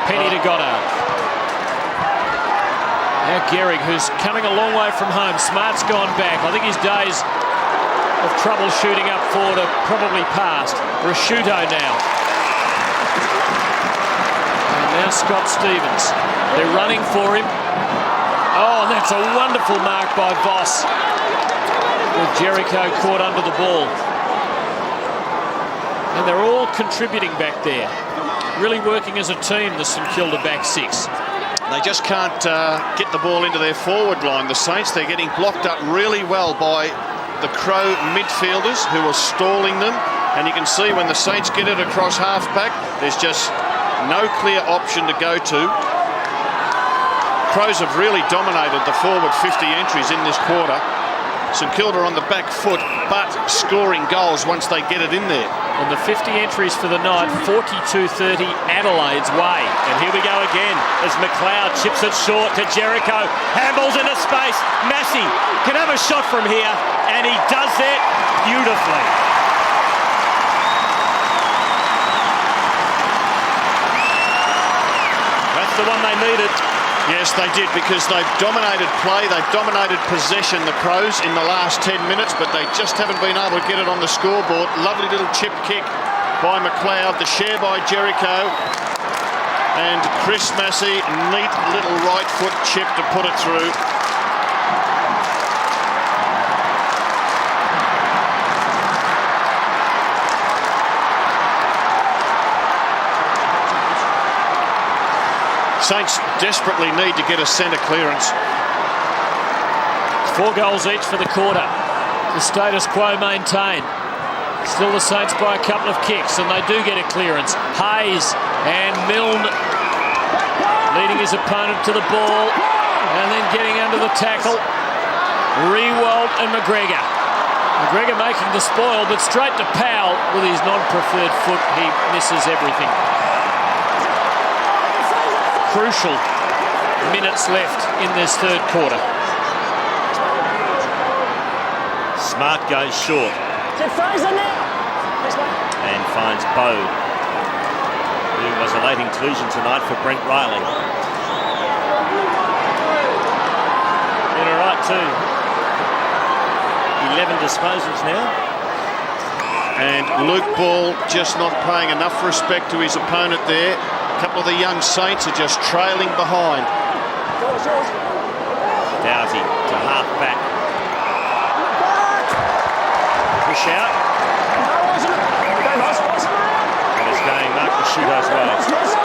Penny to Goddard. Now Gehrig, who's coming a long way from home. Smart's gone back. I think his days of troubleshooting up forward are probably past. Rashuto now. And now Scott Stevens. They're running for him. Oh, and that's a wonderful mark by Voss. With Jericho caught under the ball. And they're all contributing back there. Really working as a team, the St Kilda back six. They just can't get the ball into their forward line, the Saints. They're getting blocked up really well by the Crow midfielders who are stalling them. And you can see when the Saints get it across half-back, there's just no clear option to go to. Crows have really dominated the forward 50 entries in this quarter. St Kilda on the back foot, but scoring goals once they get it in there. And the 50 entries for the night, 42-30 Adelaide's way. And here we go again as McLeod chips it short to Jericho. Handballs into space. Massey can have a shot from here, and he does it beautifully. That's the one they needed. Yes, they did, because they've dominated play, they've dominated possession, the Crows, in the last 10 minutes, but they just haven't been able to get it on the scoreboard. Lovely little chip kick by McLeod, the share by Jericho, and Chris Massey, neat little right foot chip to put it through. Saints desperately need to get a centre clearance. 4 goals each for the quarter. The status quo maintained. Still the Saints by a couple of kicks, and they do get a clearance. Hayes and Milne leading his opponent to the ball, and then getting under the tackle. Riewoldt and McGregor. McGregor making the spoil, but straight to Powell with his non-preferred foot. He misses everything. Crucial minutes left in this third quarter. Smart goes short. And finds Bode, who was a late inclusion tonight for Brent Riley. Been all right too. 11 disposals now. And Luke Ball just not paying enough respect to his opponent there. A couple of the young Saints are just trailing behind. Doughty to half back. Push out. And it's going Mark Rashuto's way.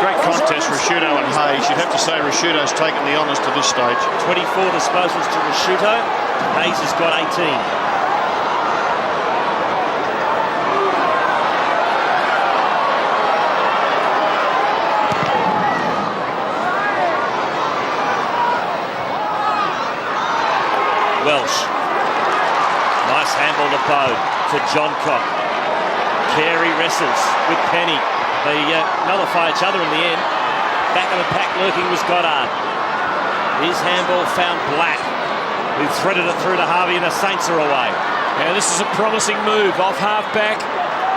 Great contest, Rashuto and Hayes. You'd have to say Rashuto's taken the honours to this stage. 24 disposals to Rashuto. Hayes has got 18. Welsh. Nice handball to Bode, to Johncock. Carey wrestles with Penny. They nullify each other in the end. Back of the pack lurking was Goddard. His handball found Black, who threaded it through to Harvey, and the Saints are away. Yeah, this is a promising move. Off half-back.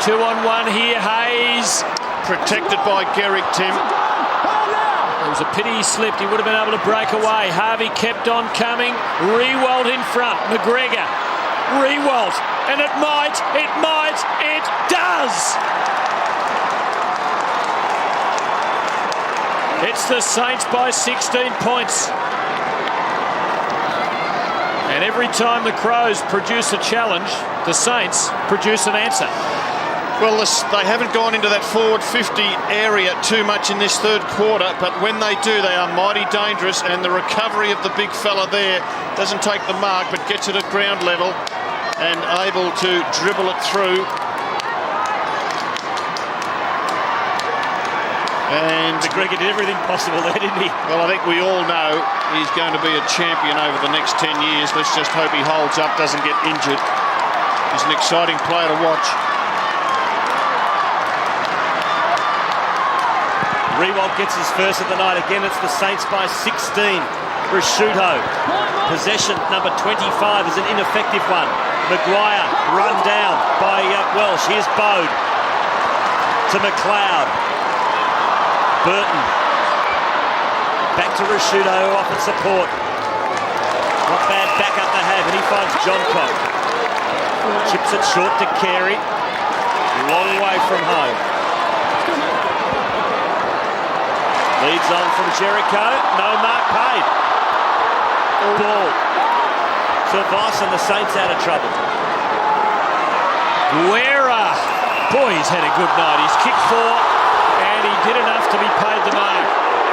2-on-1 here. Hayes. Protected by Garrick, Tim. It was a pity he slipped. He would have been able to break away. Harvey kept on coming. Riewoldt in front. McGregor. Riewoldt. And it does! It's the Saints by 16 points. And every time the Crows produce a challenge, the Saints produce an answer. Well, they haven't gone into that forward 50 area too much in this third quarter, but when they do, they are mighty dangerous, and the recovery of the big fella there doesn't take the mark, but gets it at ground level and able to dribble it through. And McGregor did everything possible there, didn't he? Well, I think we all know he's going to be a champion over the next 10 years. Let's just hope he holds up, doesn't get injured. He's an exciting player to watch. Riewoldt gets his first of the night. Again, it's the Saints by 16. Rashuto. Possession number 25 is an ineffective one. Maguire run down by Welsh. Here's Bode to McLeod. Burton. Back to Rashuto, who offered support. Not bad backup to have, and he finds Johncock. Chips it short to Carey. Long way from home. Leads on from Jericho. No mark paid. Ball to Voss, and the Saints out of trouble. Guerra. Boy, he's had a good night. He's kicked 4, and he did enough to be paid the mark.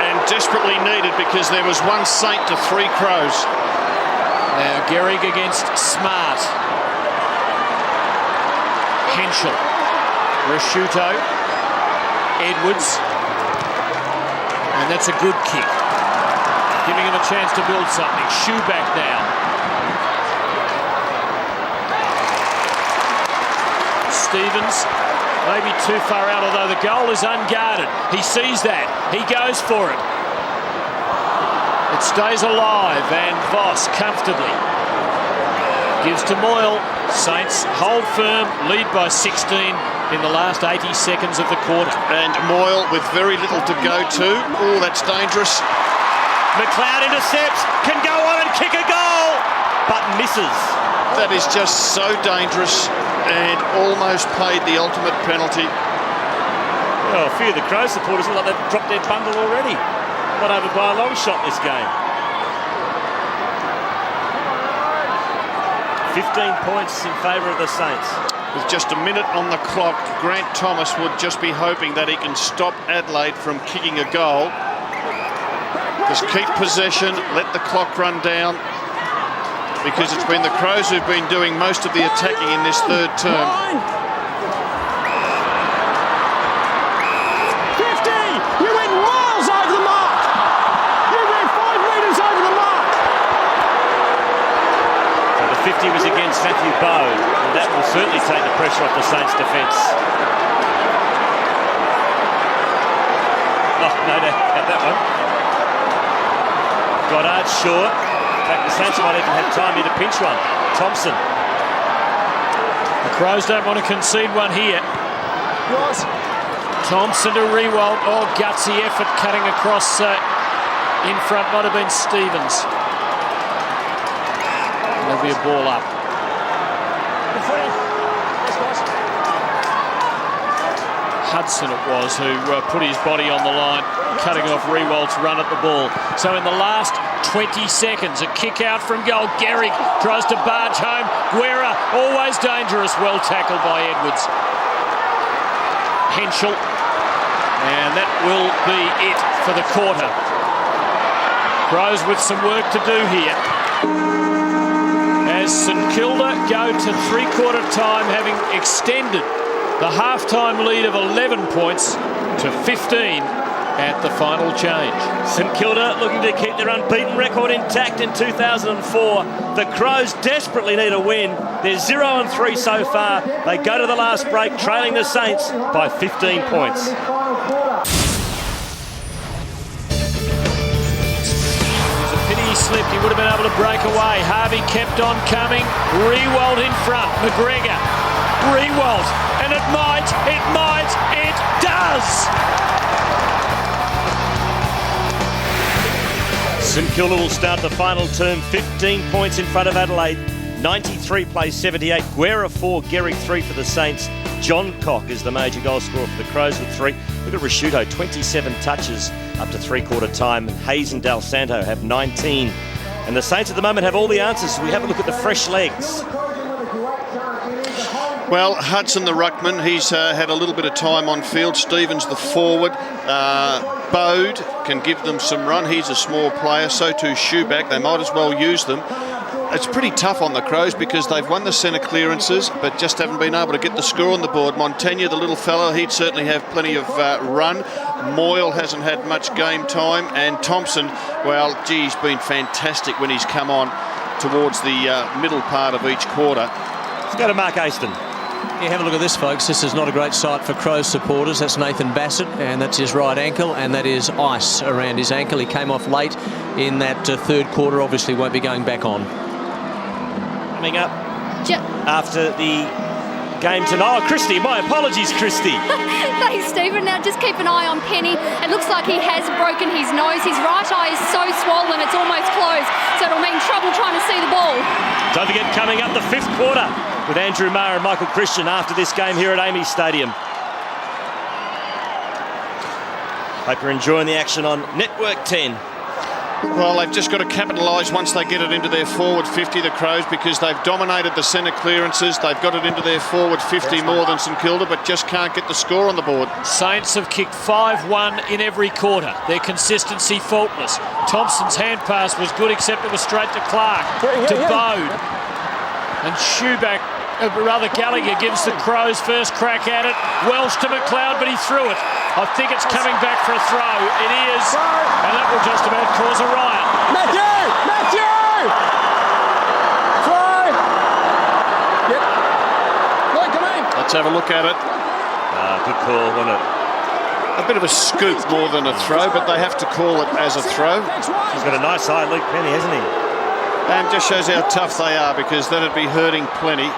And desperately needed, because there was 1 Saint to 3 Crows. Now Gehrig against Smart. Henschel. Rashuto. Edwards. And that's a good kick. Giving him a chance to build something. Shoe back now. Stevens. Maybe too far out, although the goal is unguarded. He sees that. He goes for it. It stays alive, and Voss comfortably gives to Moyle. Saints hold firm, lead by 16 in the last 80 seconds of the quarter. And Moyle with very little to go to. Oh, that's dangerous. McLeod intercepts, can go on and kick a goal, but misses. That is just so dangerous and almost paid the ultimate penalty. Well, a few of the Crows supporters look like they've dropped their bundle already. Not over by a long shot this game. 15 points in favour of the Saints. With just a minute on the clock, Grant Thomas would just be hoping that he can stop Adelaide from kicking a goal. Just keep possession, let the clock run down, because it's been the Crows who've been doing most of the attacking in this third term. 50! You went miles over the mark! You went 5 metres over the mark! So the 50 was against Matthew Bowe, and that will certainly take the pressure off the Saints' defence. Oh, no doubt about that one. Goddard short. In fact, the Saints might even have time here to pinch one. Thompson. The Crows don't want to concede one here. Thompson to Rewalt. Oh, gutsy effort cutting across in front. Might have been Stevens. There'll be a ball up. Hudson it was who put his body on the line, cutting off Rewalt's run at the ball. So in the last 20 seconds, a kick out from goal. Gehrig tries to barge home. Guerra, always dangerous. Well tackled by Edwards. Henschel. And that will be it for the quarter. Crows with some work to do here. As St Kilda go to three-quarter time, having extended the half-time lead of 11 points to 15 at the final change. St Kilda looking to keep their unbeaten record intact in 2004. The Crows desperately need a win. They're 0-3 so far. They go to the last break trailing the Saints by 15 points. It's a pity he slipped. He would have been able to break away. Harvey kept on coming. Rewalt in front. McGregor. Rewalt. And it does! St Kilda will start the final term 15 points in front of Adelaide. 93 plays 78. Guerra 4, Gehrig 3 for the Saints. John Cock is the major goal scorer for the Crows with 3. Look at Rashuto, 27 touches up to three-quarter time. Hayes and Del Santo have 19. And the Saints at the moment have all the answers. We have a look at the fresh legs. Well, Hudson the ruckman, he's had a little bit of time on field. Stevens the forward. Bode can give them some run. He's a small player, so too Shoeback. They might as well use them. It's pretty tough on the Crows because they've won the centre clearances but just haven't been able to get the score on the board. Montagna, the little fellow, he'd certainly have plenty of run. Moyle hasn't had much game time, and Thompson, well, gee, he's been fantastic when he's come on towards the middle part of each quarter. Let's go to Mark Aston. Yeah, have a look at this, folks. This is not a great sight for Crows supporters. That's Nathan Bassett, and that's his right ankle, and that is ice around his ankle. He came off late in that third quarter. Obviously won't be going back on. Coming up after the game tonight. Oh, Christy, my apologies, Christy. Thanks, Stephen. Now just keep an eye on Penny. It looks like he has broken his nose. His right eye is so swollen it's almost closed, so it'll mean trouble trying to see the ball. Don't forget, coming up the fifth quarter with Andrew Maher and Michael Christian after this game here at AAMI Stadium. Hope you're enjoying the action on Network 10. Well, they've just got to capitalise once they get it into their forward 50, the Crows, because they've dominated the centre clearances. They've got it into their forward 50 more than St Kilda, but just can't get the score on the board. Saints have kicked 5-1 in every quarter. Their consistency faultless. Thompson's hand pass was good, except it was straight to Clark, to Bode. And Shoeback, Gallagher gives the Crows first crack at it. Welsh to McLeod, but he threw it. I think it's coming back for a throw. It is, and that will just about cause a riot. Matthew! Try! Yep. Look, come in. Let's have a look at it. Good call, wasn't it? A bit of a scoop more than a throw, but they have to call it as a throw. He's got a nice eye, Luke Penny, hasn't he? And just shows how tough they are, because that'd be hurting plenty.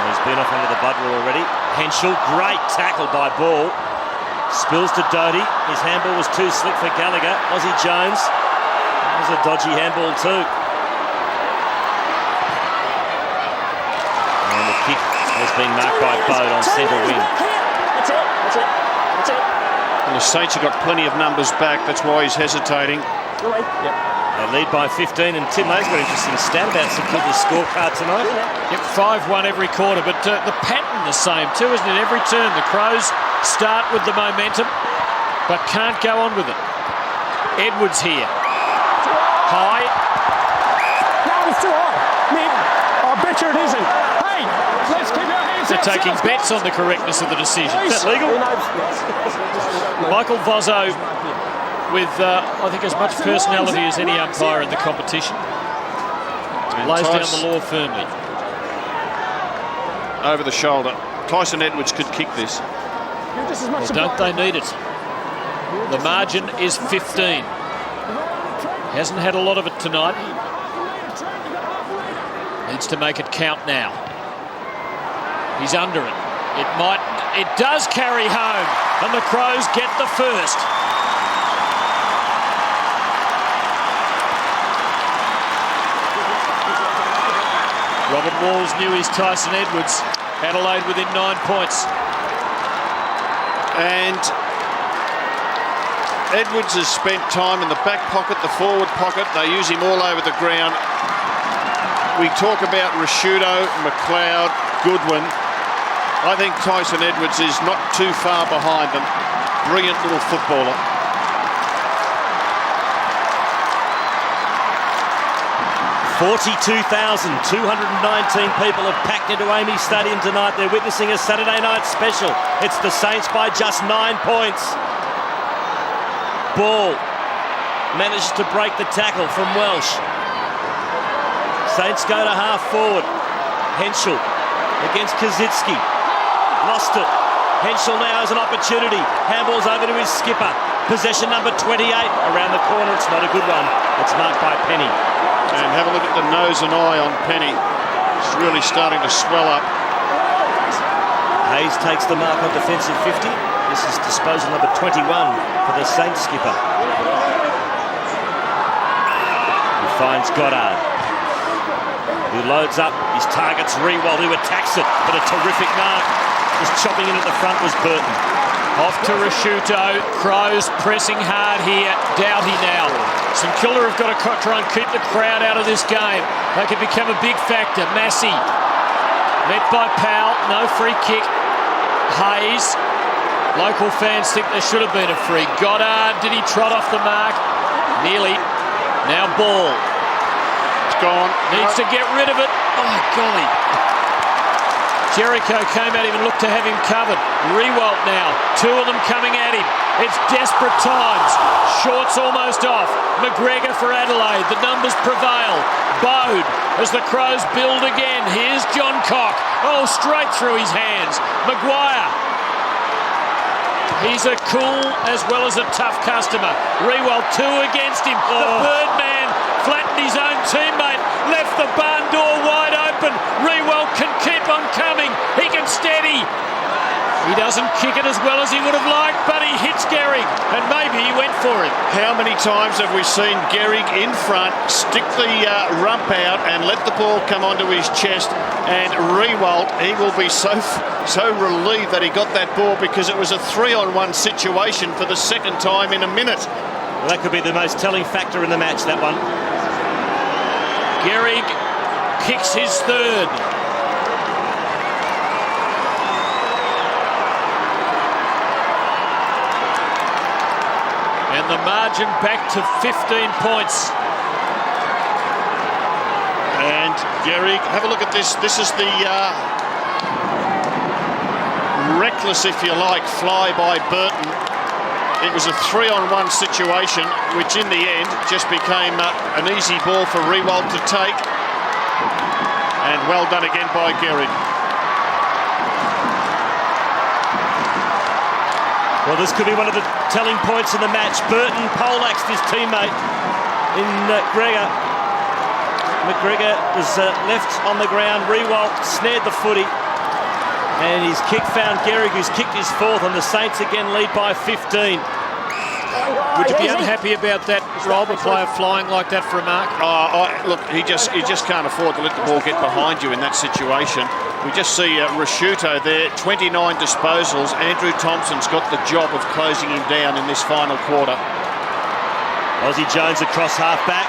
He's been off under the bud already. Henschel, great tackle by Ball. Spills to Doty. His handball was too slick for Gallagher. Aussie Jones. That was a dodgy handball too. And the kick has been marked by Bode on centre wing. That's it. That's it. That's it. And the Saints have got plenty of numbers back. That's why he's hesitating. Yep. They lead by 15, and Tim Lay's got an interesting stat about St Kilda's scorecard tonight. Yep, 5-1 every quarter, but the pattern the same too, isn't it? Every turn the Crows start with the momentum, but can't go on with it. Edwards here. High. No, it's too high. Nick, I bet you it isn't. Hey, let's keep our hands They're out. taking bets on the correctness of the decision. Is that legal? Who knows? Michael Vozzo with, I think, as much personality as any umpire in the competition. Lays down the law firmly. Over the shoulder. Tyson Edwards could kick this. You're just as much Well, don't they need it? The margin is 15. Hasn't had a lot of it tonight. Needs to make it count now. He's under it. It does carry home, and the Crows get the first. Robert Walls knew his Tyson Edwards. Adelaide within 9 points. And Edwards has spent time in the back pocket, the forward pocket. They use him all over the ground. We talk about Rashudo, McLeod, Goodwin. I think Tyson Edwards is not too far behind them. Brilliant little footballer. 42,219 people have packed into AAMI Stadium tonight. They're witnessing a Saturday night special. It's the Saints by just 9 points. Ball manages to break the tackle from Welsh. Saints go to half forward. Henschel against Kazitsky. Lost it. Henschel now has an opportunity. Handball's over to his skipper. Possession number 28 around the corner. It's not a good one. It's marked by Penny. And have a look at the nose and eye on Penny. It's really starting to swell up. Hayes takes the mark on defensive 50. This is disposal number 21 for the Saints skipper. He finds Goddard, who loads up. His target's Rewald, who attacks it, but a terrific mark. Just chopping in at the front was Burton. Off to Rashuto. Crows pressing hard here. Doughty now. St Kilda have got to try and keep the crowd out of this game. They could become a big factor. Massey met by Powell. No free kick. Hayes. Local fans think there should have been a free. Goddard, did he trot off the mark? Nearly. Now ball. It's gone. Needs to get rid of it. Oh, golly. Jericho came at him and looked to have him covered. Rewalt now. Two of them coming at him. It's desperate times. Short's almost off. McGregor for Adelaide. The numbers prevail. Bode as the Crows build again. Here's John Cock. Oh, straight through his hands. Maguire. He's a cool as well as a tough customer. Rewalt, two against him. The Birdman flattened his own teammate. Left the barn door wide open. Rewalt can keep on coming. He can steady. He doesn't kick it as well as he would have liked, but he hits Gehrig, and maybe he went for it. How many times have we seen Gehrig in front, stick the rump out and let the ball come onto his chest, and Rewalt, he will be so relieved that he got that ball because it was a 3-on-1 situation for the second time in a minute. Well, that could be the most telling factor in the match, that one. Gehrig kicks his third. And the margin back to 15 points. And Gehrig, have a look at this. This is the reckless, if you like, fly by Burton. It was a 3-on-1 situation, which in the end just became an easy ball for Rewalt to take. And well done again by Gehrig. Well, this could be one of the telling points in the match. Burton poleaxed his teammate in McGregor. McGregor was left on the ground. Rewalt snared the footy. And his kick found Gehrig, who's kicked his fourth, and the Saints again lead by 15. Would you be unhappy about that, Rob, a player flying like that for a mark? Look, he just can't afford to let the ball get behind you in that situation. We just see Rashuto there, 29 disposals. Andrew Thompson's got the job of closing him down in this final quarter. Aussie Jones across half back.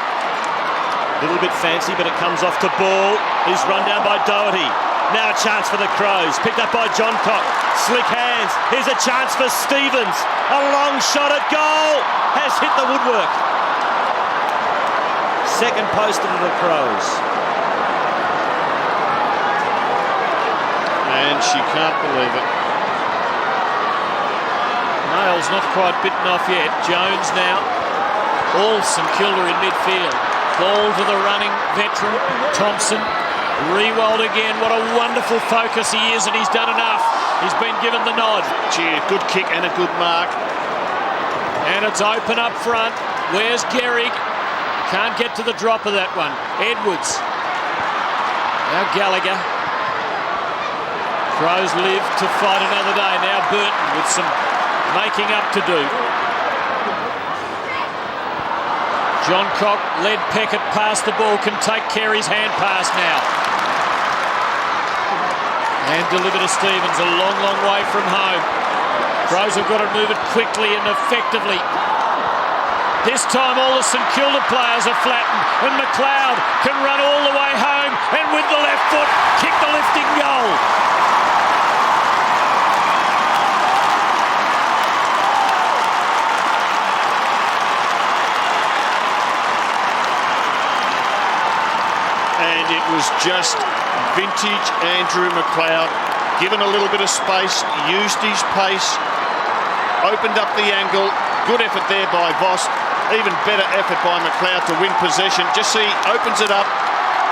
A little bit fancy, but it comes off to Ball. He's run down by Doherty. Now a chance for the Crows. Picked up by John Cock. Slick hands. Here's a chance for Stevens. A long shot at goal. Has hit the woodwork. Second post to the Crows. And she can't believe it. Nail's not quite bitten off yet. Jones now. All St Kilda in midfield. Ball to the running veteran, Thompson. Rewald again. What a wonderful focus he is, and he's done enough. He's been given the nod. Gee, a good kick and a good mark. And it's open up front. Where's Gehrig? Can't get to the drop of that one. Edwards. Now Gallagher. Crows live to fight another day. Now Burton with some making up to do. John Cock led Peckett past the ball, can take Carey's hand pass now. And deliver to Stevens, a long, long way from home. Crows have got to move it quickly and effectively. This time all the St Kilda players are flattened, and McLeod can run all the way home and with the left foot kick the lifting goal. And it was just vintage Andrew McLeod, given a little bit of space, used his pace, opened up the angle. Good effort there by Voss. Even better effort by McLeod to win possession. Just see, opens it up,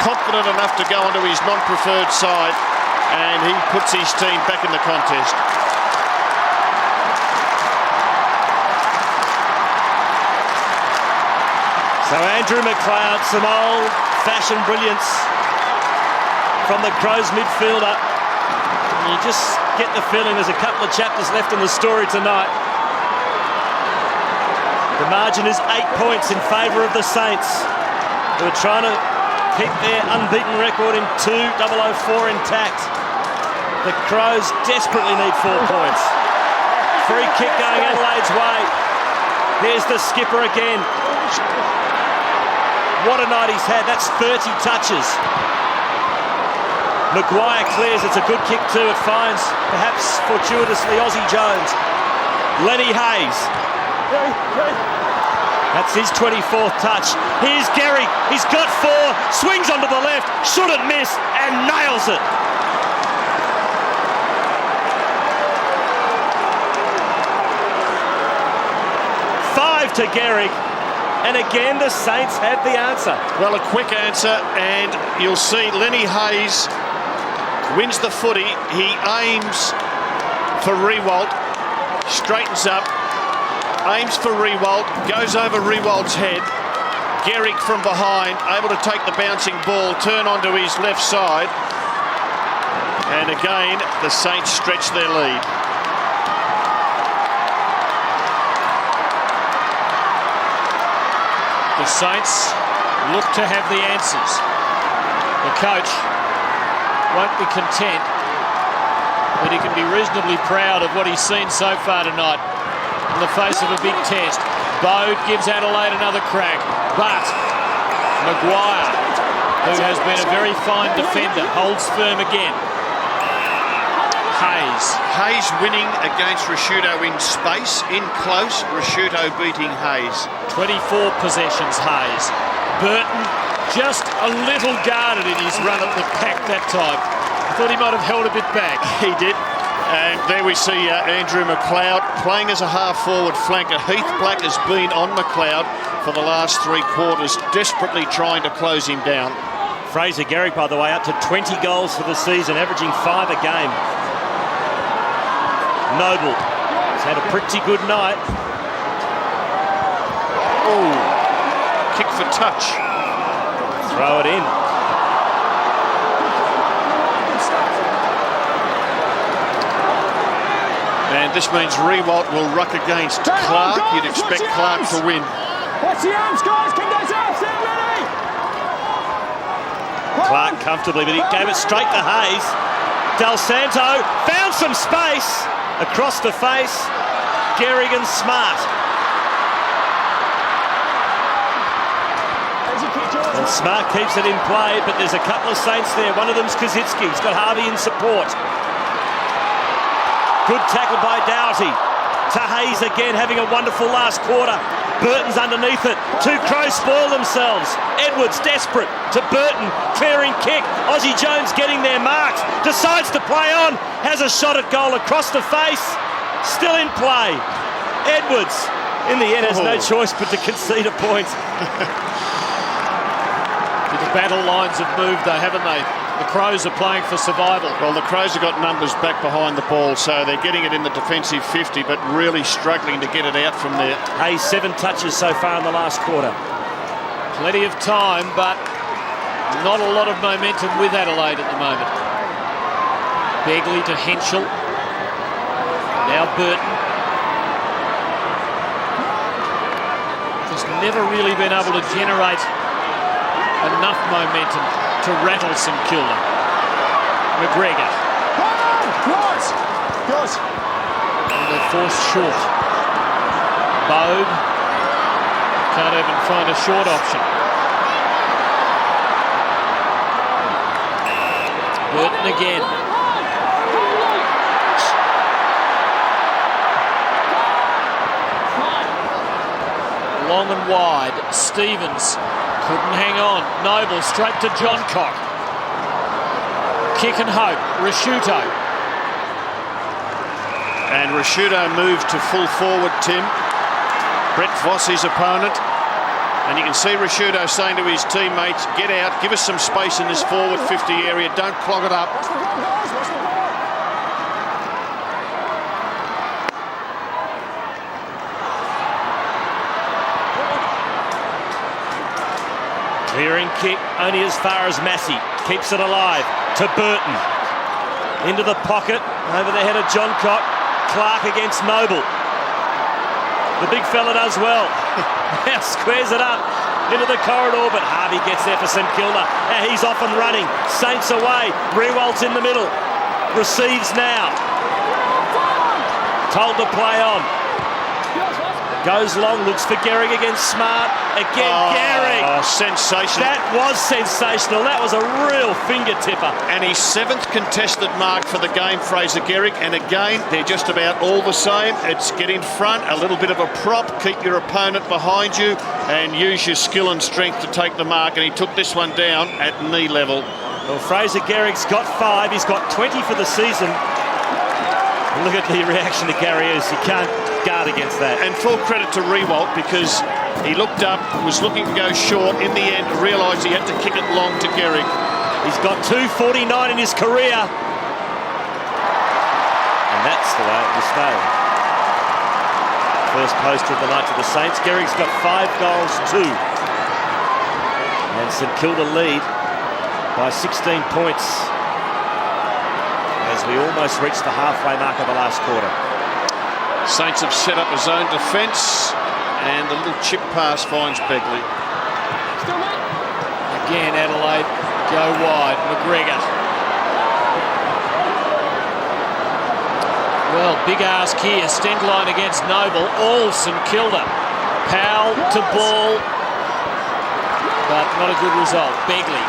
confident enough to go onto his non-preferred side, and he puts his team back in the contest. So Andrew McLeod, some old-fashioned brilliance from the Crows midfielder. And you just get the feeling there's a couple of chapters left in the story tonight. The margin is 8 points in favour of the Saints, who are trying to keep their unbeaten record in 2004 intact. The Crows desperately need 4 points. Free kick going Adelaide's way. Here's the skipper again. What a night he's had. That's 30 touches. Maguire clears. It's a good kick too. It finds, perhaps fortuitously, Aussie Jones. Lenny Hayes. That's his 24th touch. Here's Gehrig. He's got 4. Swings onto the left. Shouldn't miss and nails it. Five to Gehrig. And again, the Saints had the answer. Well, a quick answer, and you'll see Lenny Hayes wins the footy. He aims for Rewalt, straightens up, aims for Rewalt, goes over Rewalt's head. Gehrig from behind, able to take the bouncing ball, turn onto his left side. And again, the Saints stretch their lead. The Saints look to have the answers. The coach won't be content, but he can be reasonably proud of what he's seen so far tonight in the face of a big test. Bode gives Adelaide another crack, but Maguire, who has been a very fine defender, holds firm again. Hayes winning against Rashuto in space, in close. Rashuto beating Hayes. 24 possessions, Hayes. Burton just a little guarded in his run at the pack that time. I thought he might have held a bit back. He did. And there we see Andrew McLeod playing as a half-forward flanker. Heath Black has been on McLeod for the last 3 quarters, desperately trying to close him down. Fraser Gehrig, by the way, up to 20 goals for the season, averaging 5 a game. Noble has had a pretty good night. Oh, kick for touch. Throw it in. And this means Rewalt will ruck against Clark. You'd expect Clark to win. Watch the arms, guys. Keep those arms there, ready. Clark comfortably, but he gave it straight to Hayes. Del Santo found some space across the face. Gehrig and Smart. And Smart keeps it in play, but there's a couple of Saints there. One of them's Kazitsky. He's got Harvey in support. Good tackle by Doughty. To Hayes again, having a wonderful last quarter. Burton's underneath it. Two Crows spoil themselves. Edwards desperate to Burton. Clearing kick. Aussie Jones getting there. Marks. Decides to play on. Has a shot at goal across the face. Still in play. Edwards, in the end, has no choice but to concede a point. The battle lines have moved though, haven't they? The Crows are playing for survival. Well, the Crows have got numbers back behind the ball, so they're getting it in the defensive 50, but really struggling to get it out from there. Hayes 7 touches so far in the last quarter. Plenty of time, but not a lot of momentum with Adelaide at the moment. Begley to Henschel. Now Burton. Just never really been able to generate enough momentum to rattle St Kilda. McGregor. And they're forced short. Bode can't even find a short option. Burton again. Long and wide. Stevens couldn't hang on. Noble straight to John Cock. Kick and hope. Rasciuto. And Rasciuto moved to full forward, Tim. Brett Voss, his opponent. And you can see Rasciuto saying to his teammates, get out, give us some space in this forward 50 area, don't clog it up. Clearing kick only as far as Massey. Keeps it alive to Burton. Into the pocket, over the head of John Cock. Clark against Noble. The big fella does well. Now squares it up into the corridor, but Harvey gets there for St Kilda. Now he's off and running. Saints away. Rewalt's in the middle. Receives now. Told to play on. Goes long, looks for Gehrig against Smart. Again, Gehrig. Oh, sensational. That was sensational. That was a real finger tipper. And his 7th contested mark for the game, Fraser Gehrig. And again, they're just about all the same. It's get in front, a little bit of a prop, keep your opponent behind you, and use your skill and strength to take the mark. And he took this one down at knee level. Well, Fraser Gehrig's got 5. He's got 20 for the season. Look at the reaction to Gary Hughes. You can't guard against that. And full credit to Rewalt, because he looked up, was looking to go short. In the end, realised he had to kick it long to Gehrig. He's got 249 in his career. And that's the way it will stay. First poster of the night to the Saints. Gehrig's got 5 goals, 2. And St Kilda lead by 16 points as we almost reach the halfway mark of the last quarter. Saints have set up a zone defence, and the little chip pass finds Begley. Again, Adelaide go wide. McGregor. Well, big ask here. Stendline against Noble. All St Kilda. Powell to ball, but not a good result. Begley.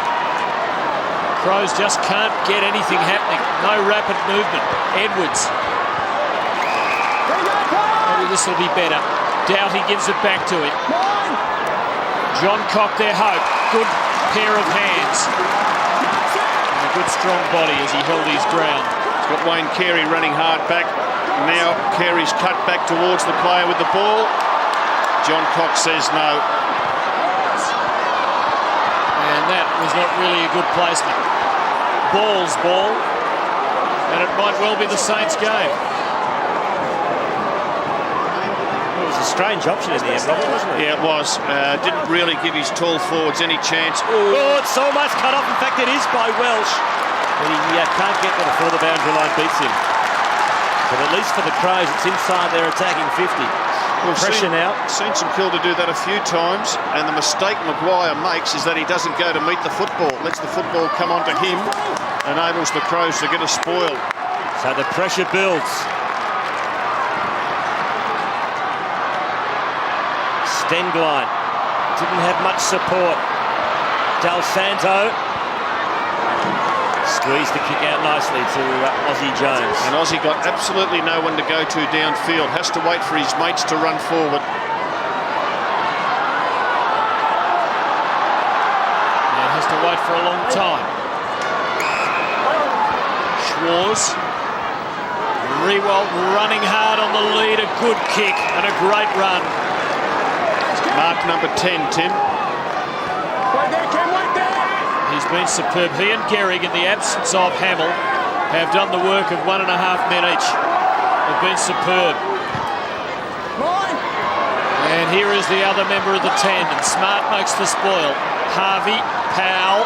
Crows just can't get anything happening. No rapid movement. Edwards. Maybe this will be better. Doughty gives it back to him. John Cock, their hope. Good pair of hands. And a good strong body as he held his ground. He's got Wayne Carey running hard back. Now Carey's cut back towards the player with the ball. John Cock says no. And that was not really a good placement. Ball's ball. And it might well be the Saints' game. It was a strange option in the end, Robert, wasn't it? Yeah, it was. Didn't really give his tall forwards any chance. Oh, it's almost cut off. In fact, it is by Welsh. But he can't get there before the boundary line beats him. But at least for the Crows, it's inside their attacking 50. Pressure now. Seen St Kilda do that a few times, and the mistake Maguire makes is that he doesn't go to meet the football. Lets the football come onto him, enables the Crows to get a spoil. So the pressure builds. Stenglein didn't have much support. Del Santo squeezed the kick out nicely to Aussie Jones. And Aussie got absolutely no one to go to downfield. Has to wait for his mates to run forward. Yeah, has to wait for a long time. Schwarz. Rewalt running hard on the lead. A good kick and a great run. Mark number 10, Tim. He's been superb. He and Gehrig, in the absence of Hamill, have done the work of 1.5 men each. They've been superb. And here is the other member of the tandem. Smart makes the spoil. Harvey, Powell.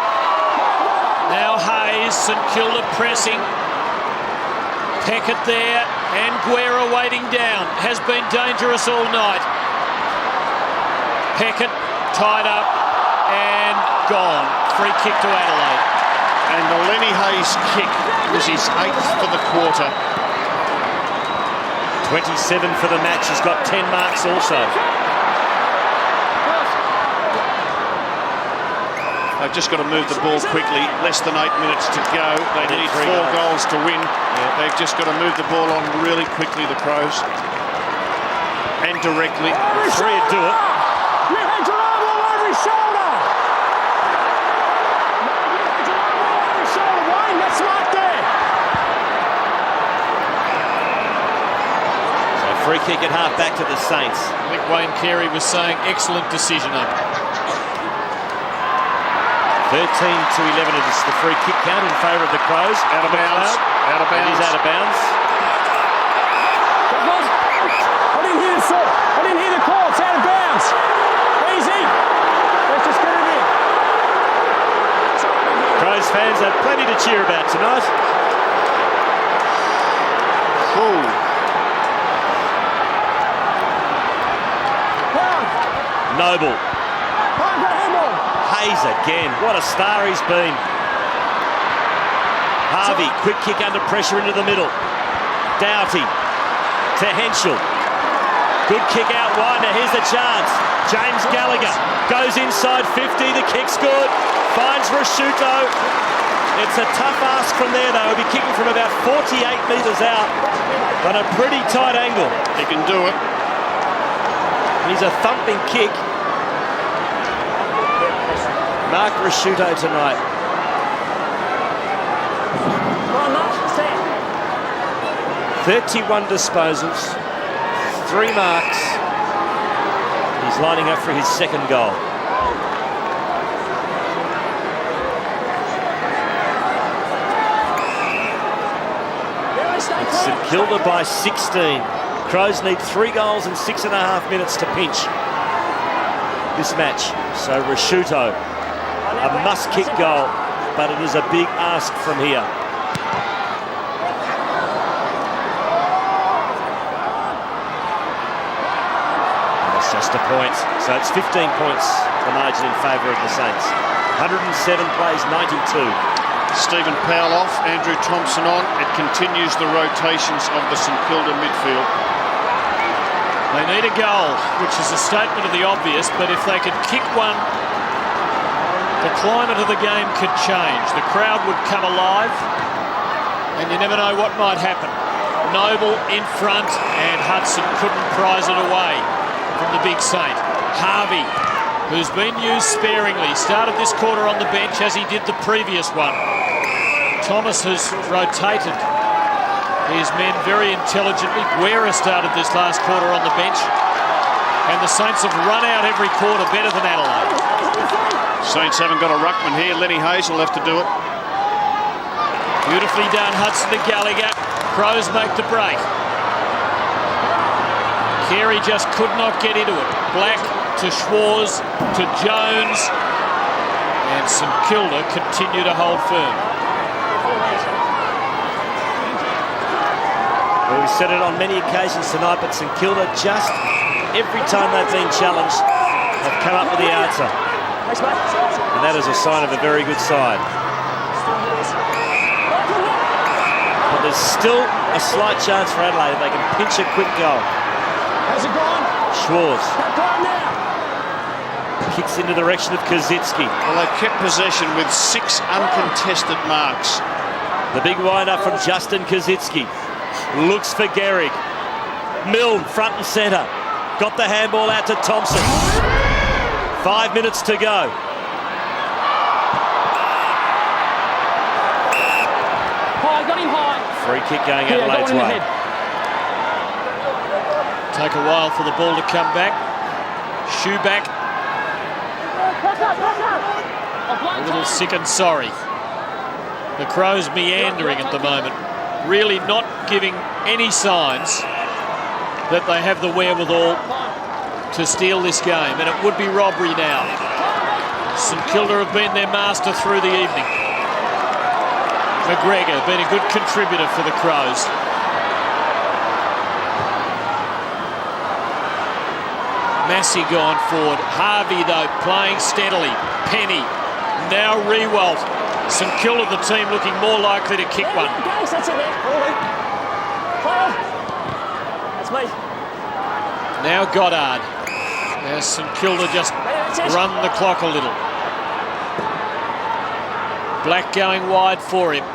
Now Hayes, St Kilda pressing. Peckett there, and Guerra waiting down. Has been dangerous all night. Peckett tied up and gone. Free kick to Adelaide. And the Lenny Hayes kick was his 8th for the quarter. 27 for the match. He's got 10 marks also. They've just got to move the ball quickly. Less than 8 minutes to go. They need 4 goals to win. Yeah. They've just got to move the ball on really quickly, the Crows. And directly. 3 would do it. Free kick at half back to the Saints. I think Wayne Carey was saying excellent decision up. 13 to 11 is the free kick count in favour of the Crows. Out of bounds. Out of bounds. It is out of bounds. I didn't hear the call. I didn't hear the call. It's out of bounds. Easy. Let's just get it in. Crows fans have plenty to cheer about tonight. Ooh. Noble. Hayes again. What a star he's been. Harvey, quick kick under pressure into the middle. Doughty to Henschel. Good kick out wide. Now here's the chance. James Gallagher goes inside 50. The kick's good. Finds Rashuto. It's a tough ask from there, though. He'll be kicking from about 48 metres out on a pretty tight angle. He can do it. He's a thumping kick. Mark Rashuto tonight. 31 disposals, 3 marks. He's lining up for his second goal. It's St Kilda by 16. Crows need 3 goals in 6.5 minutes to pinch this match. So Rashuto, a must-kick goal, but it is a big ask from here. And that's just a point. So it's 15 points, the margin in favour of the Saints. 107 plays 92. Stephen Powell off, Andrew Thompson on. It continues the rotations of the St Kilda midfield. They need a goal, which is a statement of the obvious, but if they could kick one, the climate of the game could change. The crowd would come alive, and you never know what might happen. Noble in front, and Hudson couldn't prize it away from the big Saint. Harvey, who's been used sparingly, started this quarter on the bench as he did the previous one. Thomas has rotated his men very intelligently. Guerra started this last quarter on the bench, and the Saints have run out every quarter better than Adelaide. Saints haven't got a ruckman here. Lenny Hayes will have to do it. Beautifully done, Hudson to Gallagher. Crows make the break. Carey just could not get into it. Black to Schwarz to Jones, and St Kilda continue to hold firm. Well, we've said it on many occasions tonight, but St Kilda, just every time they've been challenged, have come up with the answer. And that is a sign of a very good side. But there's still a slight chance for Adelaide if they can pinch a quick goal. How's it gone? Schwarz Now. kicks in the direction of Kazitsky. Well, they've kept possession with 6 uncontested marks. The big wind-up from Justin Kazitsky. Looks for Gehrig. Milne, front and centre. Got the handball out to Thompson. 5 minutes to go. High, got him high. Free kick going Adelaide's got one in the way. head. Take a while for the ball to come back. Shoe back. A little sick and sorry. The Crows meandering at the moment. Really not giving any signs that they have the wherewithal to steal this game. And it would be robbery now. St Kilda have been their master through the evening. McGregor been a good contributor for the Crows. Massey gone forward. Harvey, though, playing steadily. Penny. Now Rewalt. St Kilda, the team, looking more likely to kick one. That's it there. That's me. Now Goddard. As St Kilda just run the clock a little. Black going wide for him.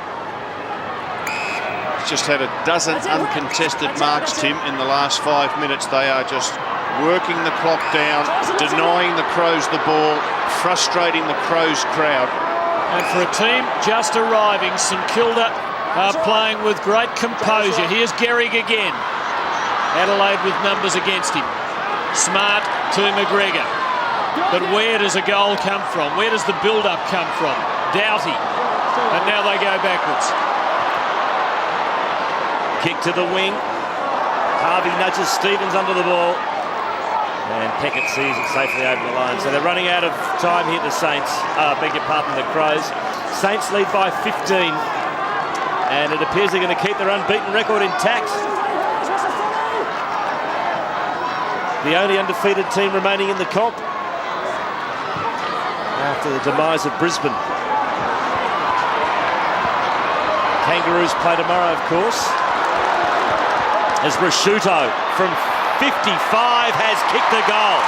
He's just had a dozen uncontested marks, Tim, in the last 5 minutes. They are just working the clock down, denying the Crows the ball, frustrating the Crows crowd. And for a team just arriving, St Kilda are playing with great composure. Here's Gehrig again. Adelaide with numbers against him. Smart to McGregor. But where does a goal come from? Where does the build-up come from? Doughty. And now they go backwards. Kick to the wing. Harvey nudges Stevens under the ball. And Peckett sees it safely over the line. So they're running out of time here, the Saints. Beg your pardon, the Crows. Saints lead by 15. And it appears they're going to keep their unbeaten record intact. The only undefeated team remaining in the comp after the demise of Brisbane. Kangaroos play tomorrow, of course. As Rashuto from 55 has kicked a goal.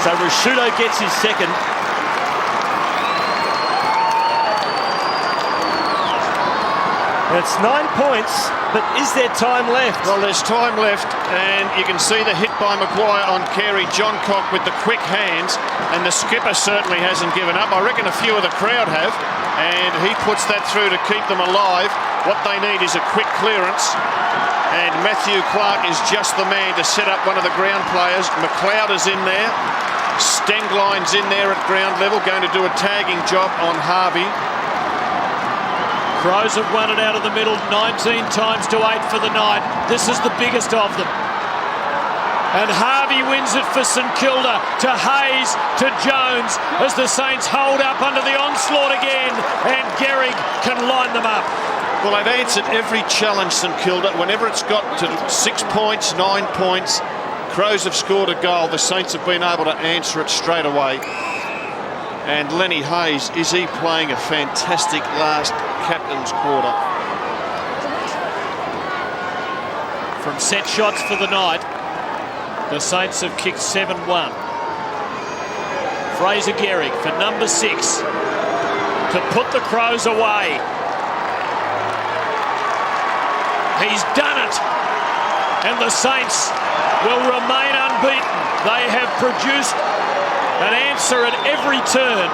So Rashuto gets his second. It's 9 points, but is there time left? Well, there's time left, and you can see the hit by Maguire on Carey. John Cock with the quick hands, and the skipper certainly hasn't given up. I reckon a few of the crowd have, and he puts that through to keep them alive. What they need is a quick clearance, and Matthew Clark is just the man to set up one of the ground players. McLeod is in there. Stengline's in there at ground level, going to do a tagging job on Harvey. Crows have won it out of the middle 19 times to 8 for the night. This is the biggest of them. And Harvey wins it for St Kilda to Hayes to Jones as the Saints hold up under the onslaught again, and Gehrig can line them up. Well, they've answered every challenge, St Kilda. Whenever it's got to 6 points, 9 points, Crows have scored a goal. The Saints have been able to answer it straight away. And Lenny Hayes, is he playing a fantastic last captain's quarter? From set shots for the night, the Saints have kicked 7-1. Fraser Gehrig for number 6 to put the Crows away. He's done it, and the Saints will remain unbeaten. They have produced an answer at every turn,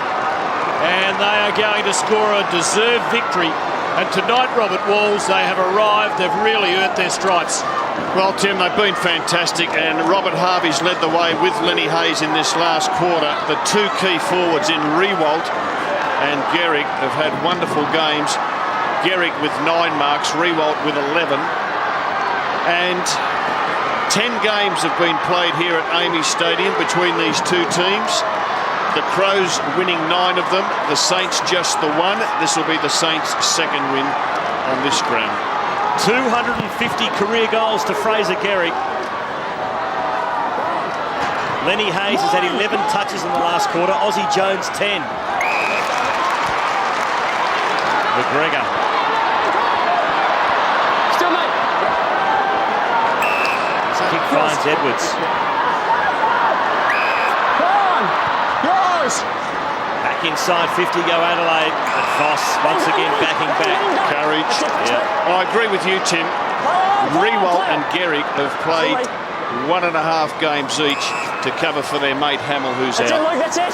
and they are going to score a deserved victory. And tonight, Robert Walls, they have arrived. They've really earned their stripes. Well, Tim, they've been fantastic, and Robert Harvey's led the way with Lenny Hayes in this last quarter. The two key forwards in Rewalt and Gehrig have had wonderful games. Gehrig with 9 marks, Rewalt with 11. And 10 games have been played here at Amy Stadium between these two teams. The Crows winning 9 of them, the Saints just the 1. This will be the Saints' second win on this ground. 250 career goals to Fraser Gehrig. Lenny Hayes has had 11 touches in the last quarter. Aussie Jones 10. McGregor. Still, mate. Kick finds Edwards. Back inside 50 go Adelaide, and Voss once again backing back. Courage. Yeah. I agree with you, Tim. Rewalt and Gehrig have played 1.5 games each to cover for their mate Hamill, who's out. That's it.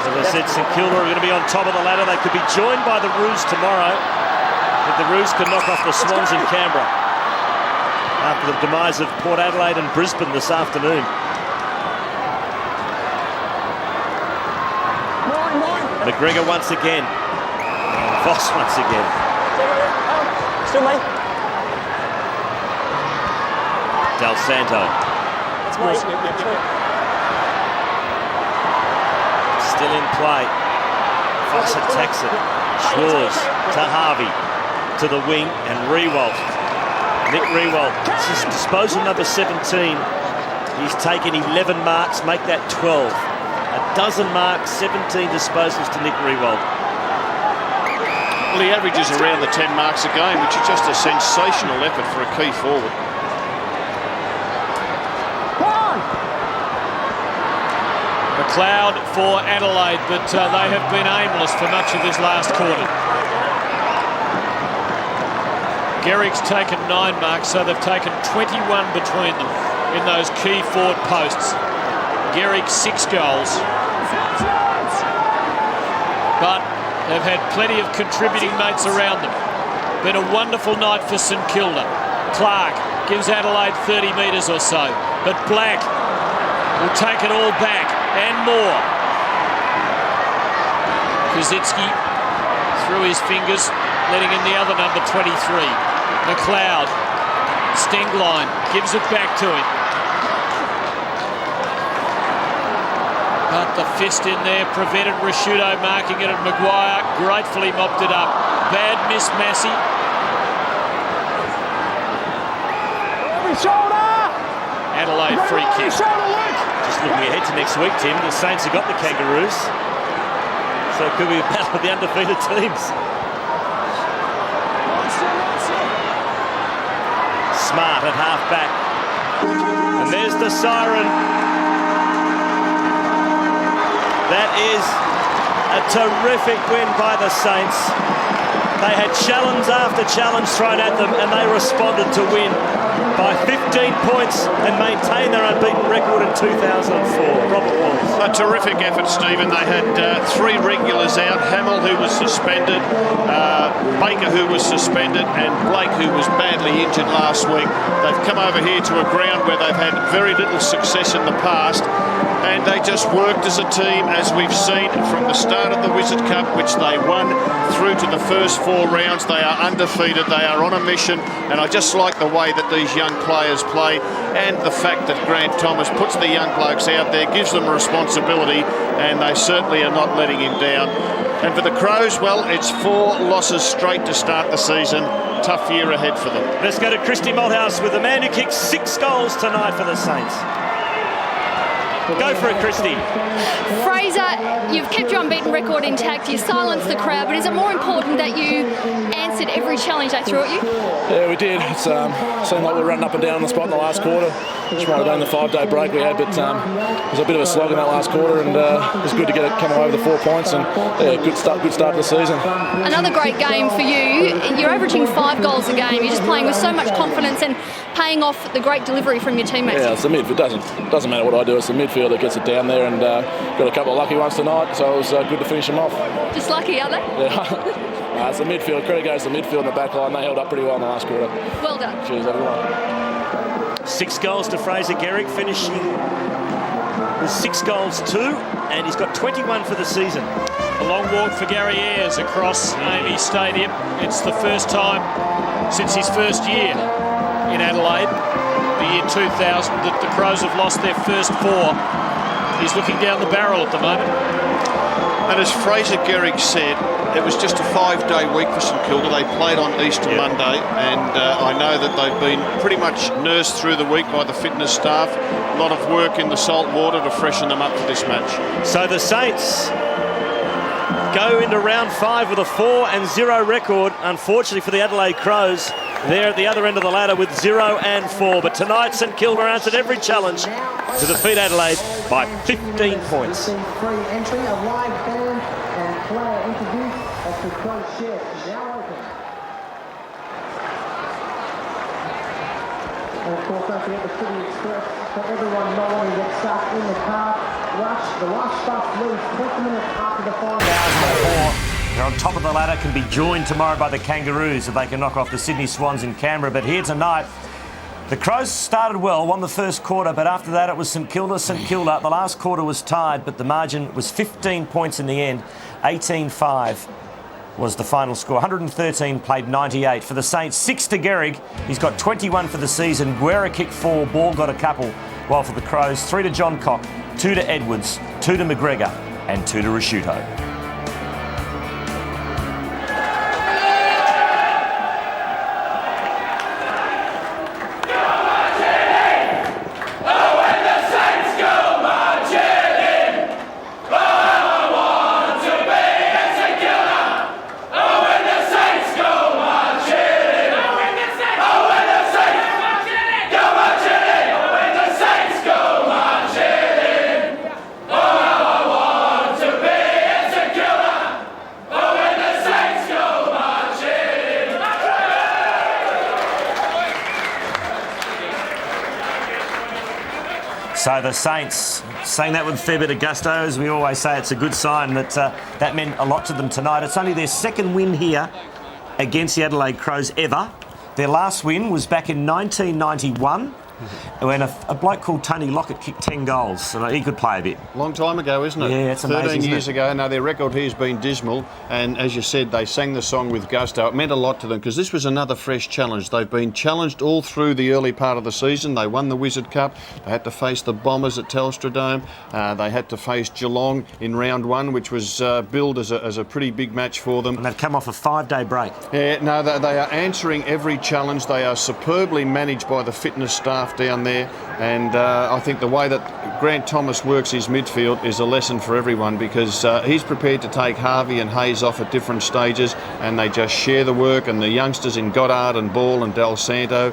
As I said, St Kilda are going to be on top of the ladder. They could be joined by the Roos tomorrow, but the Roos could knock off the Swans in Canberra after the demise of Port Adelaide and Brisbane this afternoon. McGregor once again. Voss once again. Still, mate. Del Santo. Still in play. Voss attacks it. Schwarz to Harvey. To the wing and Rewalt. Nick Rewalt, this is disposal number 17. He's taken 11 marks, make that 12. A dozen marks, 17 disposals to Nick Rewalt. Well, he averages around the 10 marks a game, which is just a sensational effort for a key forward. McLeod for Adelaide, but they have been aimless for much of this last quarter. Gehrig's taken 9 marks, so they've taken 21 between them in those key forward posts. Gehrig 6 goals. But they've had plenty of contributing mates around them. Been a wonderful night for St Kilda. Clark gives Adelaide 30 metres or so, but Black will take it all back and more. Kosicki through his fingers, letting in the other number 23. McLeod, Stengline gives it back to him. But the fist in there prevented Rashudo marking it, and Maguire gratefully mopped it up. Bad miss, Massey. Adelaide free kick. Just looking ahead to next week, Tim, the Saints have got the Kangaroos. So it could be a battle of the undefeated teams. Smart at half back. And there's the siren. That is a terrific win by the Saints. They had challenge after challenge thrown at them, and they responded to win by 15 points and maintain their unbeaten record in 2004. Robert Walls. A terrific effort, Stephen. They had 3 regulars out. Hamill, who was suspended, Baker, who was suspended, and Blake, who was badly injured last week. They've come over here to a ground where they've had very little success in the past, and they just worked as a team, as we've seen from the start of the Wizard Cup, which they won, through to the first 4 rounds. They are undefeated. They are on a mission, and I just like the way that these young players play, and the fact that Grant Thomas puts the young blokes out there, gives them responsibility, and they certainly are not letting him down. And for the Crows, well, it's 4 losses straight to start the season. Tough year ahead for them. Let's go to Christy Malthouse with the man who kicked 6 goals tonight for the Saints. Go for it, Christy. Fraser, you've kept your unbeaten record intact. You silenced the crowd, but is it more important that you answered every challenge they threw at you? Yeah, we did. It seemed like we were running up and down on the spot in the last quarter. Just might have been the 5-day break we had, but it was a bit of a slog in that last quarter, and it was good to get it coming over the 4 points, and yeah, good start to the season. Another great game for you. You're averaging 5 goals a game. You're just playing with so much confidence and paying off the great delivery from your teammates. Yeah, it's the midfield. It doesn't matter what I do. It's the midfield that gets it down there, and got a couple of lucky ones tonight, so it was good to finish them off. Just lucky, are they? Yeah. It's the midfield. Credit goes to the midfield and the back line. They held up pretty well in the last quarter. Well done. Cheers, everyone. 6 goals to Fraser Gehrig, finishing with 6 goals too, and he's got 21 for the season. A long walk for Gary Ayres across AAMI Stadium. It's the first time since his first year in Adelaide the year 2000 that the Crows have lost their first 4. He's looking down the barrel at the moment. And as Fraser Gehrig said, it was just a 5-day week for St Kilda. They played on Easter Monday, and I know that they've been pretty much nursed through the week by the fitness staff. A lot of work in the salt water to freshen them up for this match. So the Saints go into round 5 with a 4-0 record. Unfortunately for the Adelaide Crows, they're at the other end of the ladder with 0-4. But tonight, St Kilda answered every challenge to defeat Adelaide by 15 points. Free entry, a live band and player interview as the Crow shift now open. And of course, don't forget the City Express for everyone not wanting to get stuck in the car. The rush starts leaves 20 minutes after the final. 2004. They're on top of the ladder, can be joined tomorrow by the Kangaroos if they can knock off the Sydney Swans in Canberra. But here tonight, the Crows started well, won the first quarter, but after that it was St Kilda. The last quarter was tied, but the margin was 15 points in the end. 18-5 was the final score. 113 played 98. For the Saints, 6 to Gehrig. He's got 21 for the season. Guerra kicked 4, Ball got a couple. While for the Crows, 3 to John Cock, 2 to Edwards, 2 to McGregor and 2 to Rasciuto. So the Saints, saying that with a fair bit of gusto, as we always say, it's a good sign that that meant a lot to them tonight. It's only their second win here against the Adelaide Crows ever. Their last win was back in 1991 when a bloke called Tony Lockett kicked 10 goals. So he could play a bit. Long time ago, isn't it? Yeah, it's amazing. 13 years ago. Now, their record here has been dismal. And as you said, they sang the song with gusto. It meant a lot to them because this was another fresh challenge. They've been challenged all through the early part of the season. They won the Wizard Cup. They had to face the Bombers at Telstra Dome. They had to face Geelong in round 1, which was billed as a pretty big match for them. And they've come off a 5-day break. Yeah, no, they are answering every challenge. They are superbly managed by the fitness staff down there. And I think the way that Grant Thomas works his midfield is a lesson for everyone because he's prepared to take Harvey and Hayes off at different stages and they just share the work. And the youngsters in Goddard and Ball and Del Santo,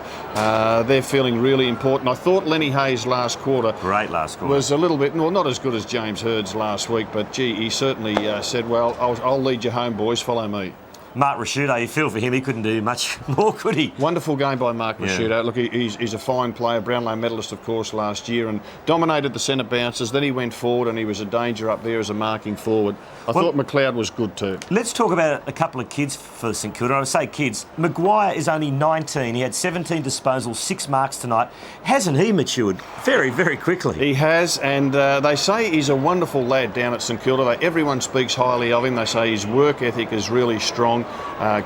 they're feeling really important. I thought Lenny Hayes' last quarter, great last quarter, was a little bit, well, not as good as James Hurd's last week, but gee, he certainly said, well, I'll lead you home, boys, follow me. Mark Rasciuto, you feel for him, he couldn't do much more, could he? Wonderful game by Mark Rasciuto. Yeah. Look, he's a fine player, Brownlow medalist, of course, last year, and dominated the centre bounces. Then he went forward and he was a danger up there as a marking forward. I thought McLeod was good too. Let's talk about a couple of kids for St Kilda. I would say kids. Maguire is only 19. He had 17 disposals, 6 marks tonight. Hasn't he matured very, very quickly? He has, and they say he's a wonderful lad down at St Kilda. Everyone speaks highly of him. They say his work ethic is really strong.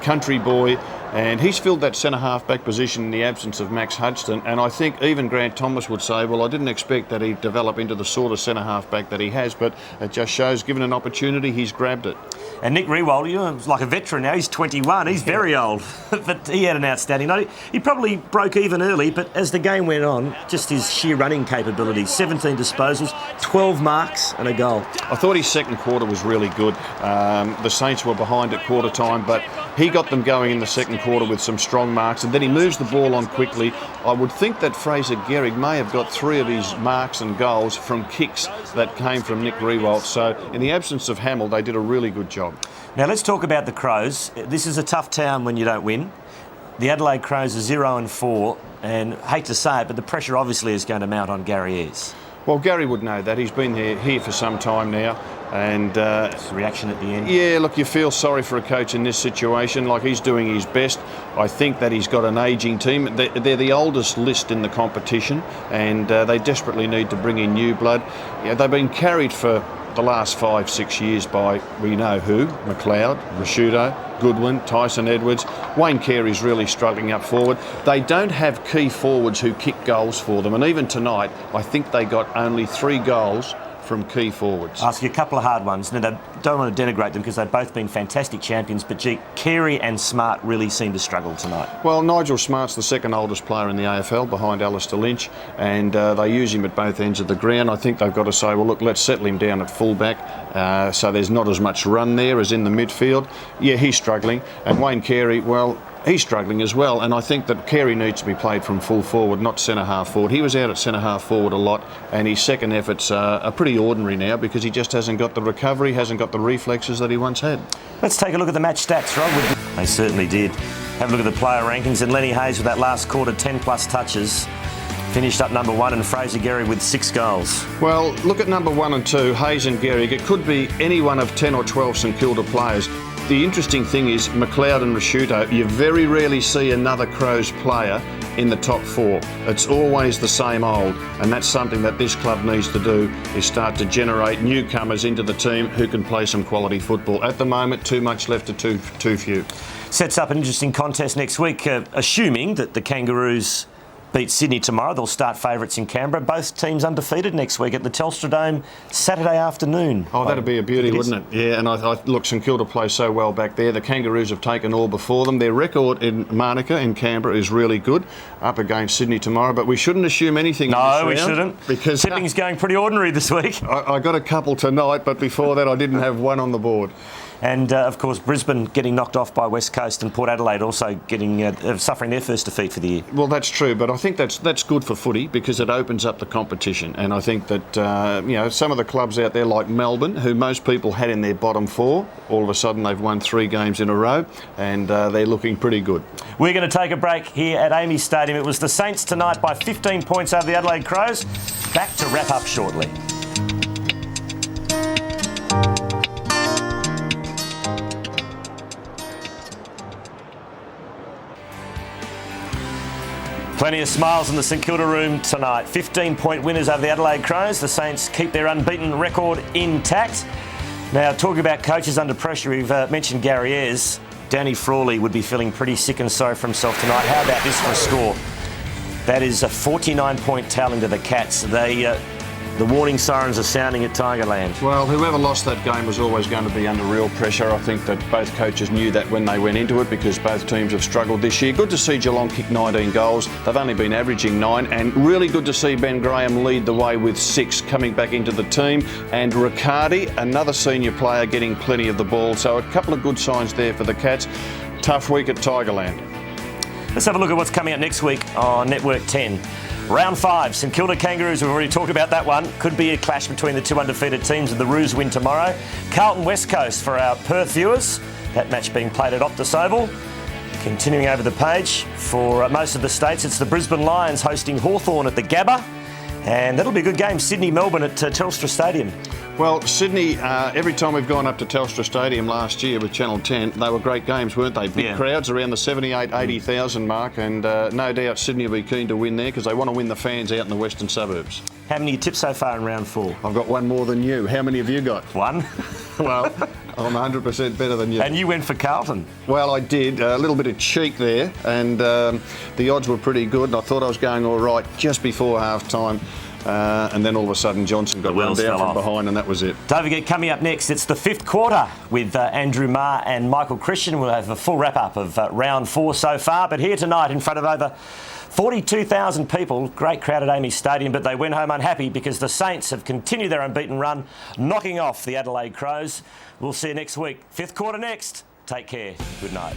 Country boy, and he's filled that centre half-back position in the absence of Max Hudson, and I think even Grant Thomas would say, well, I didn't expect that he'd develop into the sort of centre half-back that he has, but it just shows, given an opportunity, he's grabbed it. And Nick Riewoldt, he's like a veteran now, he's 21, he's very old, but he had an outstanding night. He probably broke even early, but as the game went on, just his sheer running capability, 17 disposals, 12 marks and a goal. I thought his second quarter was really good. The Saints were behind at quarter time, but he got them going in the second quarter with some strong marks, and then he moves the ball on quickly. I would think that Fraser Gehrig may have got 3 of his marks and goals from kicks that came from Nick Riewoldt. So in the absence of Hamill, they did a really good job. Now let's talk about the Crows. This is a tough town when you don't win. The Adelaide Crows are 0-4, and hate to say it, but the pressure obviously is going to mount on Gary Ayres. Well, Gary would know that. He's been here for some time now. And reaction at the end. Yeah, look, you feel sorry for a coach in this situation. Like, he's doing his best. I think that he's got an ageing team. They're the oldest list in the competition, and they desperately need to bring in new blood. Yeah, they've been carried for the last 5-6 years by we know who, McLeod, Rashudo, Goodwin, Tyson Edwards. Wayne Carey's really struggling up forward. They don't have key forwards who kick goals for them, and even tonight I think they got only 3 goals from key forwards. I'll ask you a couple of hard ones. Now, I don't want to denigrate them because they've both been fantastic champions, but gee, Carey and Smart really seem to struggle tonight. Well, Nigel Smart's the second oldest player in the AFL behind Alistair Lynch, and they use him at both ends of the ground. I think they've got to say, well, look, let's settle him down at fullback so there's not as much run there as in the midfield. Yeah, he's struggling. And Wayne Carey, well, he's struggling as well, and I think that Carey needs to be played from full forward, not centre-half forward. He was out at centre-half forward a lot, and his second efforts are pretty ordinary now because he just hasn't got the recovery, hasn't got the reflexes that he once had. Let's take a look at the match stats, Rob. They certainly did. Have a look at the player rankings, and Lenny Hayes with that last quarter, 10-plus touches. Finished up number 1, and Fraser Gehry with 6 goals. Well, look at number 1 and 2, Hayes and Gehry. It could be any one of 10 or 12 St Kilda players. The interesting thing is McLeod and Rashudo, you very rarely see another Crows player in the top 4. It's always the same old, and that's something that this club needs to do, is start to generate newcomers into the team who can play some quality football. At the moment, too much left to too few. Sets up an interesting contest next week, assuming that the Kangaroos beat Sydney tomorrow. They'll start favourites in Canberra. Both teams undefeated next week at the Telstra Dome Saturday afternoon. Oh, that'd be a beauty, wouldn't it? Yeah, and I look, St Kilda plays so well back there. The Kangaroos have taken all before them. Their record in Monica, in Canberra, is really good, up against Sydney tomorrow, but we shouldn't assume anything. No, we shouldn't. Because tipping's going pretty ordinary this week. I got a couple tonight, but before that I didn't have one on the board. And, of course, Brisbane getting knocked off by West Coast, and Port Adelaide also getting suffering their first defeat for the year. Well, that's true, but I think that's good for footy because it opens up the competition. And I think that, some of the clubs out there like Melbourne, who most people had in their bottom 4, all of a sudden they've won 3 games in a row, and they're looking pretty good. We're going to take a break here at Amy Stadium. It was the Saints tonight by 15 points over the Adelaide Crows. Back to wrap up shortly. Plenty of smiles in the St Kilda room tonight. 15-point winners over the Adelaide Crows. The Saints keep their unbeaten record intact. Now, talking about coaches under pressure, we've mentioned Gary Ayres. Danny Frawley would be feeling pretty sick and sorry for himself tonight. How about this for a score? That is a 49-point tallying to the Cats. The warning sirens are sounding at Tigerland. Well, whoever lost that game was always going to be under real pressure. I think that both coaches knew that when they went into it because both teams have struggled this year. Good to see Geelong kick 19 goals. They've only been averaging 9, and really good to see Ben Graham lead the way with 6 coming back into the team. And Riccardi, another senior player, getting plenty of the ball. So a couple of good signs there for the Cats. Tough week at Tigerland. Let's have a look at what's coming up next week on Network 10. Round 5, St Kilda Kangaroos, we've already talked about that one. Could be a clash between the 2 undefeated teams if the Roos win tomorrow. Carlton West Coast for our Perth viewers. That match being played at Optus Oval. Continuing over the page for most of the states, it's the Brisbane Lions hosting Hawthorn at the Gabba. And that'll be a good game. Sydney-Melbourne at Telstra Stadium. Well, Sydney, every time we've gone up to Telstra Stadium last year with Channel 10, they were great games, weren't they? Big crowds around the 80,000 mark, and no doubt Sydney will be keen to win there because they want to win the fans out in the western suburbs. How many tips so far in round 4? I've got one more than you. How many have you got? 1. Well, I'm 100% better than you. And you went for Carlton. Well, I did. A little bit of cheek there, and the odds were pretty good, and I thought I was going all right just before half-time. And then all of a sudden Johnson got run down from behind, and that was it. Don't forget, coming up next, it's the 5th quarter with Andrew Marr and Michael Christian. We'll have a full wrap-up of round 4 so far. But here tonight in front of over 42,000 people, great crowd at Amy Stadium, but they went home unhappy because the Saints have continued their unbeaten run, knocking off the Adelaide Crows. We'll see you next week. 5th quarter next. Take care. Good night.